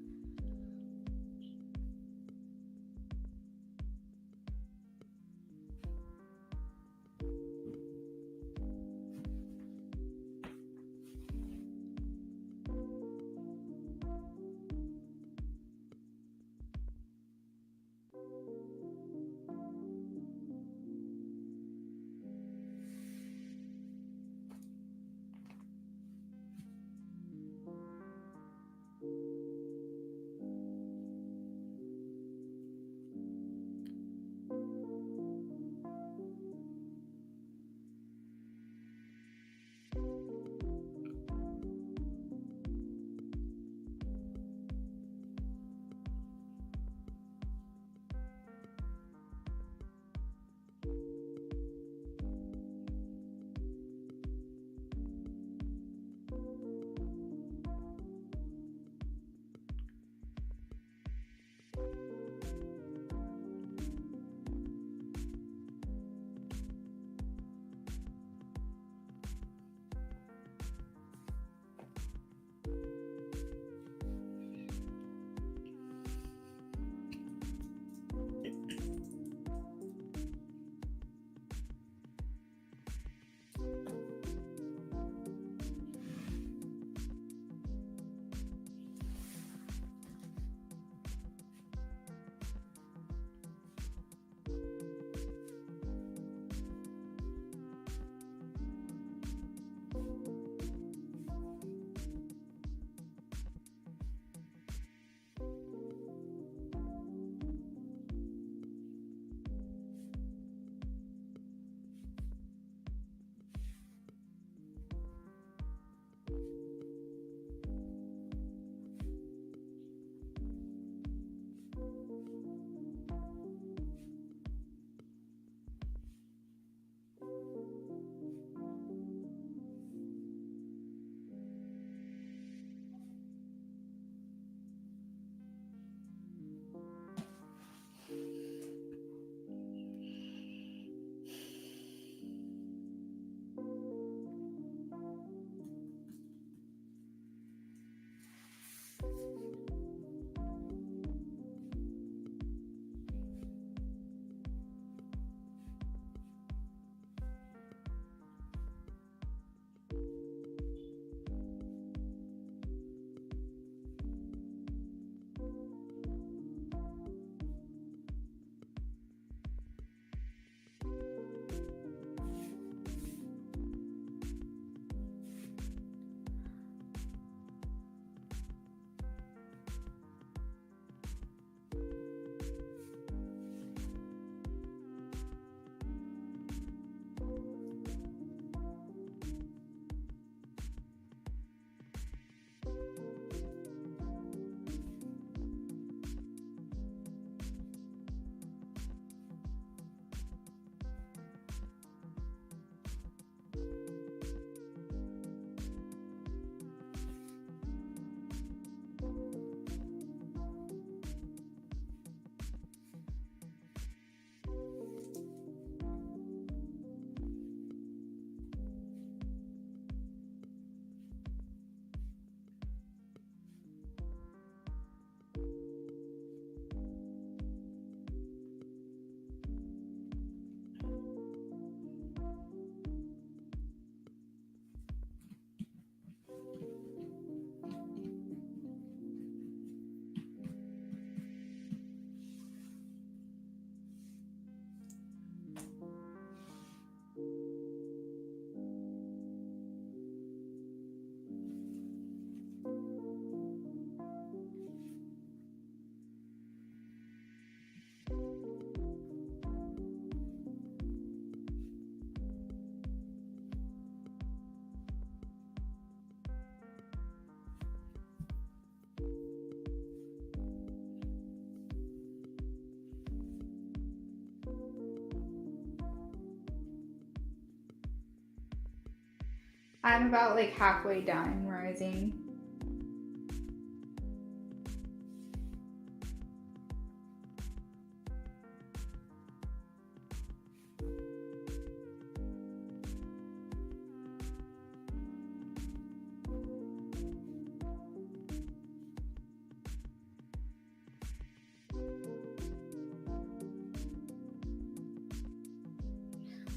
I'm about like halfway done rising.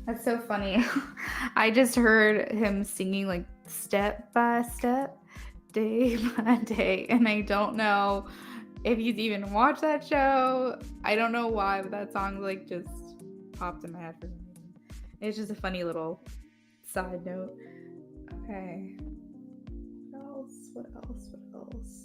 That's so funny. I just heard him singing like step by step, day by day, and I don't know if he's even watched that show. I don't know why, but that song like just popped in my head for some reason. It's just a funny little side note. Okay. What else? What else? What else?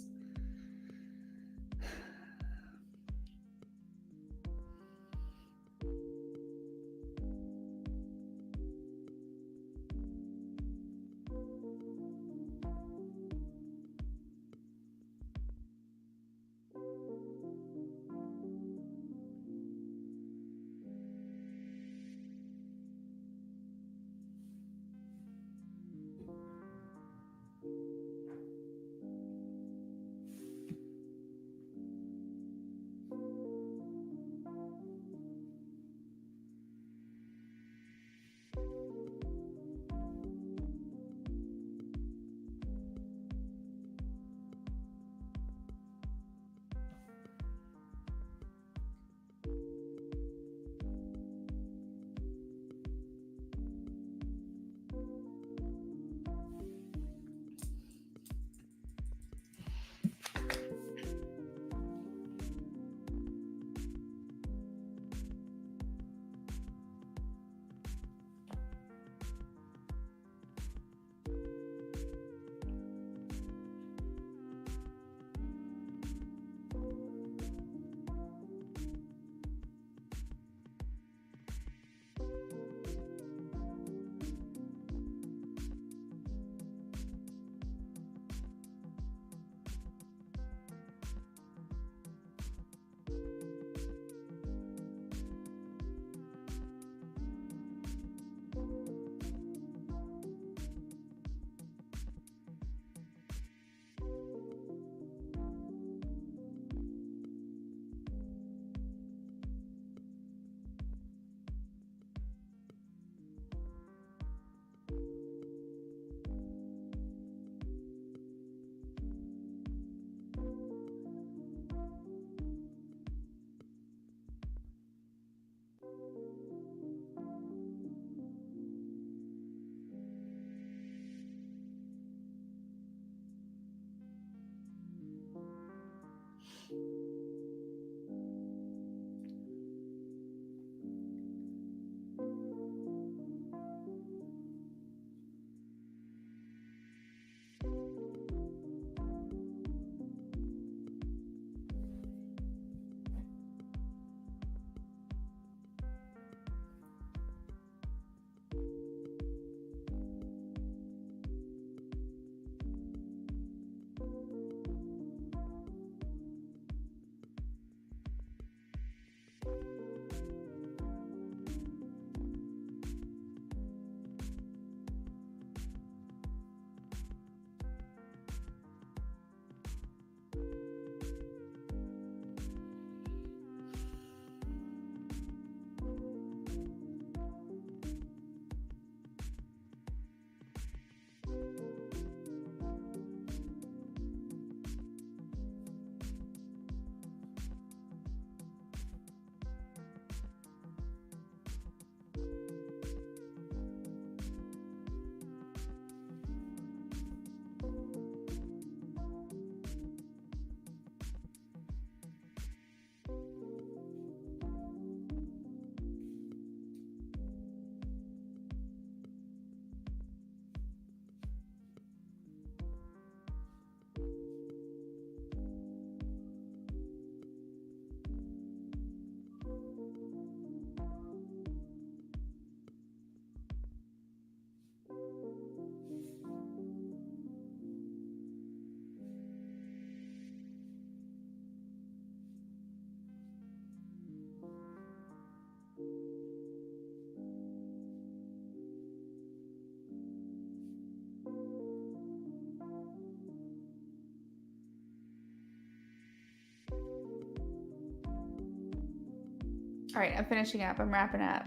right, I'm finishing up. I'm wrapping up.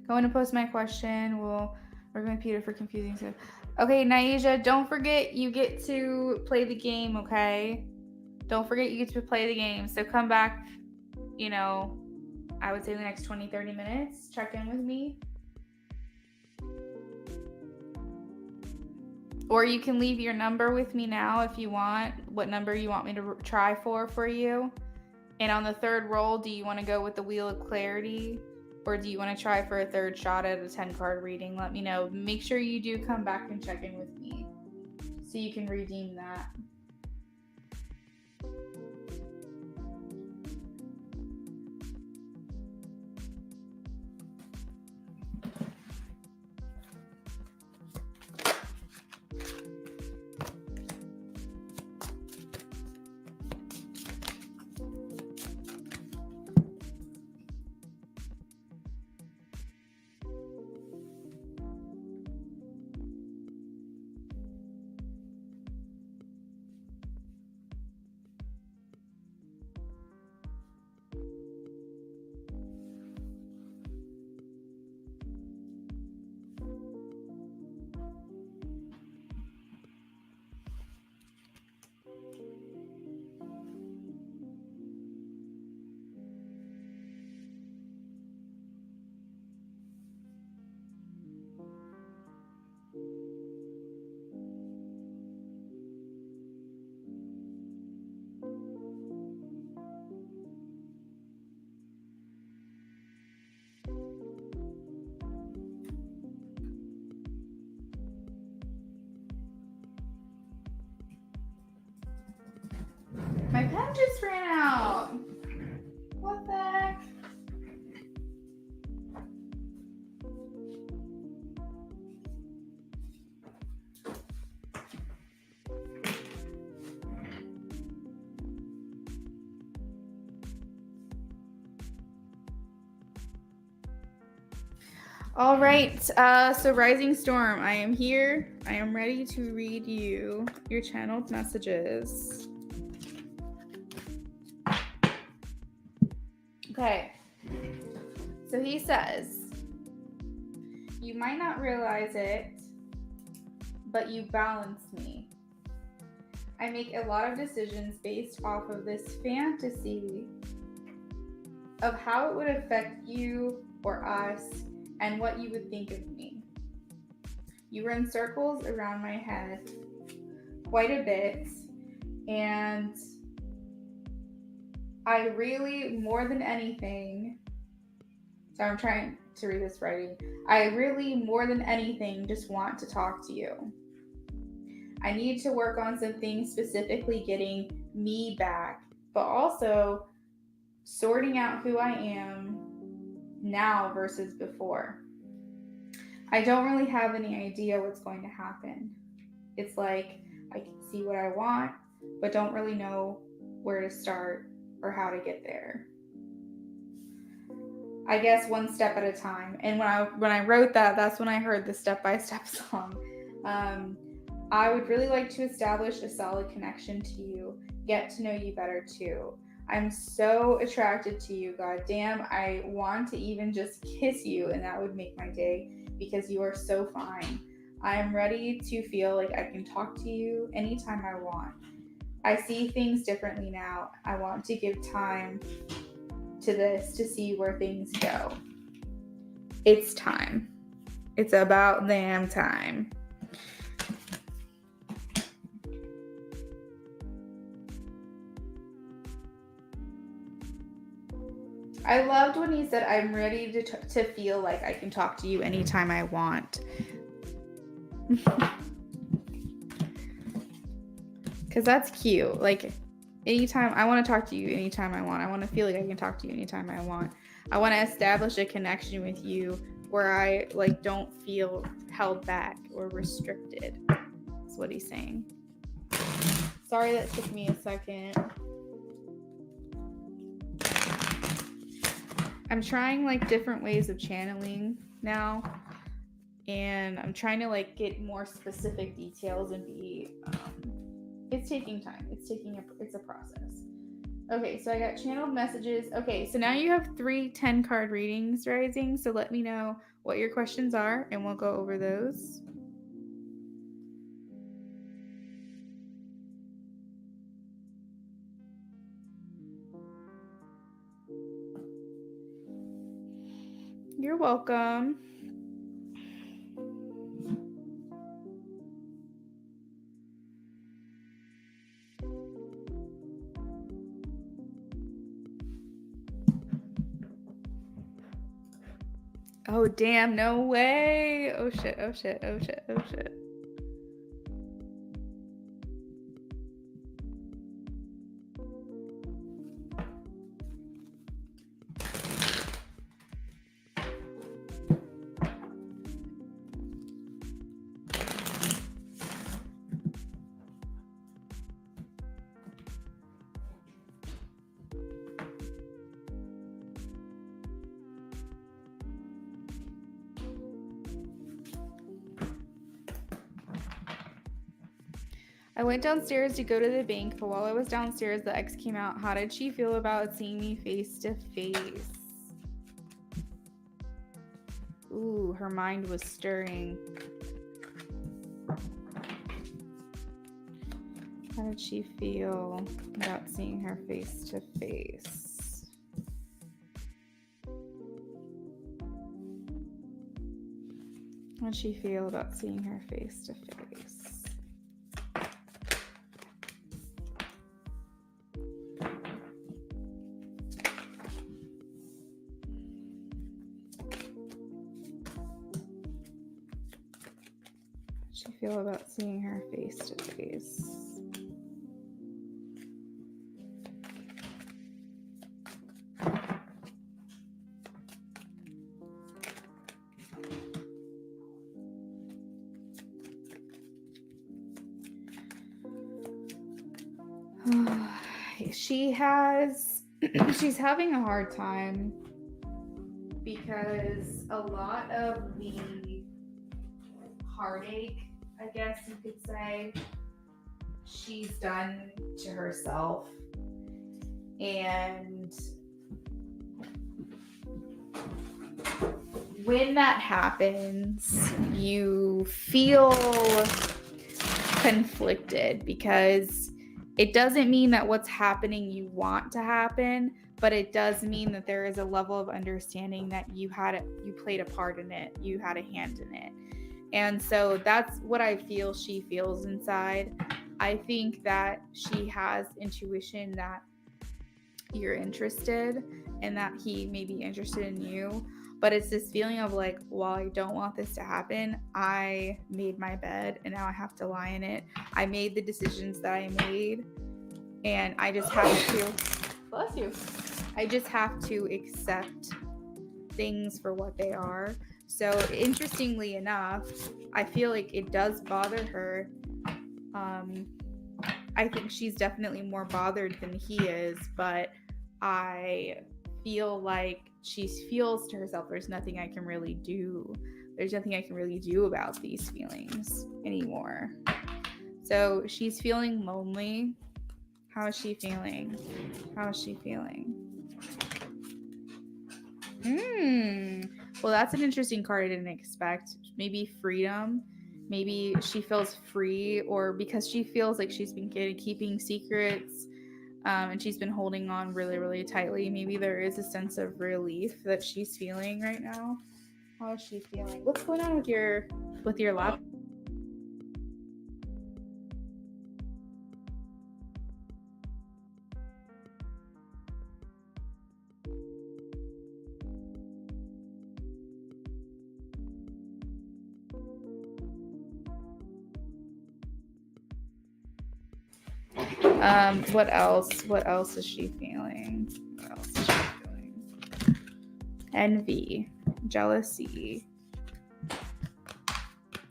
Going to post my question. We'll work my computer for confusing stuff. Okay, Naija, don't forget you get to play the game, okay? Don't forget you get to play the game. So come back, I would say the next 20, 30 minutes. Check in with me. Or you can leave your number with me now if you want, what number you want me to try for you. And on the third roll, do you want to go with the Wheel of Clarity? Or do you want to try for a third shot at a 10-card reading? Let me know. Make sure you do come back and check in with me so you can redeem that. My pen just ran out. What the heck? All right, so Rising Storm, I am here. I am ready to read you your channeled messages. Okay, so he says, you might not realize it, but you balance me. I make a lot of decisions based off of this fantasy of how it would affect you or us and what you would think of me. You run circles around my head quite a bit, and I really, more than anything, so I'm trying to read this writing. I really, more than anything, just want to talk to you. I need to work on some things, specifically getting me back, but also sorting out who I am now versus before. I don't really have any idea what's going to happen. It's like I can see what I want, but don't really know where to start or how to get there. I guess one step at a time. And when I wrote that, that's when I heard the step-by-step song. I would really like to establish a solid connection to you, get to know you better too. I'm so attracted to you, goddamn. I want to even just kiss you, and that would make my day because you are so fine. I'm ready to feel like I can talk to you anytime I want. I see things differently now. I want to give time to this to see where things go. It's time. It's about damn time. I loved when he said, I'm ready to feel like I can talk to you anytime I want. Because that's cute. Like, anytime I want to talk to you anytime I want. I want to feel like I can talk to you anytime I want. I want to establish a connection with you where I don't feel held back or restricted. That's what he's saying. Sorry that took me a second. I'm trying different ways of channeling now, and I'm trying to get more specific details and be it's taking time. It's a process. Okay, so I got channeled messages. Okay, so now you have 3 10-card readings, Rising. So let me know what your questions are, and we'll go over those. You're welcome. Oh, damn, no way. Oh, shit, oh, shit, oh, shit, oh, shit. I went downstairs to go to the bank, but while I was downstairs, the ex came out. How did she feel about seeing me face to face? Ooh, her mind was stirring. How did she feel about seeing her face to face? How did she feel about seeing her face to face? She feel about seeing her face to face? She's having a hard time because a lot of the heartache, I guess you could say, she's done to herself. And when that happens, you feel conflicted because it doesn't mean that what's happening you want to happen, but it does mean that there is a level of understanding that you played a part in it, you had a hand in it. And so that's what I feel she feels inside. I think that she has intuition that you're interested and that he may be interested in you. But it's this feeling of like, while I don't want this to happen, I made my bed and now I have to lie in it. I made the decisions that I made and I just have to, bless you, I just have to accept things for what they are. So interestingly enough, I feel like it does bother her. I think she's definitely more bothered than he is, but I feel like she feels to herself, there's nothing I can really do. There's nothing I can really do about these feelings anymore. So she's feeling lonely. How is she feeling? How is she feeling? Well, that's an interesting card I didn't expect. Maybe freedom. Maybe she feels free, or because she feels like she's been keeping secrets and she's been holding on really, really tightly. Maybe there is a sense of relief that she's feeling right now. How is she feeling? What's going on with your laptop? What else? What else is she feeling? What else is she feeling? Envy, jealousy.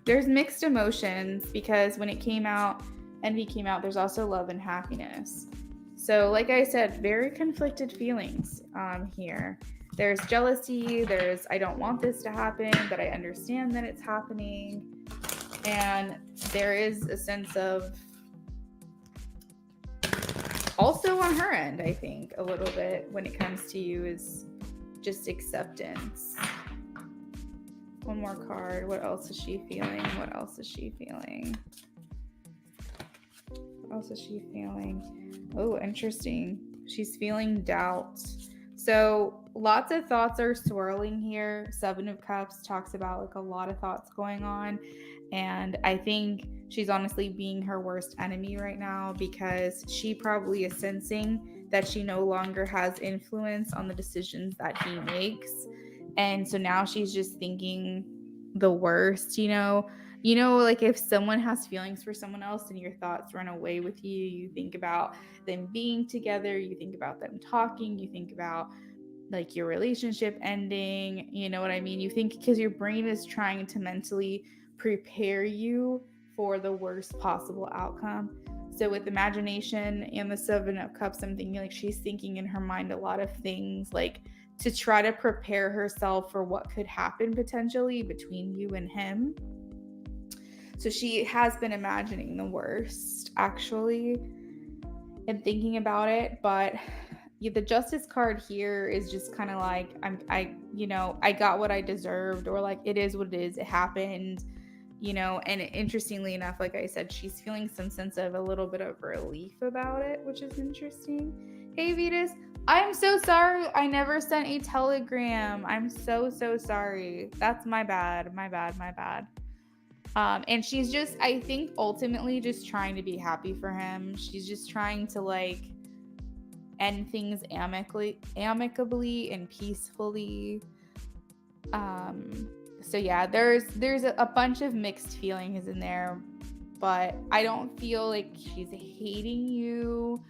There's mixed emotions because when it came out, envy came out, there's also love and happiness. So, like I said, very conflicted feelings here. There's jealousy, there's I don't want this to happen, but I understand that it's happening. And there is a sense of also on her end, I think a little bit when it comes to you is just acceptance. One more card. What else is she feeling? What else is she feeling? What else is she feeling? Oh, interesting. She's feeling doubt. So lots of thoughts are swirling here. Seven of Cups talks about like a lot of thoughts going on. And I think she's honestly being her worst enemy right now because she probably is sensing that she no longer has influence on the decisions that he makes. And so now she's just thinking the worst, like if someone has feelings for someone else and your thoughts run away with you, you think about them being together, you think about them talking, you think about like your relationship ending, you know what I mean? You think because your brain is trying to mentally prepare you for the worst possible outcome. So with imagination and the Seven of Cups, I'm thinking like she's thinking in her mind a lot of things like to try to prepare herself for what could happen potentially between you and him. So she has been imagining the worst actually and thinking about it, but the Justice card here is just kind of like I got what I deserved, or like it is what it is, it happened, and interestingly enough, like I said, she's feeling some sense of a little bit of relief about it, which is interesting. Hey Vetus, I'm so sorry I never sent a telegram. I'm so sorry. That's my bad. And she's just, I think, ultimately just trying to be happy for him. She's just trying to like end things amicably and peacefully. So yeah, there's a bunch of mixed feelings in there, but I don't feel like she's hating you.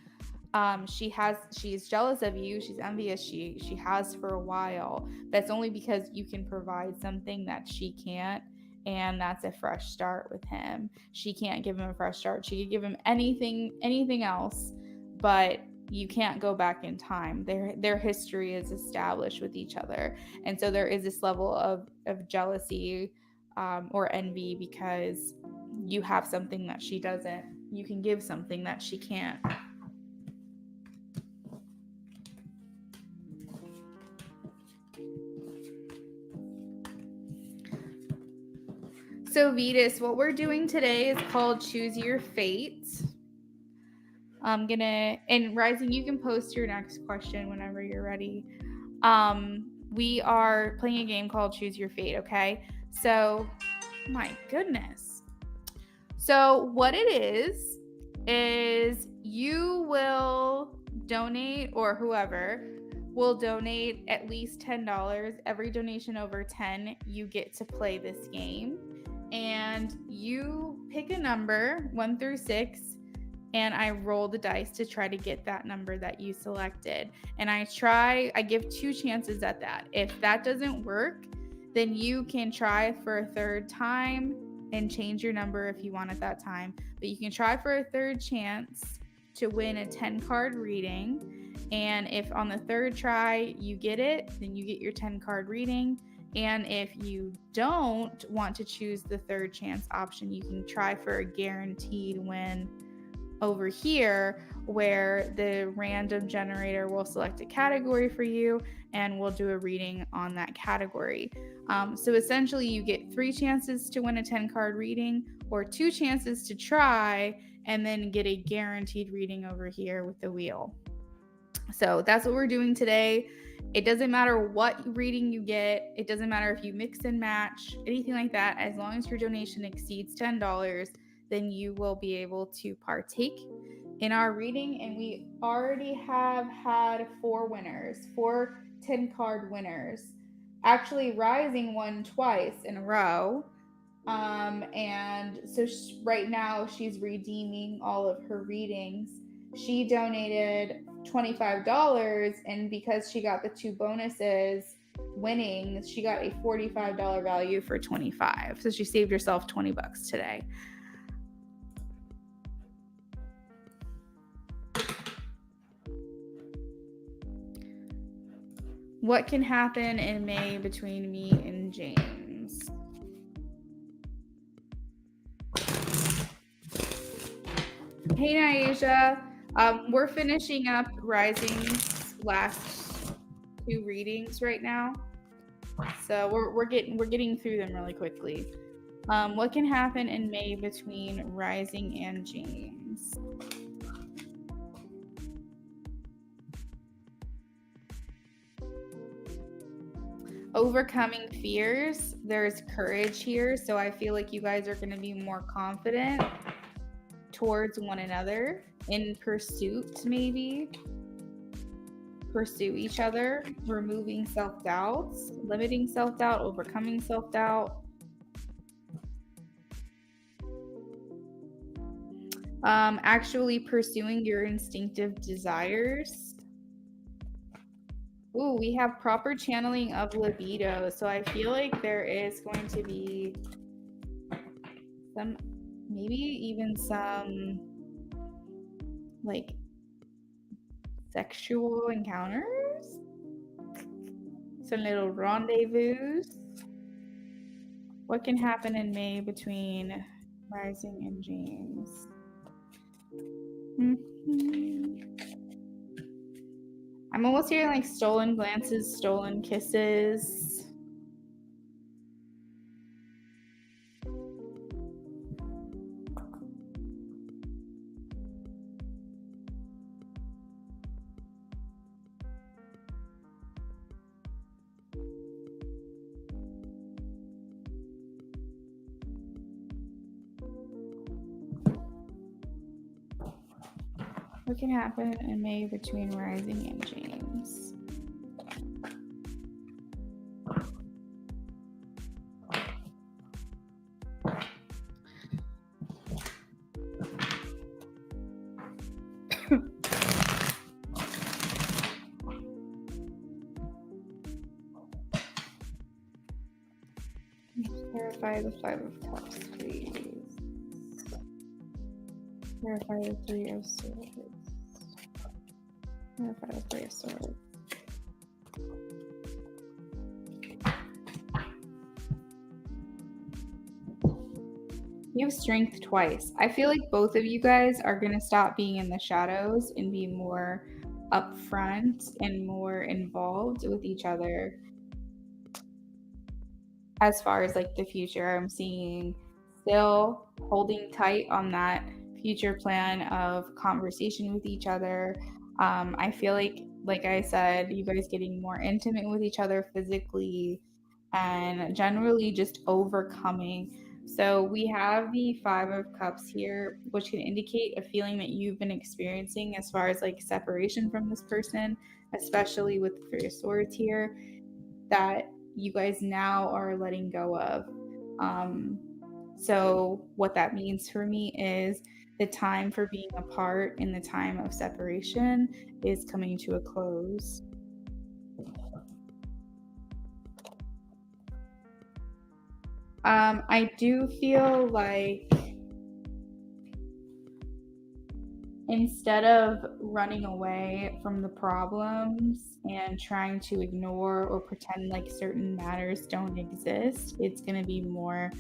She's jealous of you, she's envious, she has for a while. That's only because you can provide something that she can't, and that's a fresh start with him. She can't give him a fresh start. She could give him anything else, but you can't go back in time. Their history is established with each other, and so there is this level of jealousy or envy because you have something that she doesn't. You can give something that she can't. So Vetus, what we're doing today is called Choose Your Fate. And Rising, you can post your next question whenever you're ready. We are playing a game called Choose Your Fate, okay? So, my goodness. So what it is you will donate, or whoever will donate at least $10. Every donation over 10, you get to play this game. And you pick a number 1 through 6, and I roll the dice to try to get that number that you selected. And I give 2 chances at that. If that doesn't work, then you can try for a third time and change your number if you want at that time. But you can try for a third chance to win a 10-card reading. And if on the third try you get it, then you get your 10-card reading. And if you don't want to choose the third chance option, you can try for a guaranteed win over here, where the random generator will select a category for you and we'll do a reading on that category. So essentially you get 3 chances to win a 10-card reading, or 2 chances to try and then get a guaranteed reading over here with the wheel. So that's what we're doing today. It doesn't matter what reading you get. It doesn't matter if you mix and match, anything like that. As long as your donation exceeds $10, then you will be able to partake in our reading. And we already have had 4 winners, 4 10-card winners. Actually, Rising won twice in a row. And so right now she's redeeming all of her readings. She donated $25, and because she got the 2 bonuses winning, she got a $45 value for 25. So she saved herself $20 today. What can happen in May between me and James? Hey, Naisha. We're finishing up Rising's last two readings right now, so we're getting through them really quickly. What can happen in May between Rising and James? Overcoming fears. There's courage here, so I feel like you guys are going to be more confident towards one another in pursuit, maybe. Pursue each other, removing self-doubts, limiting self-doubt, overcoming self-doubt. Actually pursuing your instinctive desires. Ooh, we have proper channeling of libido. So I feel like there is going to be some, maybe even some like sexual encounters, some little rendezvous. What can happen in May between Rising and James? I'm almost hearing like stolen glances, stolen kisses. What can happen in May between Rising and James? Clarify the Five of Cups, please. Clarify the Three of Swords. Clarify the Three of Swords. You have strength twice. I feel like both of you guys are going to stop being in the shadows and be more upfront and more involved with each other. As far as like the future, I'm seeing still holding tight on that future plan of conversation with each other. I feel like I said, you guys getting more intimate with each other physically and generally just overcoming. So we have the Five of Cups here, which can indicate a feeling that you've been experiencing as far as like separation from this person, especially with the Three of Swords here, that you guys now are letting go of. So what that means for me is the time for being apart and the time of separation is coming to a close. I do feel like instead of running away from the problems and trying to ignore or pretend like certain matters don't exist, it's going to be more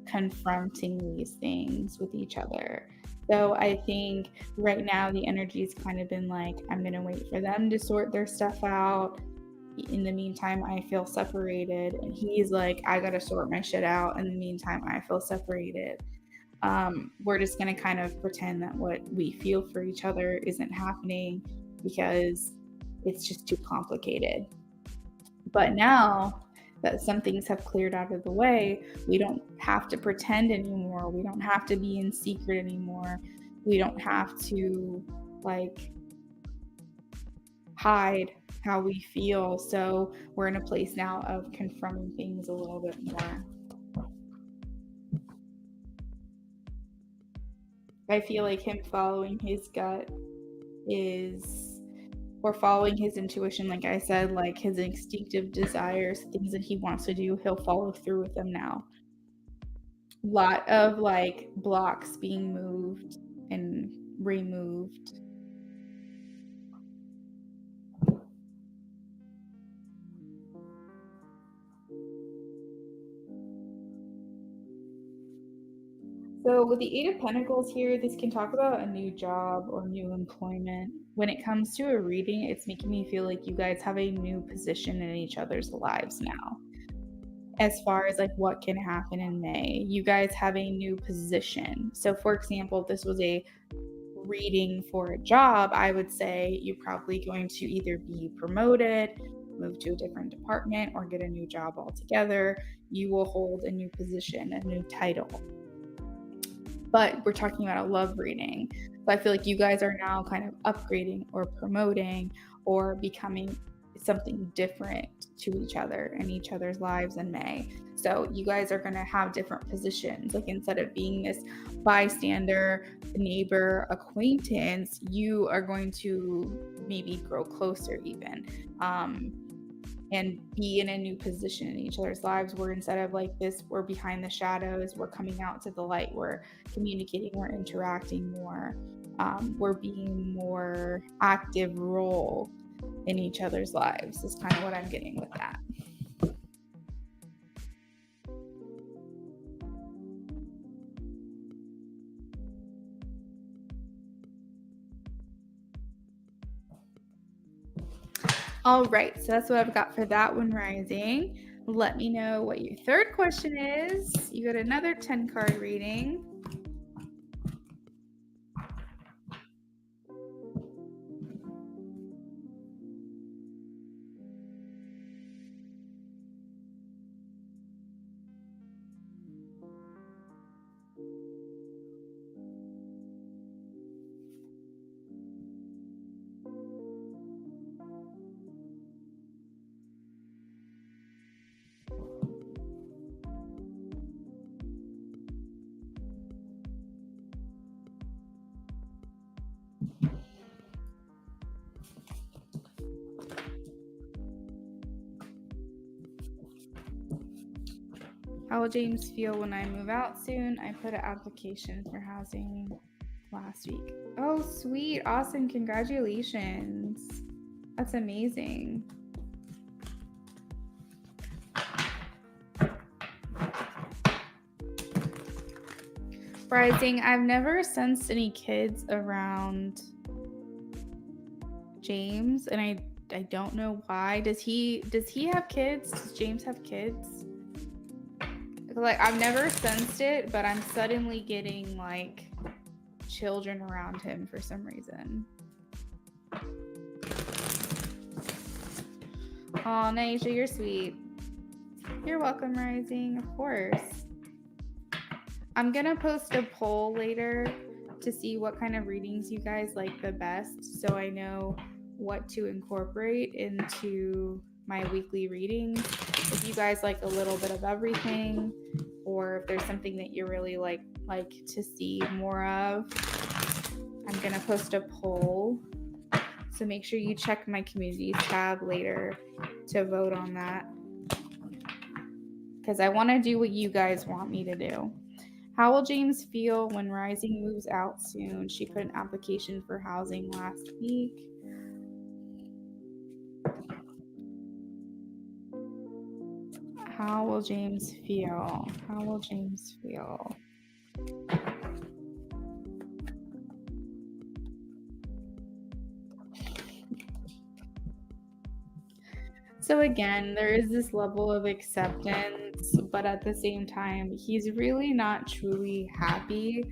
confronting these things with each other. So I think right now the energy's kind of been like, I'm going to wait for them to sort their stuff out. In the meantime, I feel separated. And he's like, I got to sort my shit out. In the meantime, I feel separated. We're just going to kind of pretend that what we feel for each other isn't happening because it's just too complicated. But now that some things have cleared out of the way, we don't have to pretend anymore. We don't have to be in secret anymore. We don't have to like hide how we feel. So we're in a place now of confronting things a little bit more. I feel like him following his gut is, or following his intuition, like I said, like his instinctive desires, things that he wants to do, he'll follow through with them now. A lot of like blocks being moved and removed. So with the Eight of Pentacles here, this can talk about a new job or new employment. When it comes to a reading, it's making me feel like you guys have a new position in each other's lives now. As far as like what can happen in May, you guys have a new position. So for example, if this was a reading for a job, I would say you're probably going to either be promoted, move to a different department, or get a new job altogether. You will hold a new position, a new title. But we're talking about a love reading. So I feel like you guys are now kind of upgrading or promoting or becoming something different to each other in each other's lives in May. So you guys are going to have different positions. Like instead of being this bystander, neighbor, acquaintance, you are going to maybe grow closer even. And be in a new position in each other's lives where instead of like this, we're behind the shadows, we're coming out to the light, we're communicating, we're interacting more, we're being more active role in each other's lives is kind of what I'm getting with that. All right, so that's what I've got for that one, Rising. Let me know what your third question is. You got another 10 card reading. How will James feel when I move out soon? I put an application for housing last week. Oh, sweet. Awesome. Congratulations. That's amazing. Rising, I've never sensed any kids around James, and I don't know why. Does he have kids? Does James have kids? Like I've never sensed it, but I'm suddenly getting like children around him for some reason. Oh, Naisha, you're sweet. You're welcome, Rising, of course. I'm gonna post a poll later to see what kind of readings you guys like the best, so I know what to incorporate into my weekly readings. If you guys like a little bit of everything, or if there's something that you really like to see more of, I'm gonna post a poll. So make sure you check my communities tab later to vote on that, because I want to do what you guys want me to do. How will James feel when Rising moves out soon? She put an application for housing last week. How will James feel? How will James feel? So again, there is this level of acceptance, but at the same time, he's really not truly happy.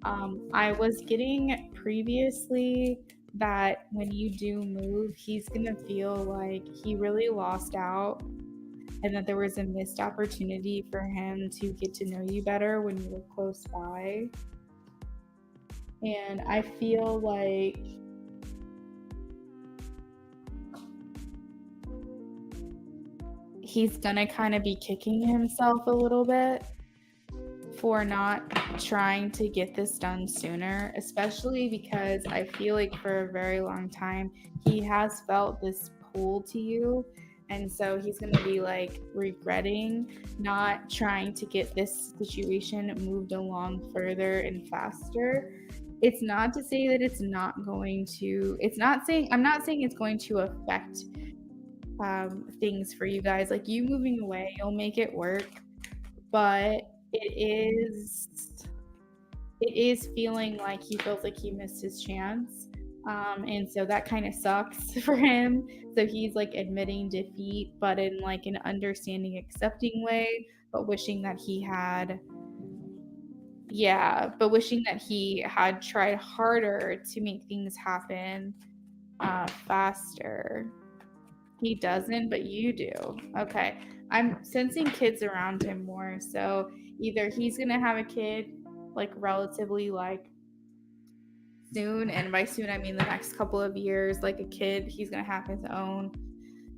I was getting previously that when you do move, he's gonna feel like he really lost out and that there was a missed opportunity for him to get to know you better when you were close by. And I feel like he's gonna kind of be kicking himself a little bit for not trying to get this done sooner, especially because I feel like for a very long time he has felt this pull to you. And so he's going to be like regretting not trying to get this situation moved along further and faster. It's not to say that it's not going to, I'm not saying it's going to affect things for you guys. Like you moving away, you'll make it work, but it is it is feeling like he feels like he missed his chance. And so that kind of sucks for him. So he's like admitting defeat, but in like an understanding, accepting way, but wishing that he had, yeah, but wishing that he had tried harder to make things happen faster. He doesn't, but you do. Okay. I'm sensing kids around him more. So either he's going to have a kid like relatively like soon, and by soon I mean the next couple of years, like a kid, he's going to have his own.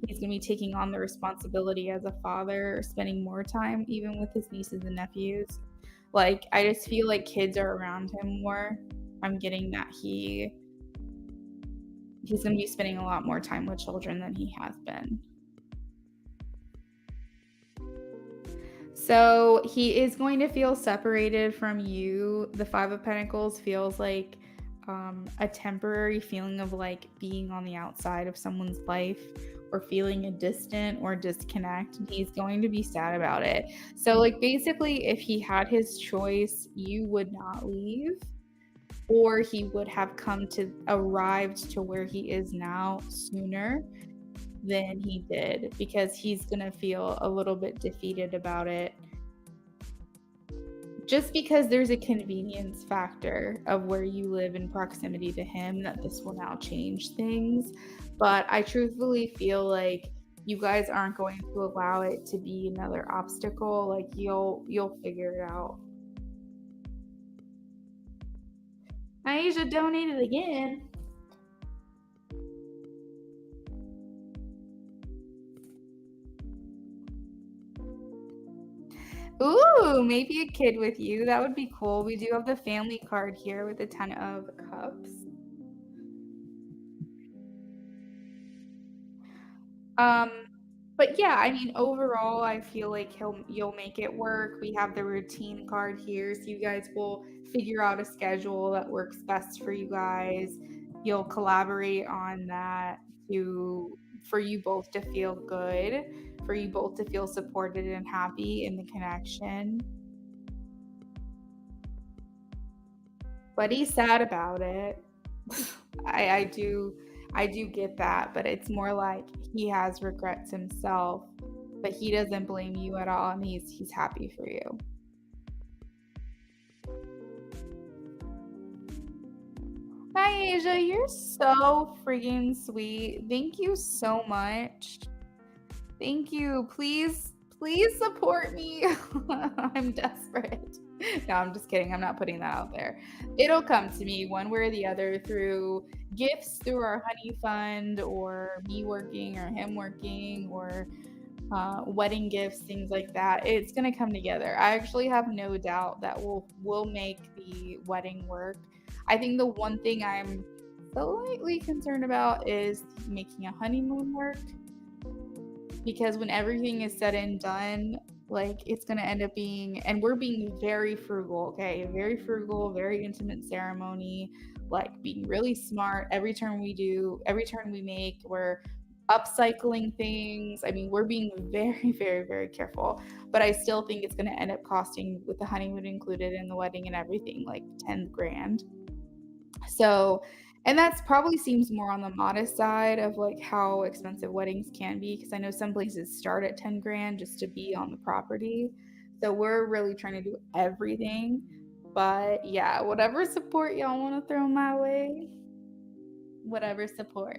He's going to be taking on the responsibility as a father, spending more time even with his nieces and nephews. Like I just feel like kids are around him more. I'm getting that he's going to be spending a lot more time with children than he has been. So he is going to feel separated from you. The Five of Pentacles feels like a temporary feeling of like being on the outside of someone's life or feeling a distant or disconnect. He's going to be sad about it. So like basically if he had his choice, you would not leave, or he would have arrived to where he is now sooner than he did, because he's going to feel a little bit defeated about it. Just because there's a convenience factor of where you live in proximity to him, that this will now change things. But I truthfully feel like you guys aren't going to allow it to be another obstacle. Like you'll figure it out. Aisha donated again. Ooh, maybe a kid with you. That would be cool. We do have the family card here with the 10 of Cups. But yeah, I mean, overall, I feel like you'll make it work. We have the routine card here, so you guys will figure out a schedule that works best for you guys. You'll collaborate on that for you both to feel good, for you both to feel supported and happy in the connection. But he's sad about it. I do get that, but it's more like he has regrets himself, but he doesn't blame you at all, and he's happy for you. Hi Asia, you're so freaking sweet. Thank you so much. Thank you. Please support me. I'm desperate. No, I'm just kidding. I'm not putting that out there. It'll come to me one way or the other, through gifts through our honey fund, or me working, or him working, or wedding gifts, things like that. It's going to come together. I actually have no doubt that we'll make the wedding work. I think the one thing I'm slightly concerned about is making a honeymoon work, because when everything is said and done, like it's going to end up being, and we're being very frugal, okay? Very frugal, very intimate ceremony, like being really smart. Every turn we make, we're upcycling things. I mean, we're being very, very, very careful, but I still think it's going to end up costing, with the honeymoon included and the wedding and everything, like 10 grand. So, and that's probably seems more on the modest side of like how expensive weddings can be, because I know some places start at 10 grand just to be on the property. So we're really trying to do everything. But yeah, whatever support y'all want to throw my way, whatever support,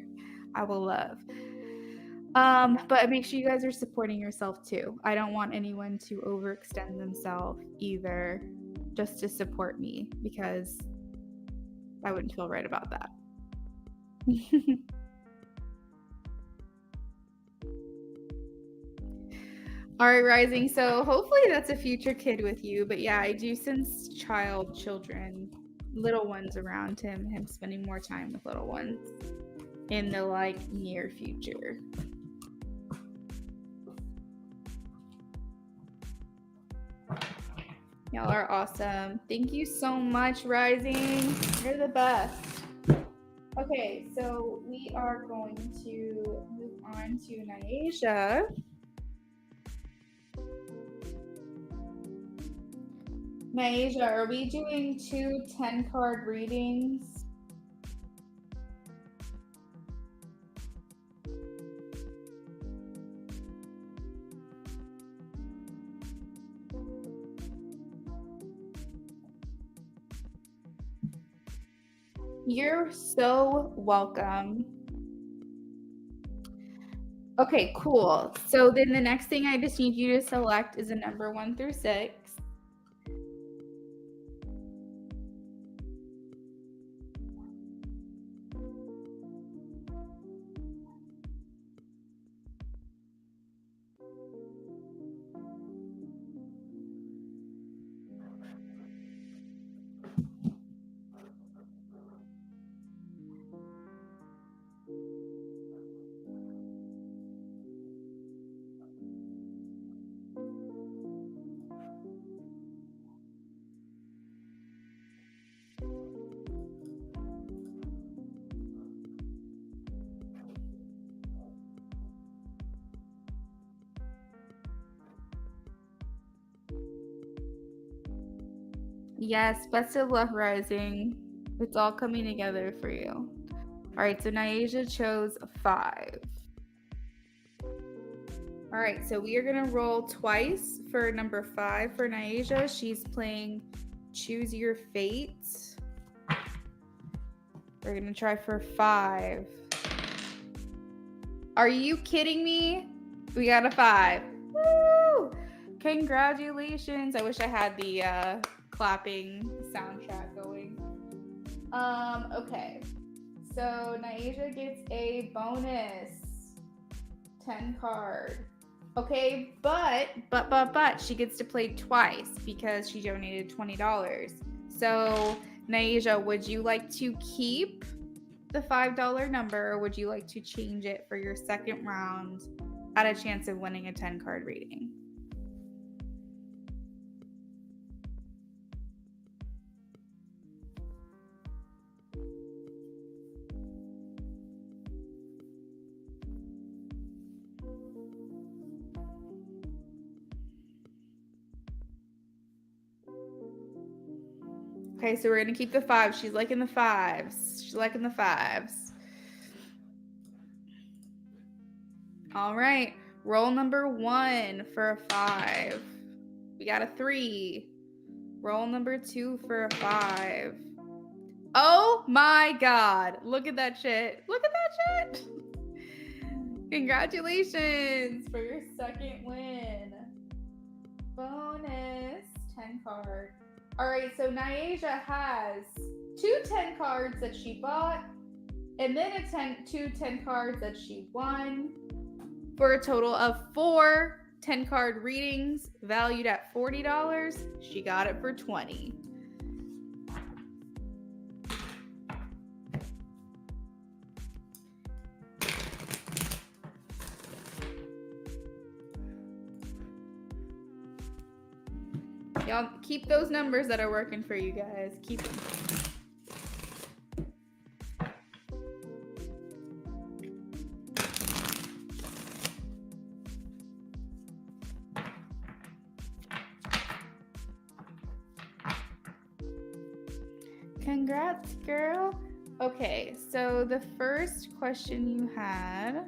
I will love. But make sure you guys are supporting yourself too. I don't want anyone to overextend themselves either just to support me, because I wouldn't feel right about that. All right, Rising. So hopefully that's a future kid with you. But yeah, I do sense children, little ones around him spending more time with little ones in the like near future. Y'all are awesome. Thank you so much, Rising. You're the best. Okay, so we are going to move on to Nyasha. Naija, are we doing 2 10-card readings? You're so welcome. Okay, cool. So then the next thing I just need you to select is a number 1 through 6. Yes, best of luck, Rising. It's all coming together for you. All right, so Naija chose a 5. All right, so we are going to roll twice for number 5 for Naija. She's playing Choose Your Fate. We're going to try for 5. Are you kidding me? We got a 5. Woo! Congratulations. I wish I had the clapping soundtrack going. Okay. So Naija gets a bonus 10 card. Okay, but she gets to play twice because she donated $20. So Naija, would you like to keep the $5 number, or would you like to change it for your second round at a chance of winning a 10-card reading? Okay, so we're gonna keep the 5. She's liking the 5s. She's liking the 5s. All right, roll number 1 for a 5. We got a 3. Roll number 2 for a 5. Oh my God! Look at that shit. Look at that shit. Congratulations for your second win. Bonus 10 card. All right, so Naija has 2 10 cards that she bought, and then two 10 cards that she won, for a total of 4 10-card readings valued at $40. She got it for $20. Y'all keep those numbers that are working for you guys. Keep them. Congrats, girl. Okay, so the first question you had: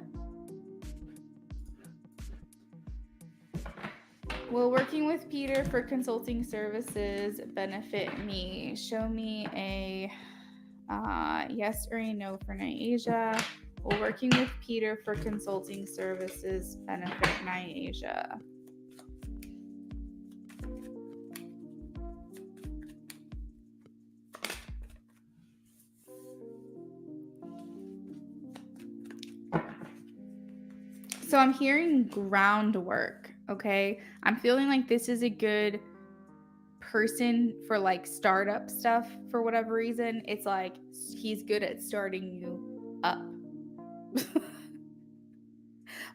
will working with Peter for consulting services benefit me? Show me a yes or a no for Naija. Will working with Peter for consulting services benefit Naija? So I'm hearing groundwork, okay? I'm feeling like this is a good person for like startup stuff for whatever reason. It's like he's good at starting you up.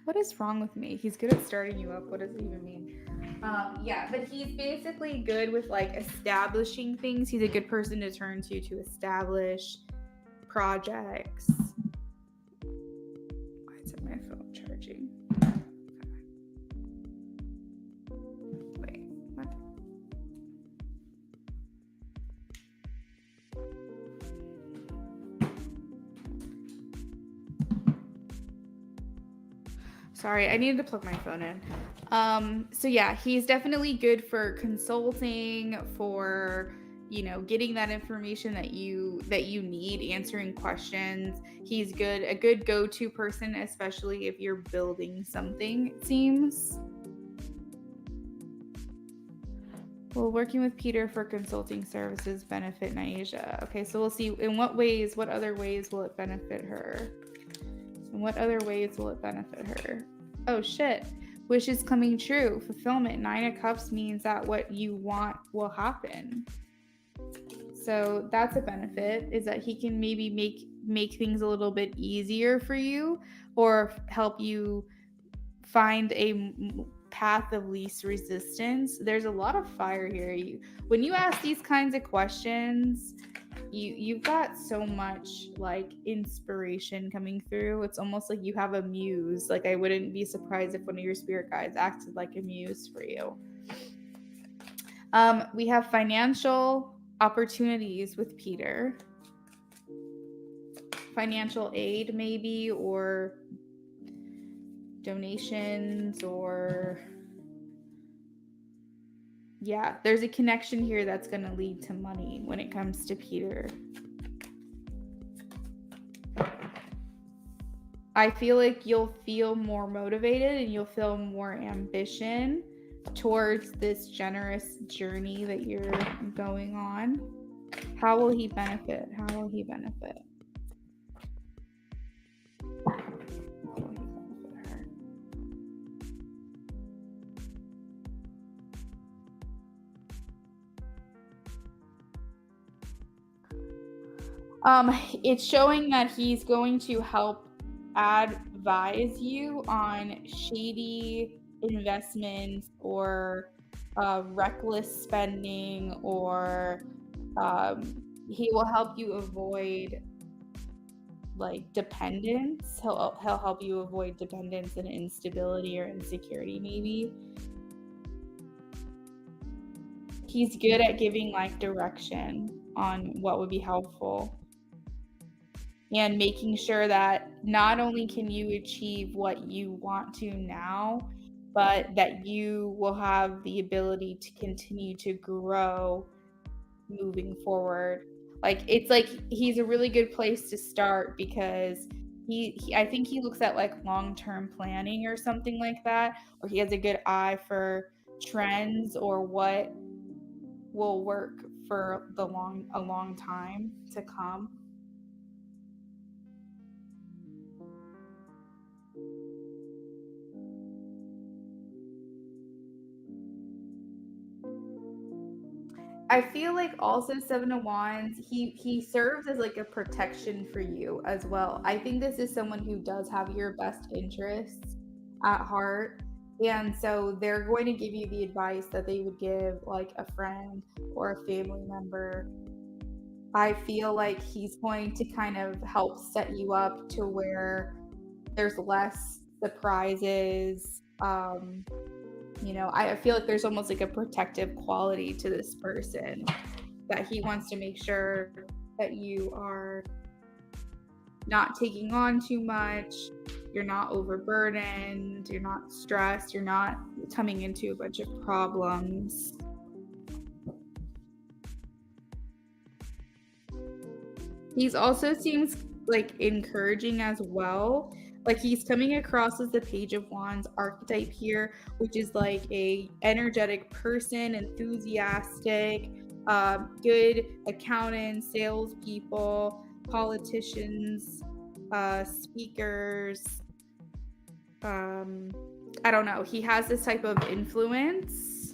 What is wrong with me? He's good at starting you up. What does it even mean? Yeah, but he's basically good with like establishing things. He's a good person to turn to establish projects. Why is my phone charging? Wait, what? Sorry, I needed to plug my phone in. So yeah, he's definitely good for consulting, for getting that information that you need, answering questions. He's a good go-to person, especially if you're building something, it seems. Will working with Peter for consulting services benefit Naisha? Okay, so we'll see what other ways will it benefit her? In what other ways will it benefit her? Oh shit. Wishes coming true. Fulfillment. 9 of Cups means that what you want will happen. So that's a benefit, is that he can maybe make things a little bit easier for you, or help you find a path of least resistance. There's a lot of fire here. When you ask these kinds of questions, you've got so much like inspiration coming through. It's almost like you have a muse. Like, I wouldn't be surprised if one of your spirit guides acted like a muse for you. We have financial opportunities with Peter. Financial aid maybe, or donations, or yeah, there's a connection here that's going to lead to money when it comes to Peter. I feel like you'll feel more motivated and you'll feel more ambition towards this generous journey that you're going on. How will he benefit? How will he benefit? It's showing that he's going to help advise you on shady investments, or reckless spending, or he will help you avoid like dependence. He'll help you avoid dependence and instability or insecurity maybe. He's good at giving like direction on what would be helpful, and making sure that not only can you achieve what you want to now, but that you will have the ability to continue to grow moving forward. Like, it's like he's a really good place to start, because I think he looks at like long-term planning or something like that, or he has a good eye for trends or what will work for a long time to come. I feel like also 7 of Wands, he serves as like a protection for you as well. I think this is someone who does have your best interests at heart. And so they're going to give you the advice that they would give like a friend or a family member. I feel like he's going to kind of help set you up to where there's less surprises. I feel like there's almost like a protective quality to this person, that he wants to make sure that you are not taking on too much, you're not overburdened, you're not stressed, you're not coming into a bunch of problems. He's also seems like encouraging as well. Like, he's coming across as the Page of Wands archetype here, which is like a energetic person, enthusiastic, good accountants, salespeople, politicians, speakers. I don't know. He has this type of influence.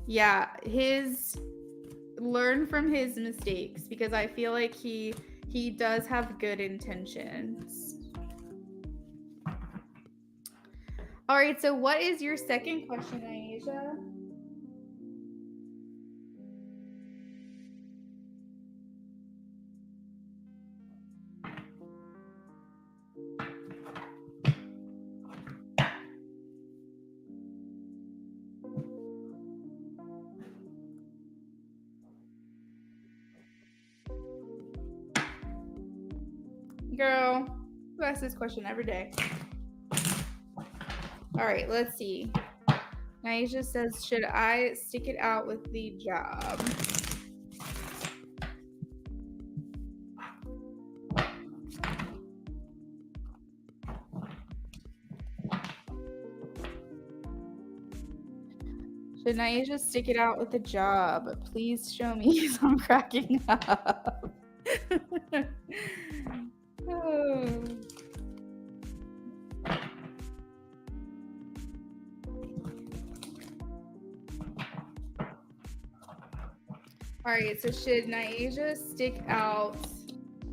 Yeah, learn from his mistakes, because I feel like he does have good intentions. All right, so what is your second question, Aisha? Girl, who asks this question every day? All right, let's see. Naisha says, should I stick it out with the job? Should Naisha stick it out with the job? Please show me because I'm cracking up. Oh. All right, so should Naisha stick out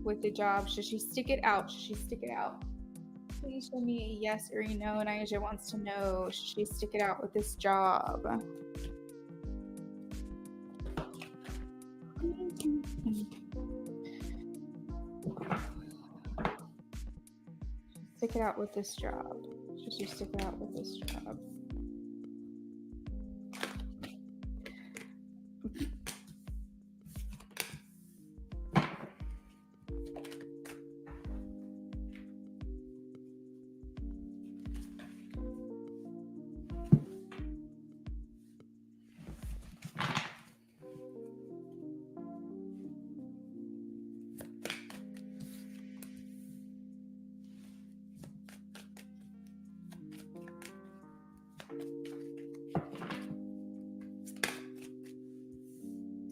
with the job? Should she stick it out? Should she stick it out? Please show me a yes or a no. Naisha wants to know, should she stick it out with this job? Stick it out with this job. Should she stick it out with this job?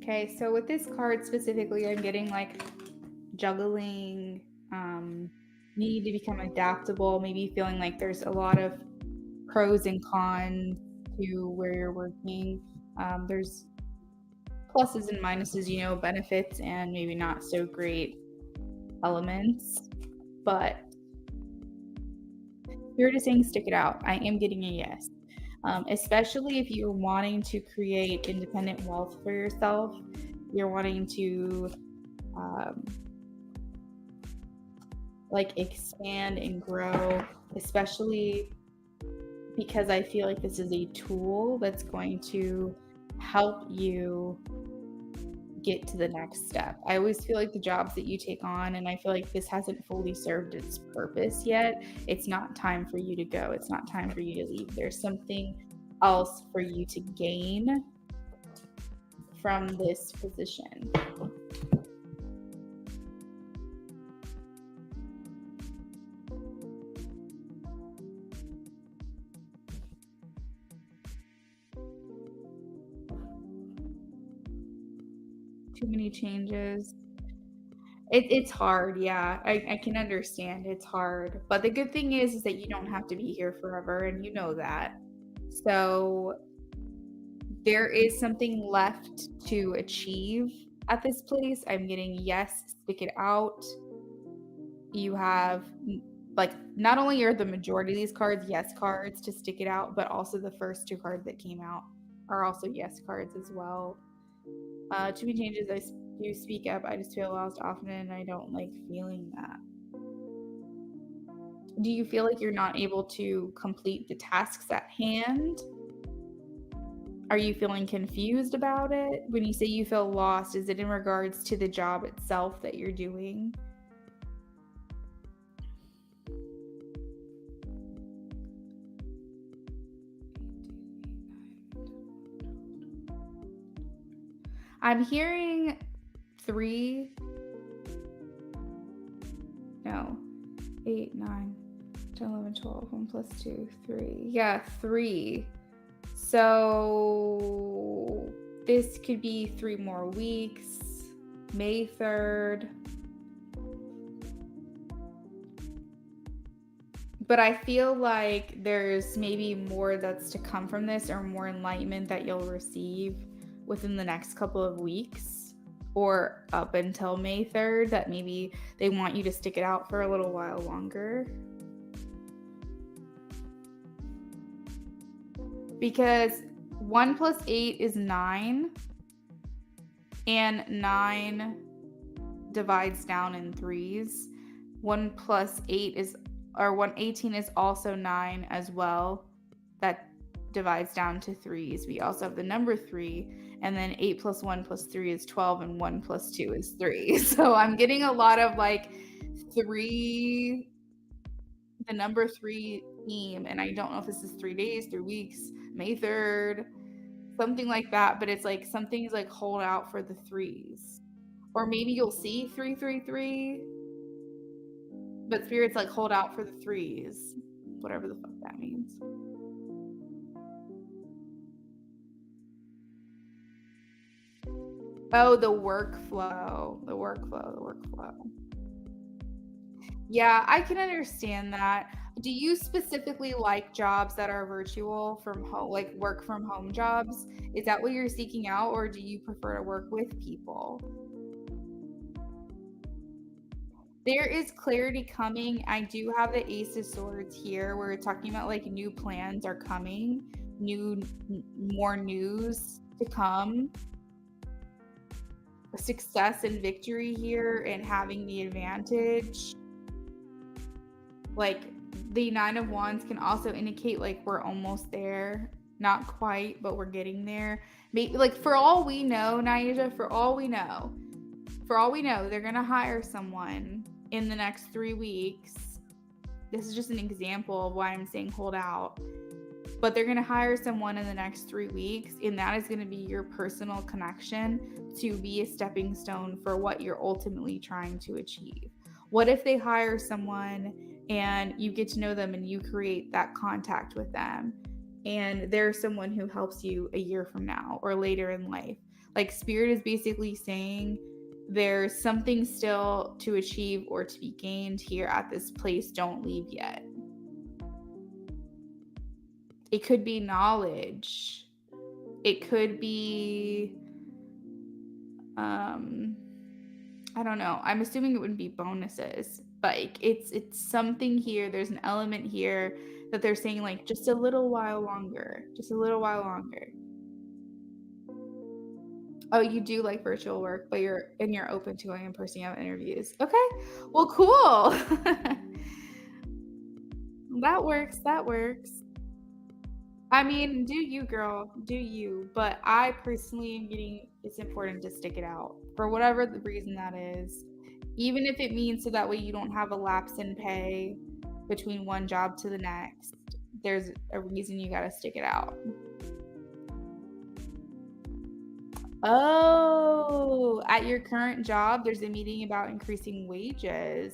Okay, so with this card specifically, I'm getting like juggling, need to become adaptable, maybe feeling like there's a lot of pros and cons to where you're working. There's pluses and minuses, benefits and maybe not so great elements. But Spirit is saying stick it out. I am getting a yes. Especially if you're wanting to create independent wealth for yourself, you're wanting to expand and grow, especially because I feel like this is a tool that's going to help you get to the next step. I always feel like the jobs that you take on, and I feel like this hasn't fully served its purpose yet. It's not time for you to go. It's not time for you to leave. There's something else for you to gain from this position. Too many changes. It's hard, yeah. I can understand. It's hard. But the good thing is that you don't have to be here forever, and you know that. So there is something left to achieve at this place. I'm getting yes, stick it out. You have not only are the majority of these cards yes cards to stick it out, but also the first two cards that came out are also yes cards as well. Too many changes. I do speak up. I just feel lost often, and I don't like feeling that. Do you feel like you're not able to complete the tasks at hand? Are you feeling confused about it? When you say you feel lost, is it in regards to the job itself that you're doing? I'm hearing 3. No. 8, 9, 10, 11, 12. 1 plus 2, 3. Yeah, 3. So this could be 3 more weeks. May 3rd. But I feel like there's maybe more that's to come from this, or more enlightenment that you'll receive within the next couple of weeks or up until May 3rd, that maybe they want you to stick it out for a little while longer. Because 1 plus 8 is 9, and 9 divides down in 3s. 1 plus 8 is, or 118 is also 9 as well. That divides down to 3s. We also have the number 3, and then 8 plus 1 plus 3 is 12, and 1 plus 2 is 3. So I'm getting a lot of the number 3 theme, and I don't know if this is 3 days, 3 weeks, May 3rd, something like that, but it's like something's like hold out for the threes. Or maybe you'll see 333, but Spirit's like hold out for the threes, whatever the fuck that means. Oh, the workflow. Yeah, I can understand that. Do you specifically like jobs that are virtual from home, like work from home jobs? Is that what you're seeking out, or do you prefer to work with people? There is clarity coming. I do have the Ace of Swords here where we're talking about like new plans are coming, more news to come, success and victory here, and having the advantage. Like the Nine of Wands can also indicate like we're almost there. Not quite, but we're getting there. Maybe, like for all we know, Naija, for all we know, they're gonna hire someone in the next 3 weeks. This is just an example of why I'm saying hold out. But they're gonna hire someone in the next 3 weeks, and that is gonna be your personal connection to be a stepping stone for what you're ultimately trying to achieve. What if they hire someone and you get to know them and you create that contact with them, and they're someone who helps you a year from now or later in life? Like Spirit is basically saying there's something still to achieve or to be gained here at this place. Don't leave yet. It could be knowledge. It could be, I don't know. I'm assuming it would be bonuses, but it's something here. There's an element here that they're saying like just a little while longer. Oh, you do like virtual work, but you're open to going in person. You have interviews. Okay, well, cool. That works. I mean, do you, girl, do you. But I personally am getting it's important to stick it out for whatever the reason that is. Even if it means so that way you don't have a lapse in pay between one job to the next. There's a reason you got to stick it out. Oh, at your current job, there's a meeting about increasing wages.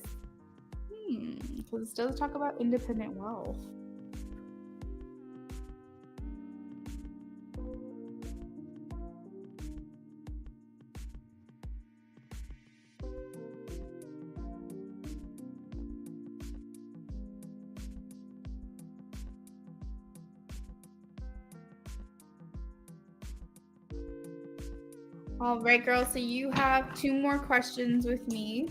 Because it does talk about independent wealth. All right, girls, so you have 2 more questions with me.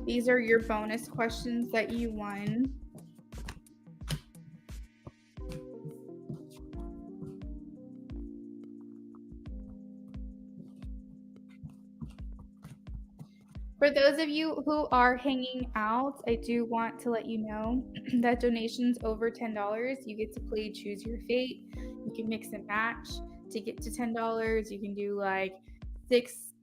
These are your bonus questions that you won. For those of you who are hanging out, I do want to let you know that donations over $10, you get to play Choose Your Fate. You can mix and match to get to $10. You can do like 6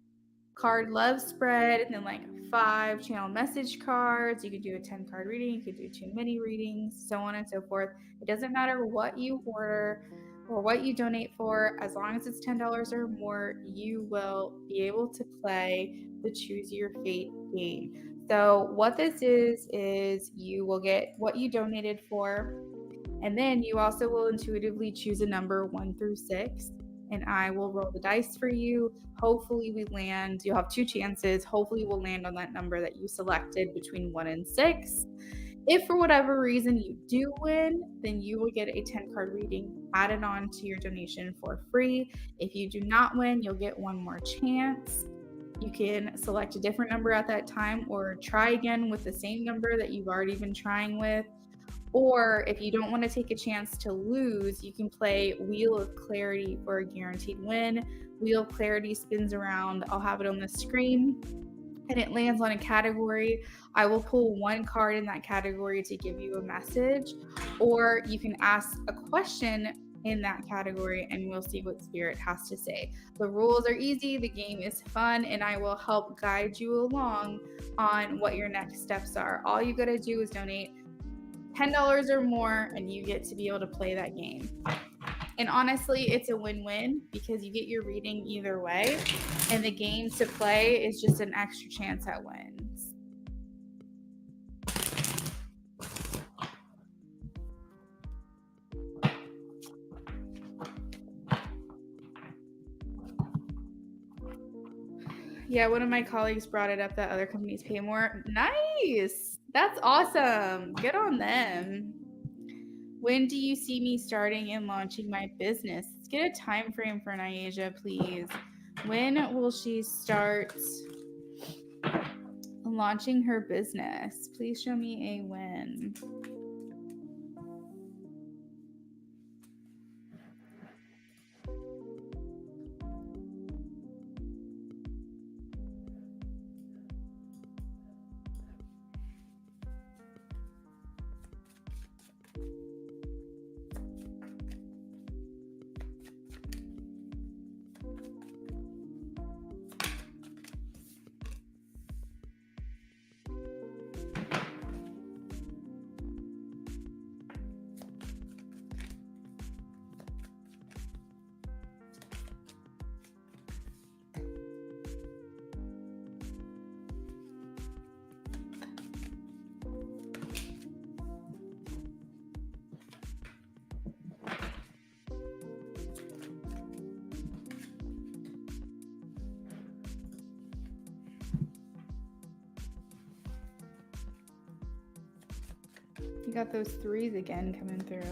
card love spread and then like 5 channel message cards. You could do a 10 card reading. You could do 2 mini readings, so on and so forth. It doesn't matter what you order or what you donate for. As long as it's $10 or more, you will be able to play the Choose Your Fate game. So what this is you will get what you donated for, and then you also will intuitively choose a number 1 through 6, and I will roll the dice for you. Hopefully we land. You'll have 2 chances. Hopefully we'll land on that number that you selected between 1 and 6. If for whatever reason you do win, then you will get a 10 card reading added on to your donation for free. If you do not win, you'll get 1 more chance. You can select a different number at that time or try again with the same number that you've already been trying with. Or if you don't want to take a chance to lose, you can play Wheel of Clarity for a guaranteed win. Wheel of Clarity spins around. I'll have it on the screen, and it lands on a category. I will pull 1 card in that category to give you a message, or you can ask a question in that category, and we'll see what Spirit has to say. The rules are easy, the game is fun, and I will help guide you along on what your next steps are. All you gotta do is donate $10 or more, and you get to be able to play that game. And honestly, it's a win-win because you get your reading either way, and the game to play is just an extra chance at wins. Yeah, one of my colleagues brought it up that other companies pay more. Nice. That's awesome. Good on them. When do you see me starting and launching my business? Let's get a time frame for Nyasia, please. When will she start launching her business? Please show me a when. You got those threes again coming through.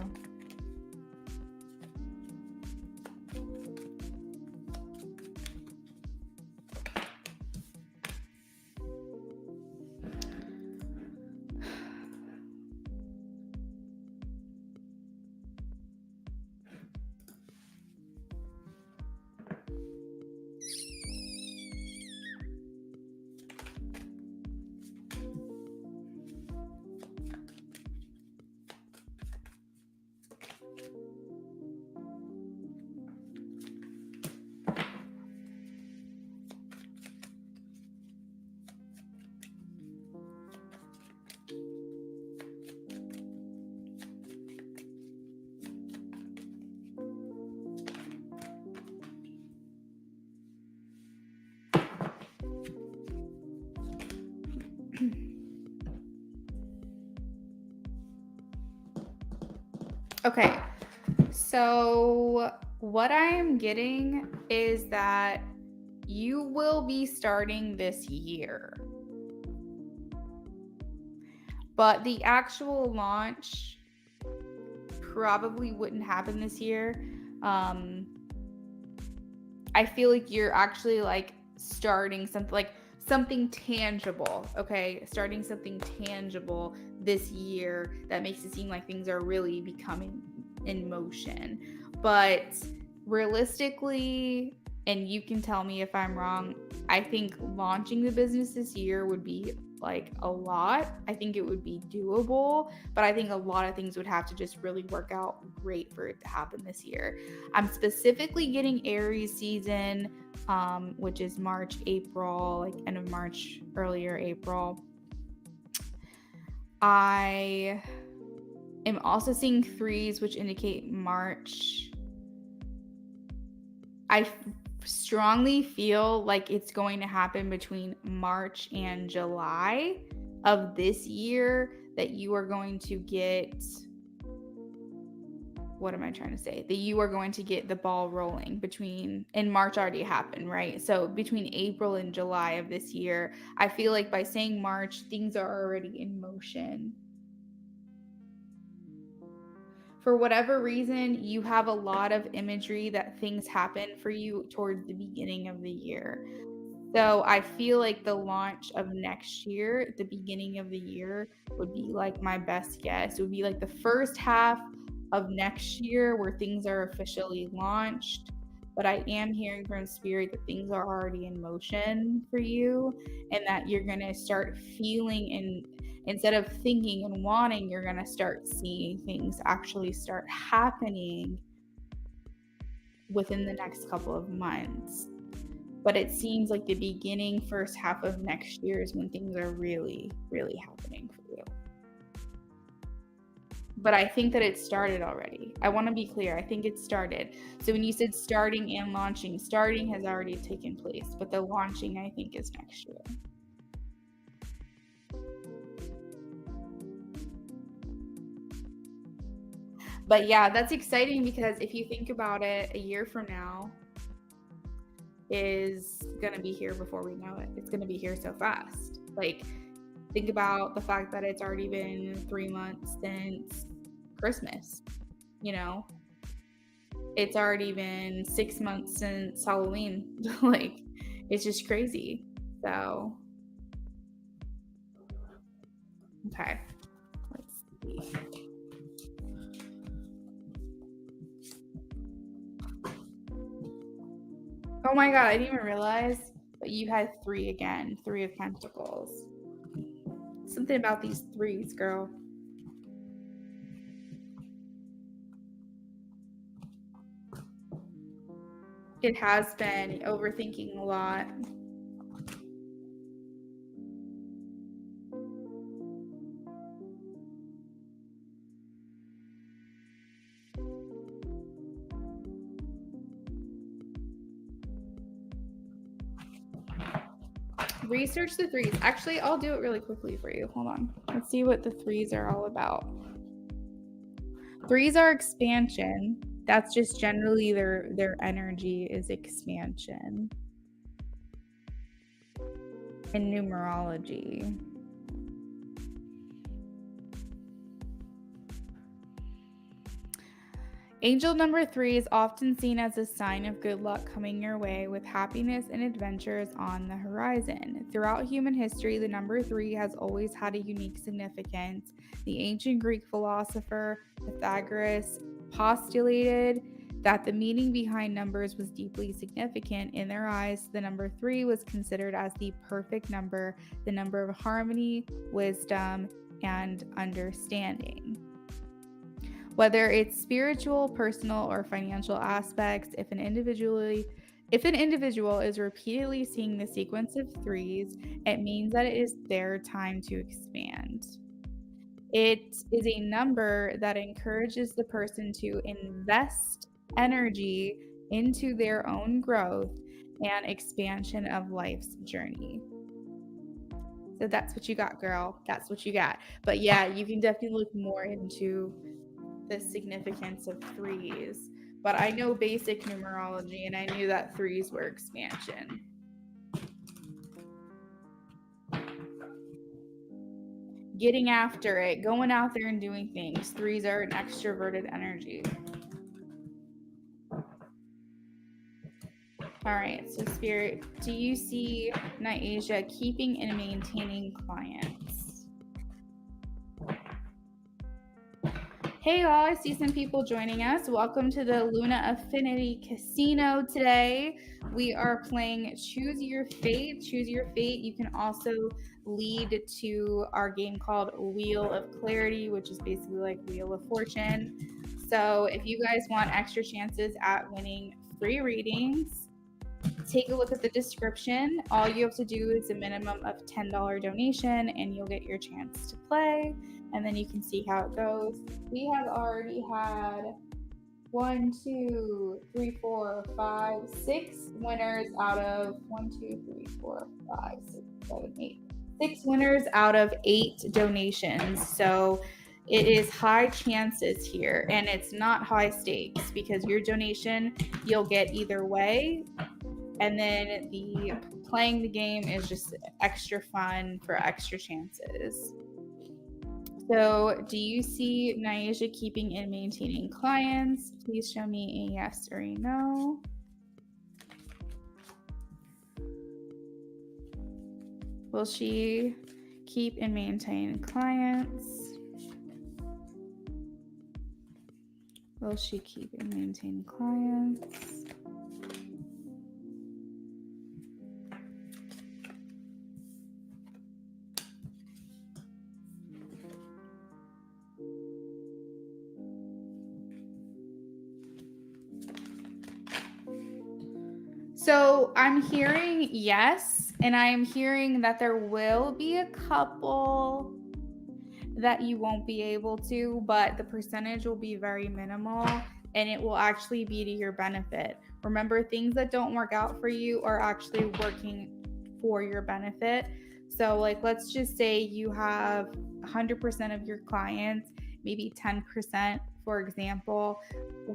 Okay, so what I am getting is that you will be starting this year, but the actual launch probably wouldn't happen this year. I feel like you're actually like starting something tangible, okay? Starting something tangible this year that makes it seem like things are really becoming in motion. But realistically, and you can tell me if I'm wrong, I think launching the business this year would be like a lot. I think it would be doable, but I think a lot of things would have to just really work out great for it to happen this year. I'm specifically getting Aries season, which is March, April, like end of March, earlier April. I am also seeing threes, which indicate March. I strongly feel like it's going to happen between March and July of this year that you are going to get, what am I trying to say? That you are going to get the ball rolling and March already happened, right? So between April and July of this year, I feel like by saying March, things are already in motion. For whatever reason, you have a lot of imagery that things happen for you towards the beginning of the year. So I feel like the launch of next year, the beginning of the year, would be like my best guess. It would be like the first half of next year where things are officially launched. But I am hearing from Spirit that things are already in motion for you and that you're going to start feeling, and instead of thinking and wanting, you're going to start seeing things actually start happening within the next couple of months. But it seems like the beginning first half of next year is when things are really, really happening for you. But I think that it started already. I want to be clear. I think it started. So when you said starting and launching, starting has already taken place, but the launching, I think, is next year. But yeah, that's exciting because if you think about it, a year from now is going to be here before we know it. It's going to be here so fast. Like, think about the fact that it's already been 3 months since Christmas. You know, it's already been 6 months since Halloween. Like, it's just crazy. So, okay, let's see. Oh my god, I didn't even realize, but you had 3 again. 3 of Pentacles. Something about these 3s, girl. It has been overthinking a lot. Research the 3s. Actually, I'll do it really quickly for you. Hold on. Let's see what the 3s are all about. 3s are expansion. That's just generally their energy is expansion. In numerology. Angel number 3 is often seen as a sign of good luck coming your way, with happiness and adventures on the horizon. Throughout human history, the number 3 has always had a unique significance. The ancient Greek philosopher Pythagoras postulated that the meaning behind numbers was deeply significant. In their eyes, the number 3 was considered as the perfect number, the number of harmony, wisdom, and understanding. Whether it's spiritual, personal, or financial aspects, if an individual is repeatedly seeing the sequence of 3s, it means that it is their time to expand. It is a number that encourages the person to invest energy into their own growth and expansion of life's journey. So that's what you got, girl. That's what you got. But yeah, you can definitely look more into the significance of 3s, but I know basic numerology and I knew that 3s were expansion. Getting after it, going out there and doing things. 3s are an extroverted energy. All right, so Spirit, do you see Nyasia keeping and maintaining clients? Hey y'all, I see some people joining us. Welcome to the Luna Affinity Casino today. We are playing Choose Your Fate. Choose Your Fate. You can also lead to our game called Wheel of Clarity, which is basically like Wheel of Fortune. So if you guys want extra chances at winning free readings, take a look at the description. All you have to do is a minimum of $10 donation and you'll get your chance to play, and then you can see how it goes. We have already had 1, 2, 3, 4, 5, 6 winners out of 1, 2, 3, 4, 5, 6, 7, 8. 6 winners out of 8 donations. So it is high chances here, and it's not high stakes because your donation you'll get either way. And then the playing the game is just extra fun for extra chances. So do you see Nyasia keeping and maintaining clients? Please show me a yes or a no. Will she keep and maintain clients? Will she keep and maintain clients? So I'm hearing yes, and I am hearing that there will be a couple that you won't be able to, but the percentage will be very minimal and it will actually be to your benefit. Remember, things that don't work out for you are actually working for your benefit. So, like, let's just say you have 100% of your clients, maybe 10%, for example,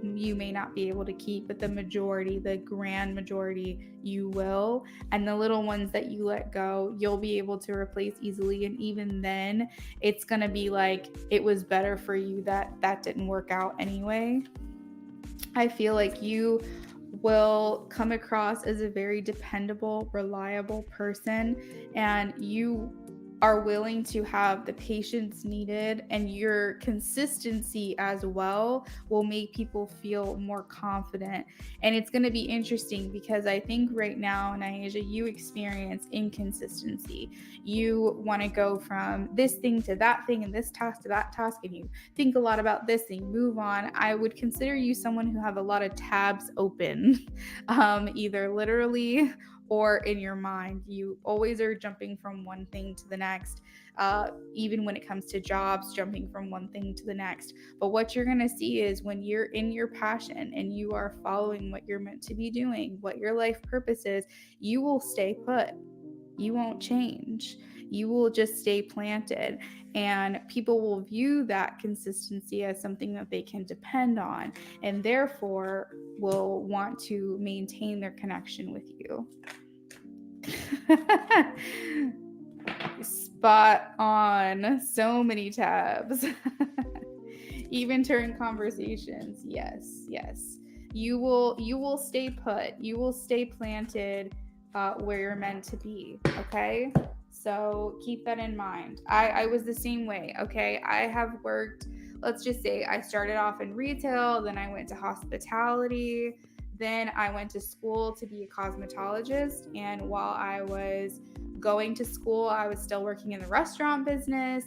you may not be able to keep, but the majority, the grand majority, you will. And the little ones that you let go, you'll be able to replace easily. And even then, it's going to be like it was better for you that didn't work out anyway. I feel like you will come across as a very dependable, reliable person, and you are willing to have the patience needed, and your consistency as well will make people feel more confident. And it's going to be interesting because I think right now, Naija, you experience inconsistency. You want to go from this thing to that thing and this task to that task, and you think a lot about this and you move on. I would consider you someone who have a lot of tabs open, either literally or in your mind. You always are jumping from one thing to the next, even when it comes to jobs, jumping from one thing to the next. But what you're going to see is when you're in your passion and you are following what you're meant to be doing, what your life purpose is, you will stay put. You won't change. You will just stay planted. And people will view that consistency as something that they can depend on, and therefore will want to maintain their connection with you. Spot on. So many tabs. Even during conversations. Yes, yes. You will stay put. You will stay planted where you're meant to be. Okay. So keep that in mind. I was the same way. Okay. I have worked, let's just say I started off in retail, then I went to hospitality, then I went to school to be a cosmetologist. And while I was going to school, I was still working in the restaurant business.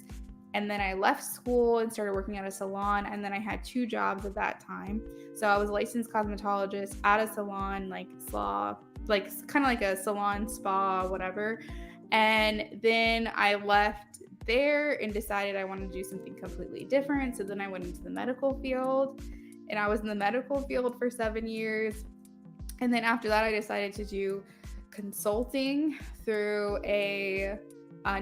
And then I left school and started working at a salon. And then I had 2 jobs at that time. So I was a licensed cosmetologist at a salon, like spa, like kind of like a salon, spa, whatever. And then I left there and decided I wanted to do something completely different. So then I went into the medical field, and I was in the medical field for 7 years. And then after that, I decided to do consulting through a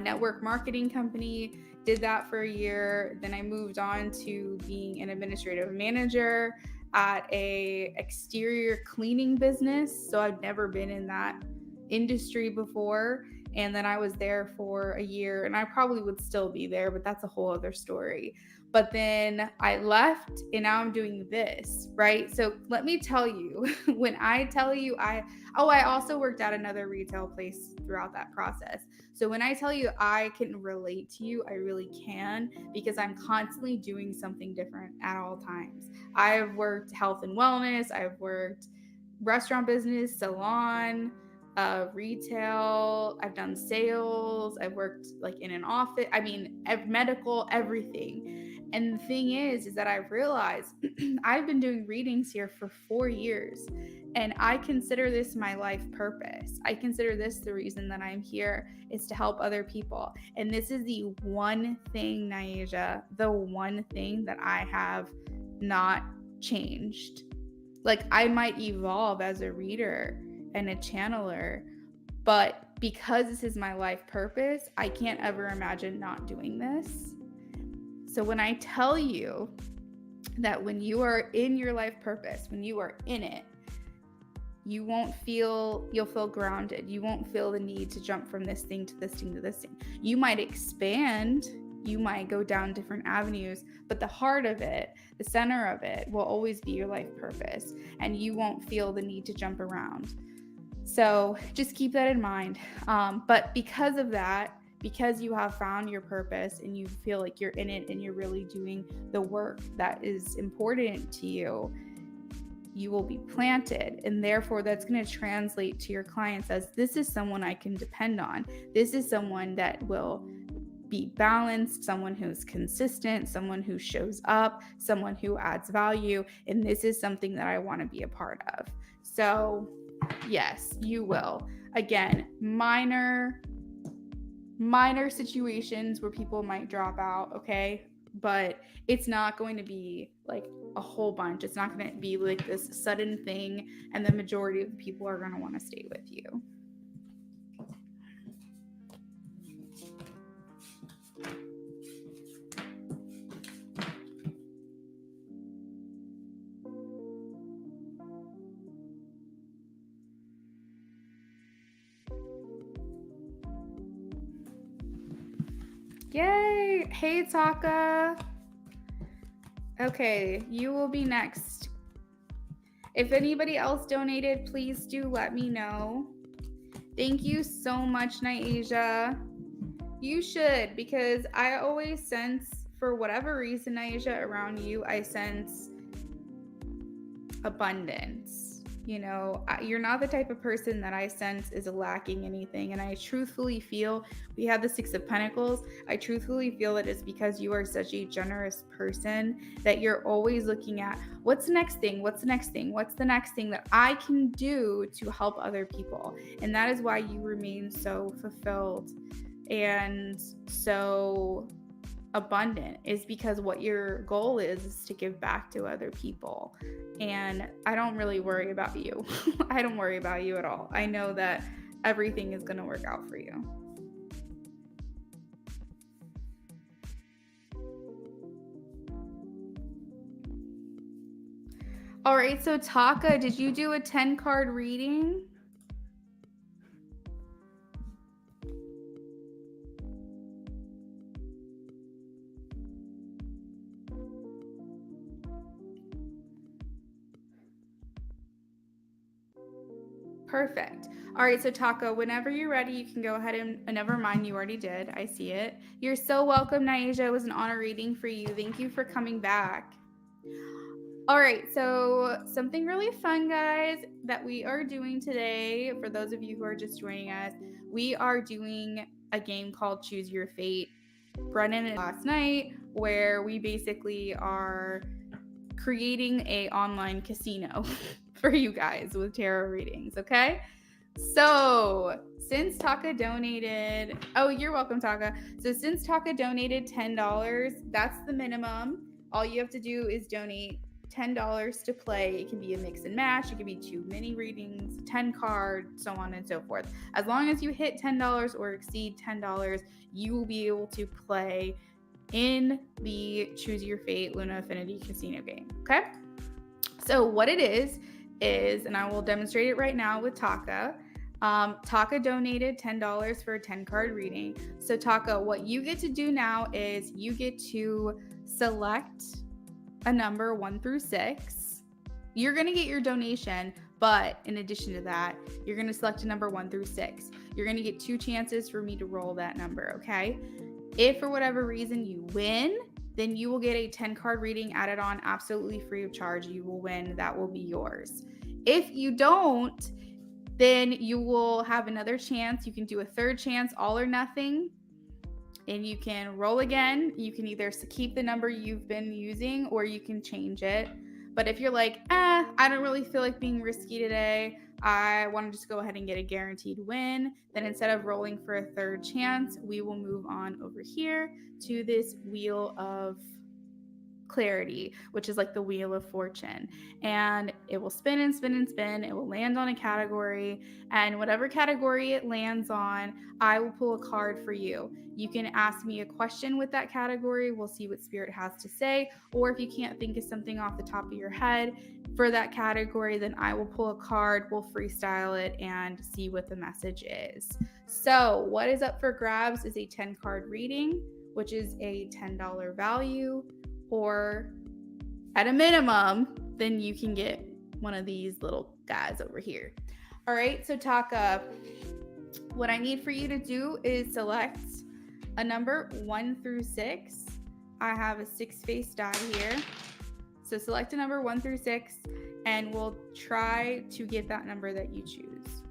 network marketing company. Did that for a year. Then I moved on to being an administrative manager at a exterior cleaning business. So I've never been in that industry before. And then I was there for a year, and I probably would still be there, but that's a whole other story. But then I left, and now I'm doing this, right? So let me tell you, when I tell you I also worked at another retail place throughout that process. So when I tell you I can relate to you, I really can, because I'm constantly doing something different at all times. I've worked health and wellness, I've worked restaurant business, salon, retail, I've done sales, I've worked like in an office, I mean, medical, everything. And the thing is that I've realized I've been doing readings here for 4 years, and I consider this my life purpose. I consider this the reason that I'm here, is to help other people. And this is the one thing, Naija, the one thing that I have not changed. Like, I might evolve as a reader and a channeler, but because this is my life purpose, I can't ever imagine not doing this. So when I tell you that when you are in your life purpose, when you are in it, you'll feel grounded. You won't feel the need to jump from this thing to this thing to this thing. You might expand, you might go down different avenues, but the heart of it, the center of it, will always be your life purpose, and you won't feel the need to jump around. So just keep that in mind. But because of that, because you have found your purpose and you feel like you're in it and you're really doing the work that is important to you, you will be planted. And therefore, that's going to translate to your clients as, this is someone I can depend on. This is someone that will be balanced, someone who's consistent, someone who shows up, someone who adds value. And this is something that I want to be a part of. So Yes, you will. Again, minor situations where people might drop out, okay? But it's not going to be like a whole bunch. It's not going to be like this sudden thing, and the majority of the people are going to want to stay with you. Yay! Hey, Taka. Okay, you will be next. If anybody else donated, please do let me know. Thank you so much, Nyasia. You should, because I always sense, for whatever reason, Nyasia, around you, I sense abundance. You know, you're not the type of person that I sense is lacking anything. And I truthfully feel, we have the Six of Pentacles. I truthfully feel that it's because you are such a generous person that you're always looking at what's the next thing? What's the next thing? What's the next thing that I can do to help other people? And that is why you remain so fulfilled and so abundant, is because what your goal is to give back to other people. And I don't really worry about you. I don't worry about you at all. I know that everything is going to work out for you. All right, so Taka, did you do a 10-card reading? Perfect. All right, so Taka, whenever you're ready, you can go ahead and never mind, you already did. I see it. You're so welcome, Nyasia. It was an honor reading for you. Thank you for coming back. All right, so something really fun, guys, that we are doing today, for those of you who are just joining us, we are doing a game called Choose Your Fate. Brennan and last night, where we basically are creating a online casino for you guys with tarot readings, okay? So since Taka donated, oh, you're welcome, Taka. So since Taka donated $10, that's the minimum. All you have to do is donate $10 to play. It can be a mix and match. It can be 2 mini readings, 10 cards, so on and so forth. As long as you hit $10 or exceed $10, you will be able to play in the Choose Your Fate Luna Affinity Casino game, okay? So what it is, and I will demonstrate it right now with Taka. Taka donated $10 for a 10-card reading. So Taka, what you get to do now is you get to select a number 1 through 6. You're going to get your donation, but in addition to that, you're going to select a number 1 through 6. You're going to get 2 chances for me to roll that number, okay? If for whatever reason you win, then you will get a 10-card reading added on absolutely free of charge. You will win. That will be yours. If you don't, then you will have another chance. You can do a third chance, all or nothing, and you can roll again. You can either keep the number you've been using or you can change it. But if you're like, I don't really feel like being risky today, I want to just go ahead and get a guaranteed win, then instead of rolling for a third chance, we will move on over here to this wheel of clarity, which is like the wheel of fortune, and it will spin and spin and spin. It will land on a category, and whatever category it lands on, I will pull a card for you. You can ask me a question with that category. We'll see what Spirit has to say, or if you can't think of something off the top of your head for that category, then I will pull a card, we'll freestyle it and see what the message is. So what is up for grabs is a 10-card reading, which is a $10 value, or at a minimum, then you can get one of these little guys over here. All right, so Taka, what I need for you to do is select a number 1 through 6. I have a 6-face die here. So select a number 1 through 6, and we'll try to get that number that you choose.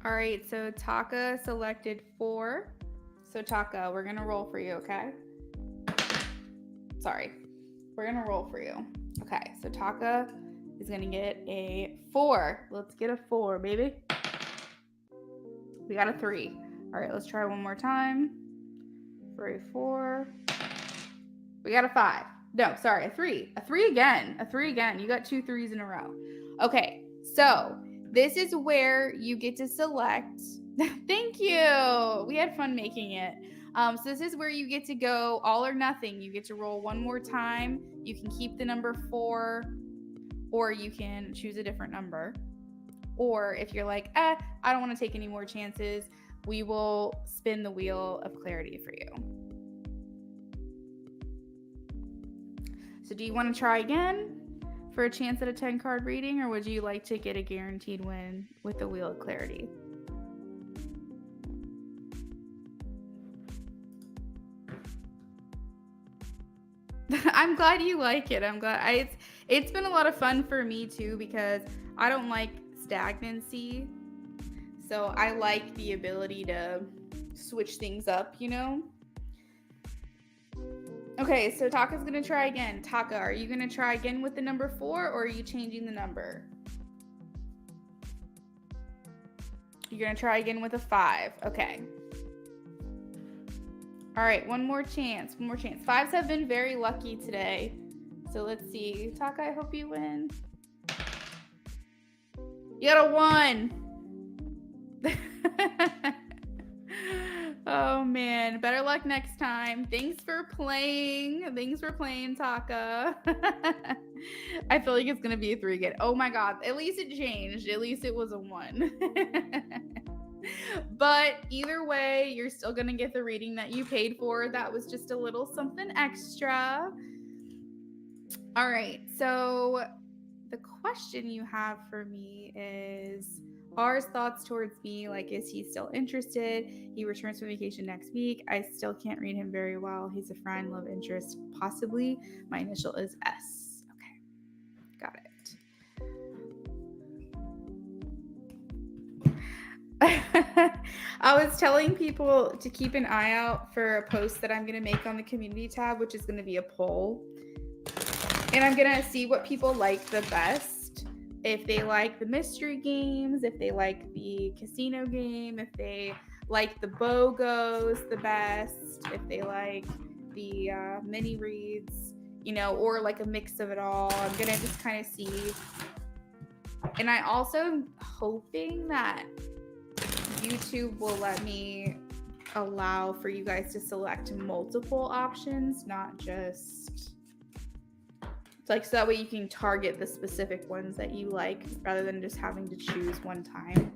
All right, so Taka selected 4. So Taka, we're gonna roll for you, okay? Sorry. We're gonna roll for you. Okay, so Taka is gonna get a 4. Let's get a 4, baby. We got a 3. All right, let's try one more time. For a 4. We got a 5. No, sorry, a 3. A 3 again. A 3 again. You got 2 3s in a row. Okay, so this is where you get to select. Thank you. We had fun making it. So this is where you get to go all or nothing. You get to roll one more time. You can keep the number 4, or you can choose a different number. Or if you're like, I don't want to take any more chances, we will spin the wheel of clarity for you. So do you want to try again for a chance at a 10-card reading, or would you like to get a guaranteed win with the wheel of clarity? I'm glad you like it. I'm glad. It's been a lot of fun for me too, because I don't like stagnancy. So I like the ability to switch things up, you know? Okay, so Taka's going to try again. Taka, are you going to try again with the number 4, or are you changing the number? You're going to try again with a 5. Okay. All right, one more chance. 5s have been very lucky today. So let's see. Taka, I hope you win. You got a 1. Oh man, better luck next time. Thanks for playing, Taka. I feel like it's gonna be a 3 again. Oh my god, at least it changed. At least it was a 1. But either way, you're still gonna get the reading that you paid for. That was just a little something extra. All right, so the question you have for me is, R's thoughts towards me, like, is he still interested? He returns from vacation next week. I still can't read him very well. He's a friend, love interest, possibly. My initial is S. Okay, got it. I was telling people to keep an eye out for a post that I'm going to make on the community tab, which is going to be a poll. And I'm going to see what people like the best. If they like the mystery games, if they like the casino game, if they like the BOGOs the best, if they like the mini reads, you know, or like a mix of it all. I'm going to just kind of see. And I also am hoping that YouTube will let me allow for you guys to select multiple options, not just like, so that way you can target the specific ones that you like rather than just having to choose one time.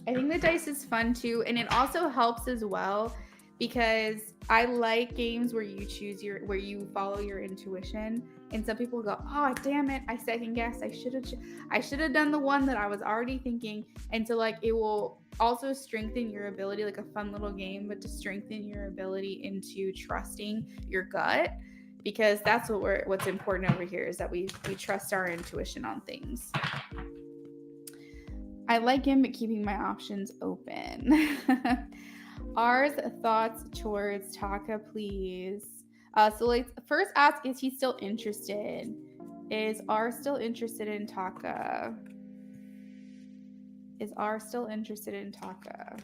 I think the dice is fun too, and it also helps as well because I like games where you where you follow your intuition. And some people go, oh damn it, I second guessed. I should have done the one that I was already thinking. And so like it will also strengthen your ability, like a fun little game, but to strengthen your ability into trusting your gut. Because that's what's important over here, is that we trust our intuition on things. I like him, but keeping my options open. R's thoughts towards Taka, please. So let's first ask, is he still interested? Is R still interested in Taka? Is R still interested in Taka?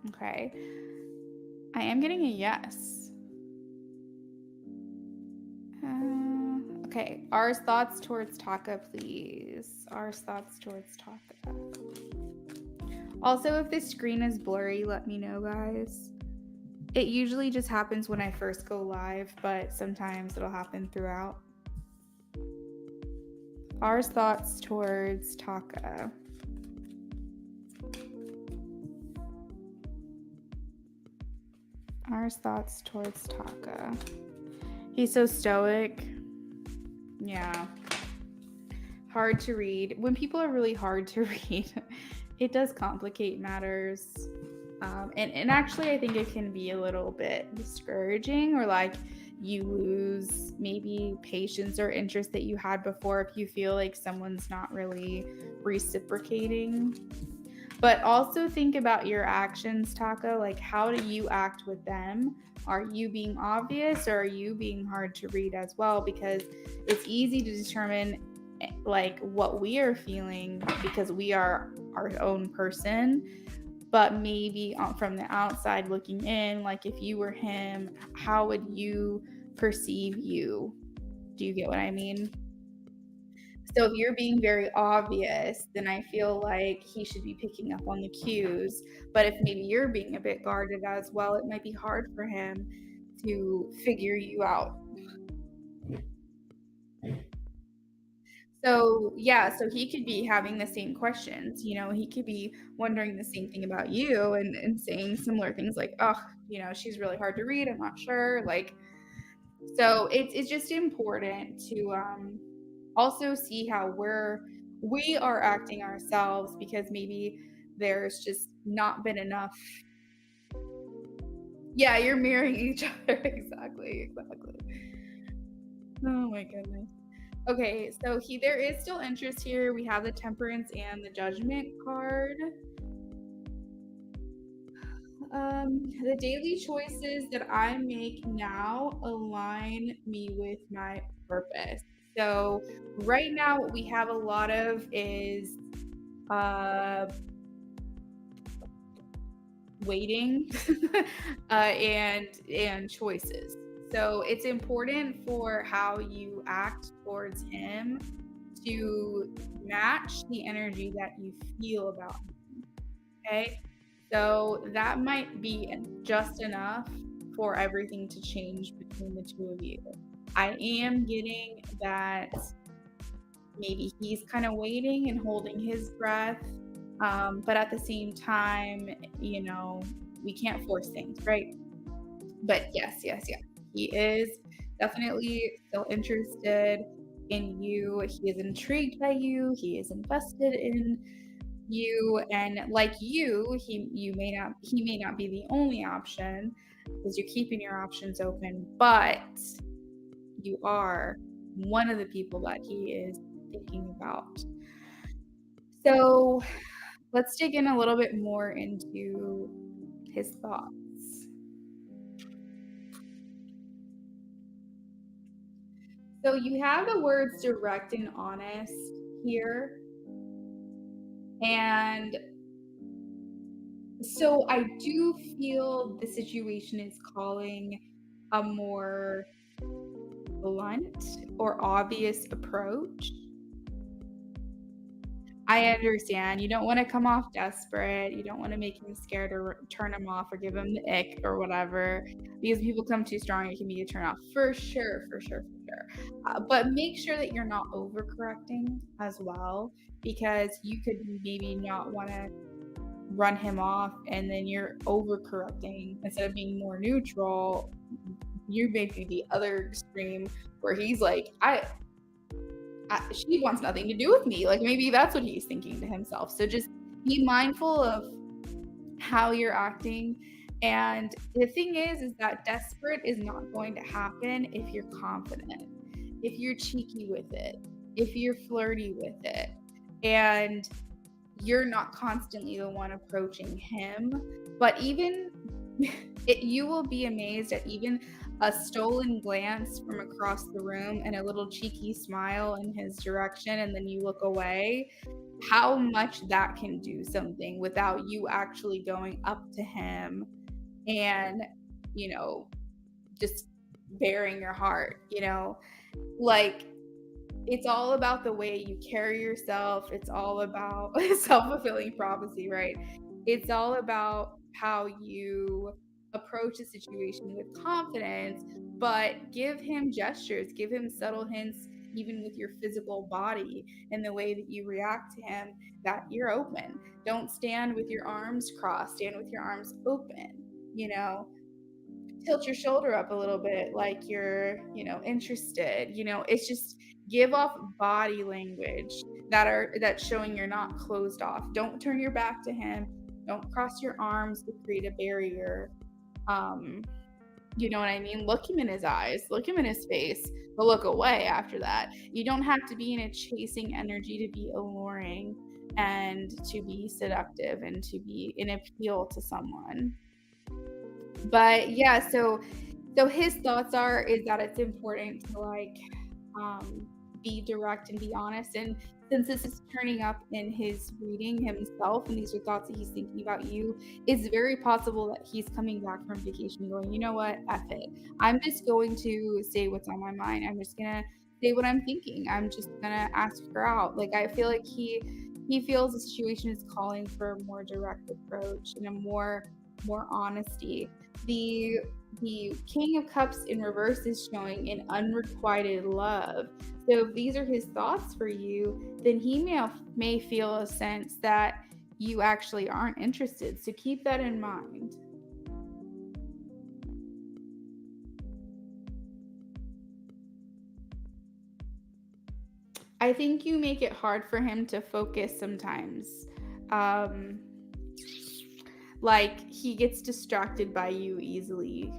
Okay. I am getting a yes. Okay, R's thoughts towards Taka, please. R's thoughts towards Taka. Also, if this screen is blurry, let me know, guys. It usually just happens when I first go live, but sometimes it'll happen throughout. R's thoughts towards Taka. R's thoughts towards Taka. He's so stoic. Yeah. Hard to read. When people are really hard to read, it does complicate matters. And actually, I think it can be a little bit discouraging, or like you lose maybe patience or interest that you had before if you feel like someone's not really reciprocating. But also think about your actions, Taco. Like, how do you act with them? Are you being obvious or are you being hard to read as well? Because it's easy to determine like what we are feeling because we are our own person. But maybe from the outside looking in, like if you were him, how would you perceive you? Do you get what I mean? So if you're being very obvious, then I feel like he should be picking up on the cues. But if maybe you're being a bit guarded as well, it might be hard for him to figure you out. So, yeah, so he could be having the same questions, he could be wondering the same thing about you and saying similar things like, "Oh, she's really hard to read, I'm not sure." Like, so it's just important to also see how we are acting ourselves because maybe there's just not been enough. Yeah, you're mirroring each other. Exactly. Oh my goodness. Okay, so there is still interest here. We have the temperance and the judgment card. The daily choices that I make now align me with my purpose. So right now what we have a lot of is uh waiting and choices. So it's important for how you act towards him to match the energy that you feel about him. Okay. So that might be just enough for everything to change between the two of you. I am getting that maybe he's kind of waiting and holding his breath. But at the same time, we can't force things, right? But yes. He is definitely still interested in you. He is intrigued by you. He is invested in you. And like you, he may not be the only option because you're keeping your options open, but you are one of the people that he is thinking about. So let's dig in a little bit more into his thoughts. So you have the words direct and honest here. And so I do feel the situation is calling a more blunt or obvious approach. I understand. You don't wanna come off desperate, you don't wanna make him scared or turn him off or give him the ick or whatever, because people come too strong, it can be a turn off for sure, but make sure that you're not overcorrecting as well, because you could maybe not wanna run him off and then you're overcorrecting instead of being more neutral, you may be the other extreme where he's like, she wants nothing to do with me. Like maybe that's what he's thinking to himself. So just be mindful of how you're acting. And the thing is that desperate is not going to happen if you're confident, if you're cheeky with it, if you're flirty with it, and you're not constantly the one approaching him. But even you will be amazed at even a stolen glance from across the room and a little cheeky smile in his direction, and then you look away, how much that can do something without you actually going up to him and, you know, just bearing your heart, like it's all about the way you carry yourself. It's all about self-fulfilling prophecy, right? It's all about how you approach a situation with confidence, but give him gestures, give him subtle hints, even with your physical body and the way that you react to him, that you're open. Don't stand with your arms crossed, stand with your arms open, you know, tilt your shoulder up a little bit like you're, interested. It's just give off body language that's showing you're not closed off. Don't turn your back to him. Don't cross your arms to create a barrier. Um You know what I mean? Look him in his eyes, look him in his face, but look away after that. You don't have to be in a chasing energy to be alluring and to be seductive and to be an appeal to someone. But yeah, so his thoughts are is that it's important to like um, be direct and be honest. And since this is turning up in his reading himself, and these are thoughts that he's thinking about you, it's very possible that he's coming back from vacation going, you know what, F it. I'm just going to say what's on my mind. I'm just gonna say what I'm thinking. I'm just gonna ask her out. Like I feel like he feels the situation is calling for a more direct approach and a more honesty. The the King of Cups in reverse is showing an unrequited love. So if these are his thoughts for you, then he may feel a sense that you actually aren't interested. So keep that in mind. I think you make it hard for him to focus sometimes. Um, like he gets distracted by you easily.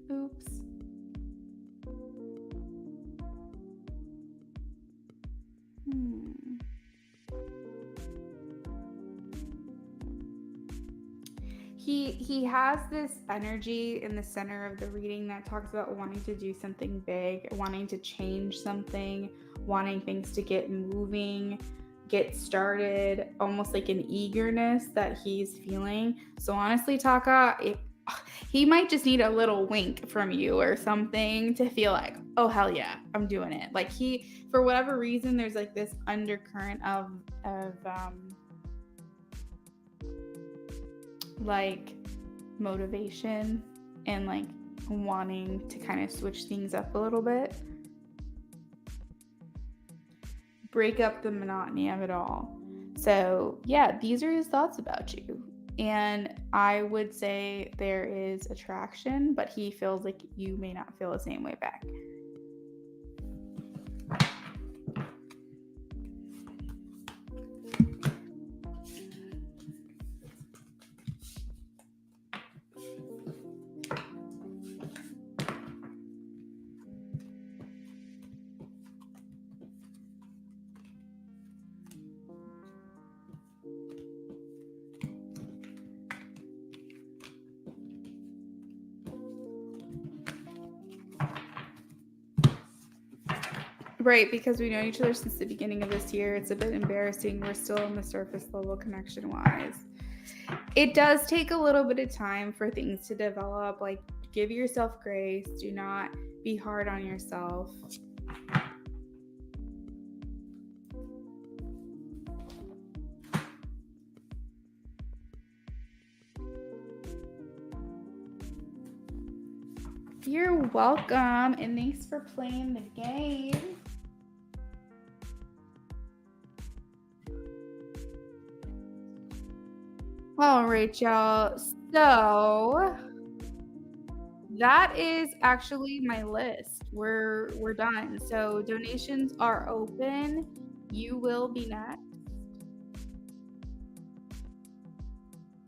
Oops. Hmm. He has this energy in the center of the reading that talks about wanting to do something big, wanting to change something, wanting things to get moving, get started, almost like an eagerness that he's feeling. So honestly, Taka, he might just need a little wink from you or something to feel like, oh hell yeah, I'm doing it. Like he, for whatever reason, there's like this undercurrent of like motivation and like wanting to kind of switch things up a little bit, break up the monotony of it all. So, yeah, these are his thoughts about you. And I would say there is attraction, but he feels like you may not feel the same way back. Right, because we know each other since the beginning of this year. It's a bit embarrassing. We're still on the surface level connection wise. It does take a little bit of time for things to develop. Like, give yourself grace. Do not be hard on yourself. You're welcome, and thanks for playing the game. All right, y'all. So that is actually my list. We're done. So donations are open. You will be next.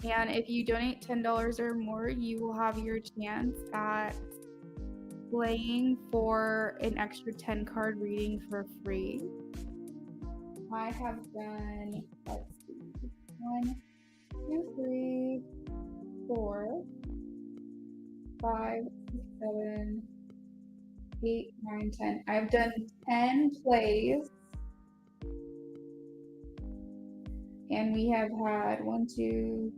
And if you donate $10 or more, you will have your chance at playing for an extra 10 card reading for free. I have done, let's see, 1, 2, 3, 4, 5, 6, 7, 8, 9, 10. I've done 10 plays. And we have had 1, 2,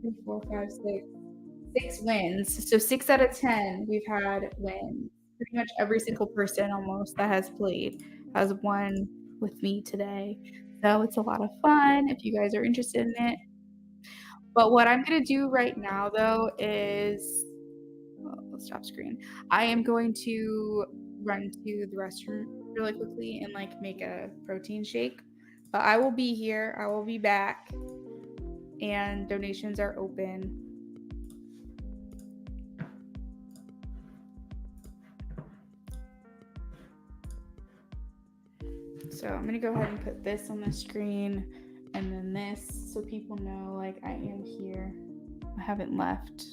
3, 4, 5, 6 wins. So 6 out of 10 we've had wins. Pretty much every single person almost that has played has won with me today. So it's a lot of fun if you guys are interested in it. But what I'm gonna do right now though is, well, let's stop screen. I am going to run to the restroom really quickly and like make a protein shake. But I will be here. I will be back, and donations are open. So I'm gonna go ahead and put this on the screen and then this so people know like I am here. I haven't left.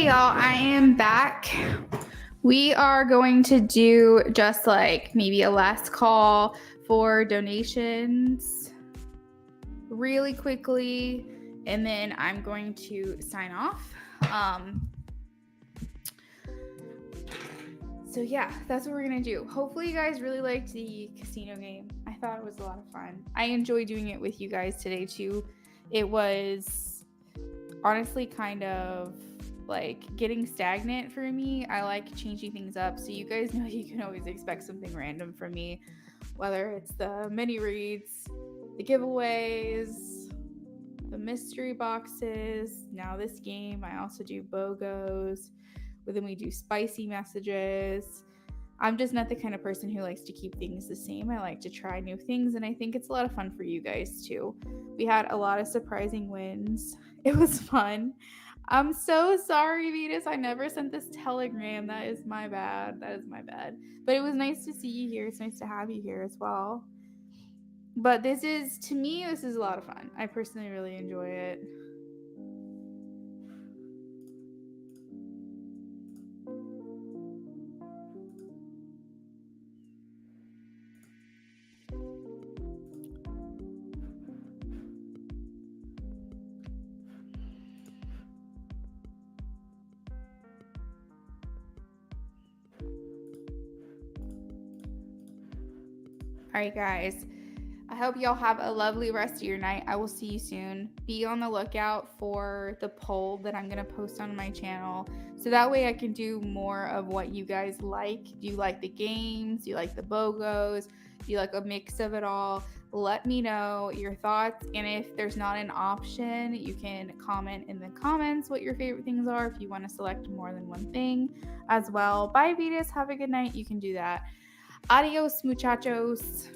Okay, y'all, I am back. We are going to do just like maybe a last call for donations really quickly, and then I'm going to sign off. So yeah, that's what we're gonna do. Hopefully you guys really liked the casino game. I thought it was a lot of fun. I enjoyed doing it with you guys today too. It was honestly kind of like getting stagnant for me. I like changing things up, so you guys know you can always expect something random from me, whether it's the mini reads, the giveaways, the mystery boxes. Now this game, I also do BOGOs, but then we do spicy messages. I'm just not the kind of person who likes to keep things the same. I like to try new things, and I think it's a lot of fun for you guys too. We had a lot of surprising wins. It was fun. I'm so sorry, Venus. I never sent this telegram. That is my bad. But it was nice to see you here. It's nice to have you here as well. But this is a lot of fun. I personally really enjoy it. All right, guys. I hope y'all have a lovely rest of your night. I will see you soon. Be on the lookout for the poll that I'm going to post on my channel. So that way I can do more of what you guys like. Do you like the games? Do you like the BOGOs? Do you like a mix of it all? Let me know your thoughts. And if there's not an option, you can comment in the comments what your favorite things are if you want to select more than one thing as well. Bye, Venus. Have a good night. You can do that. Adios, muchachos.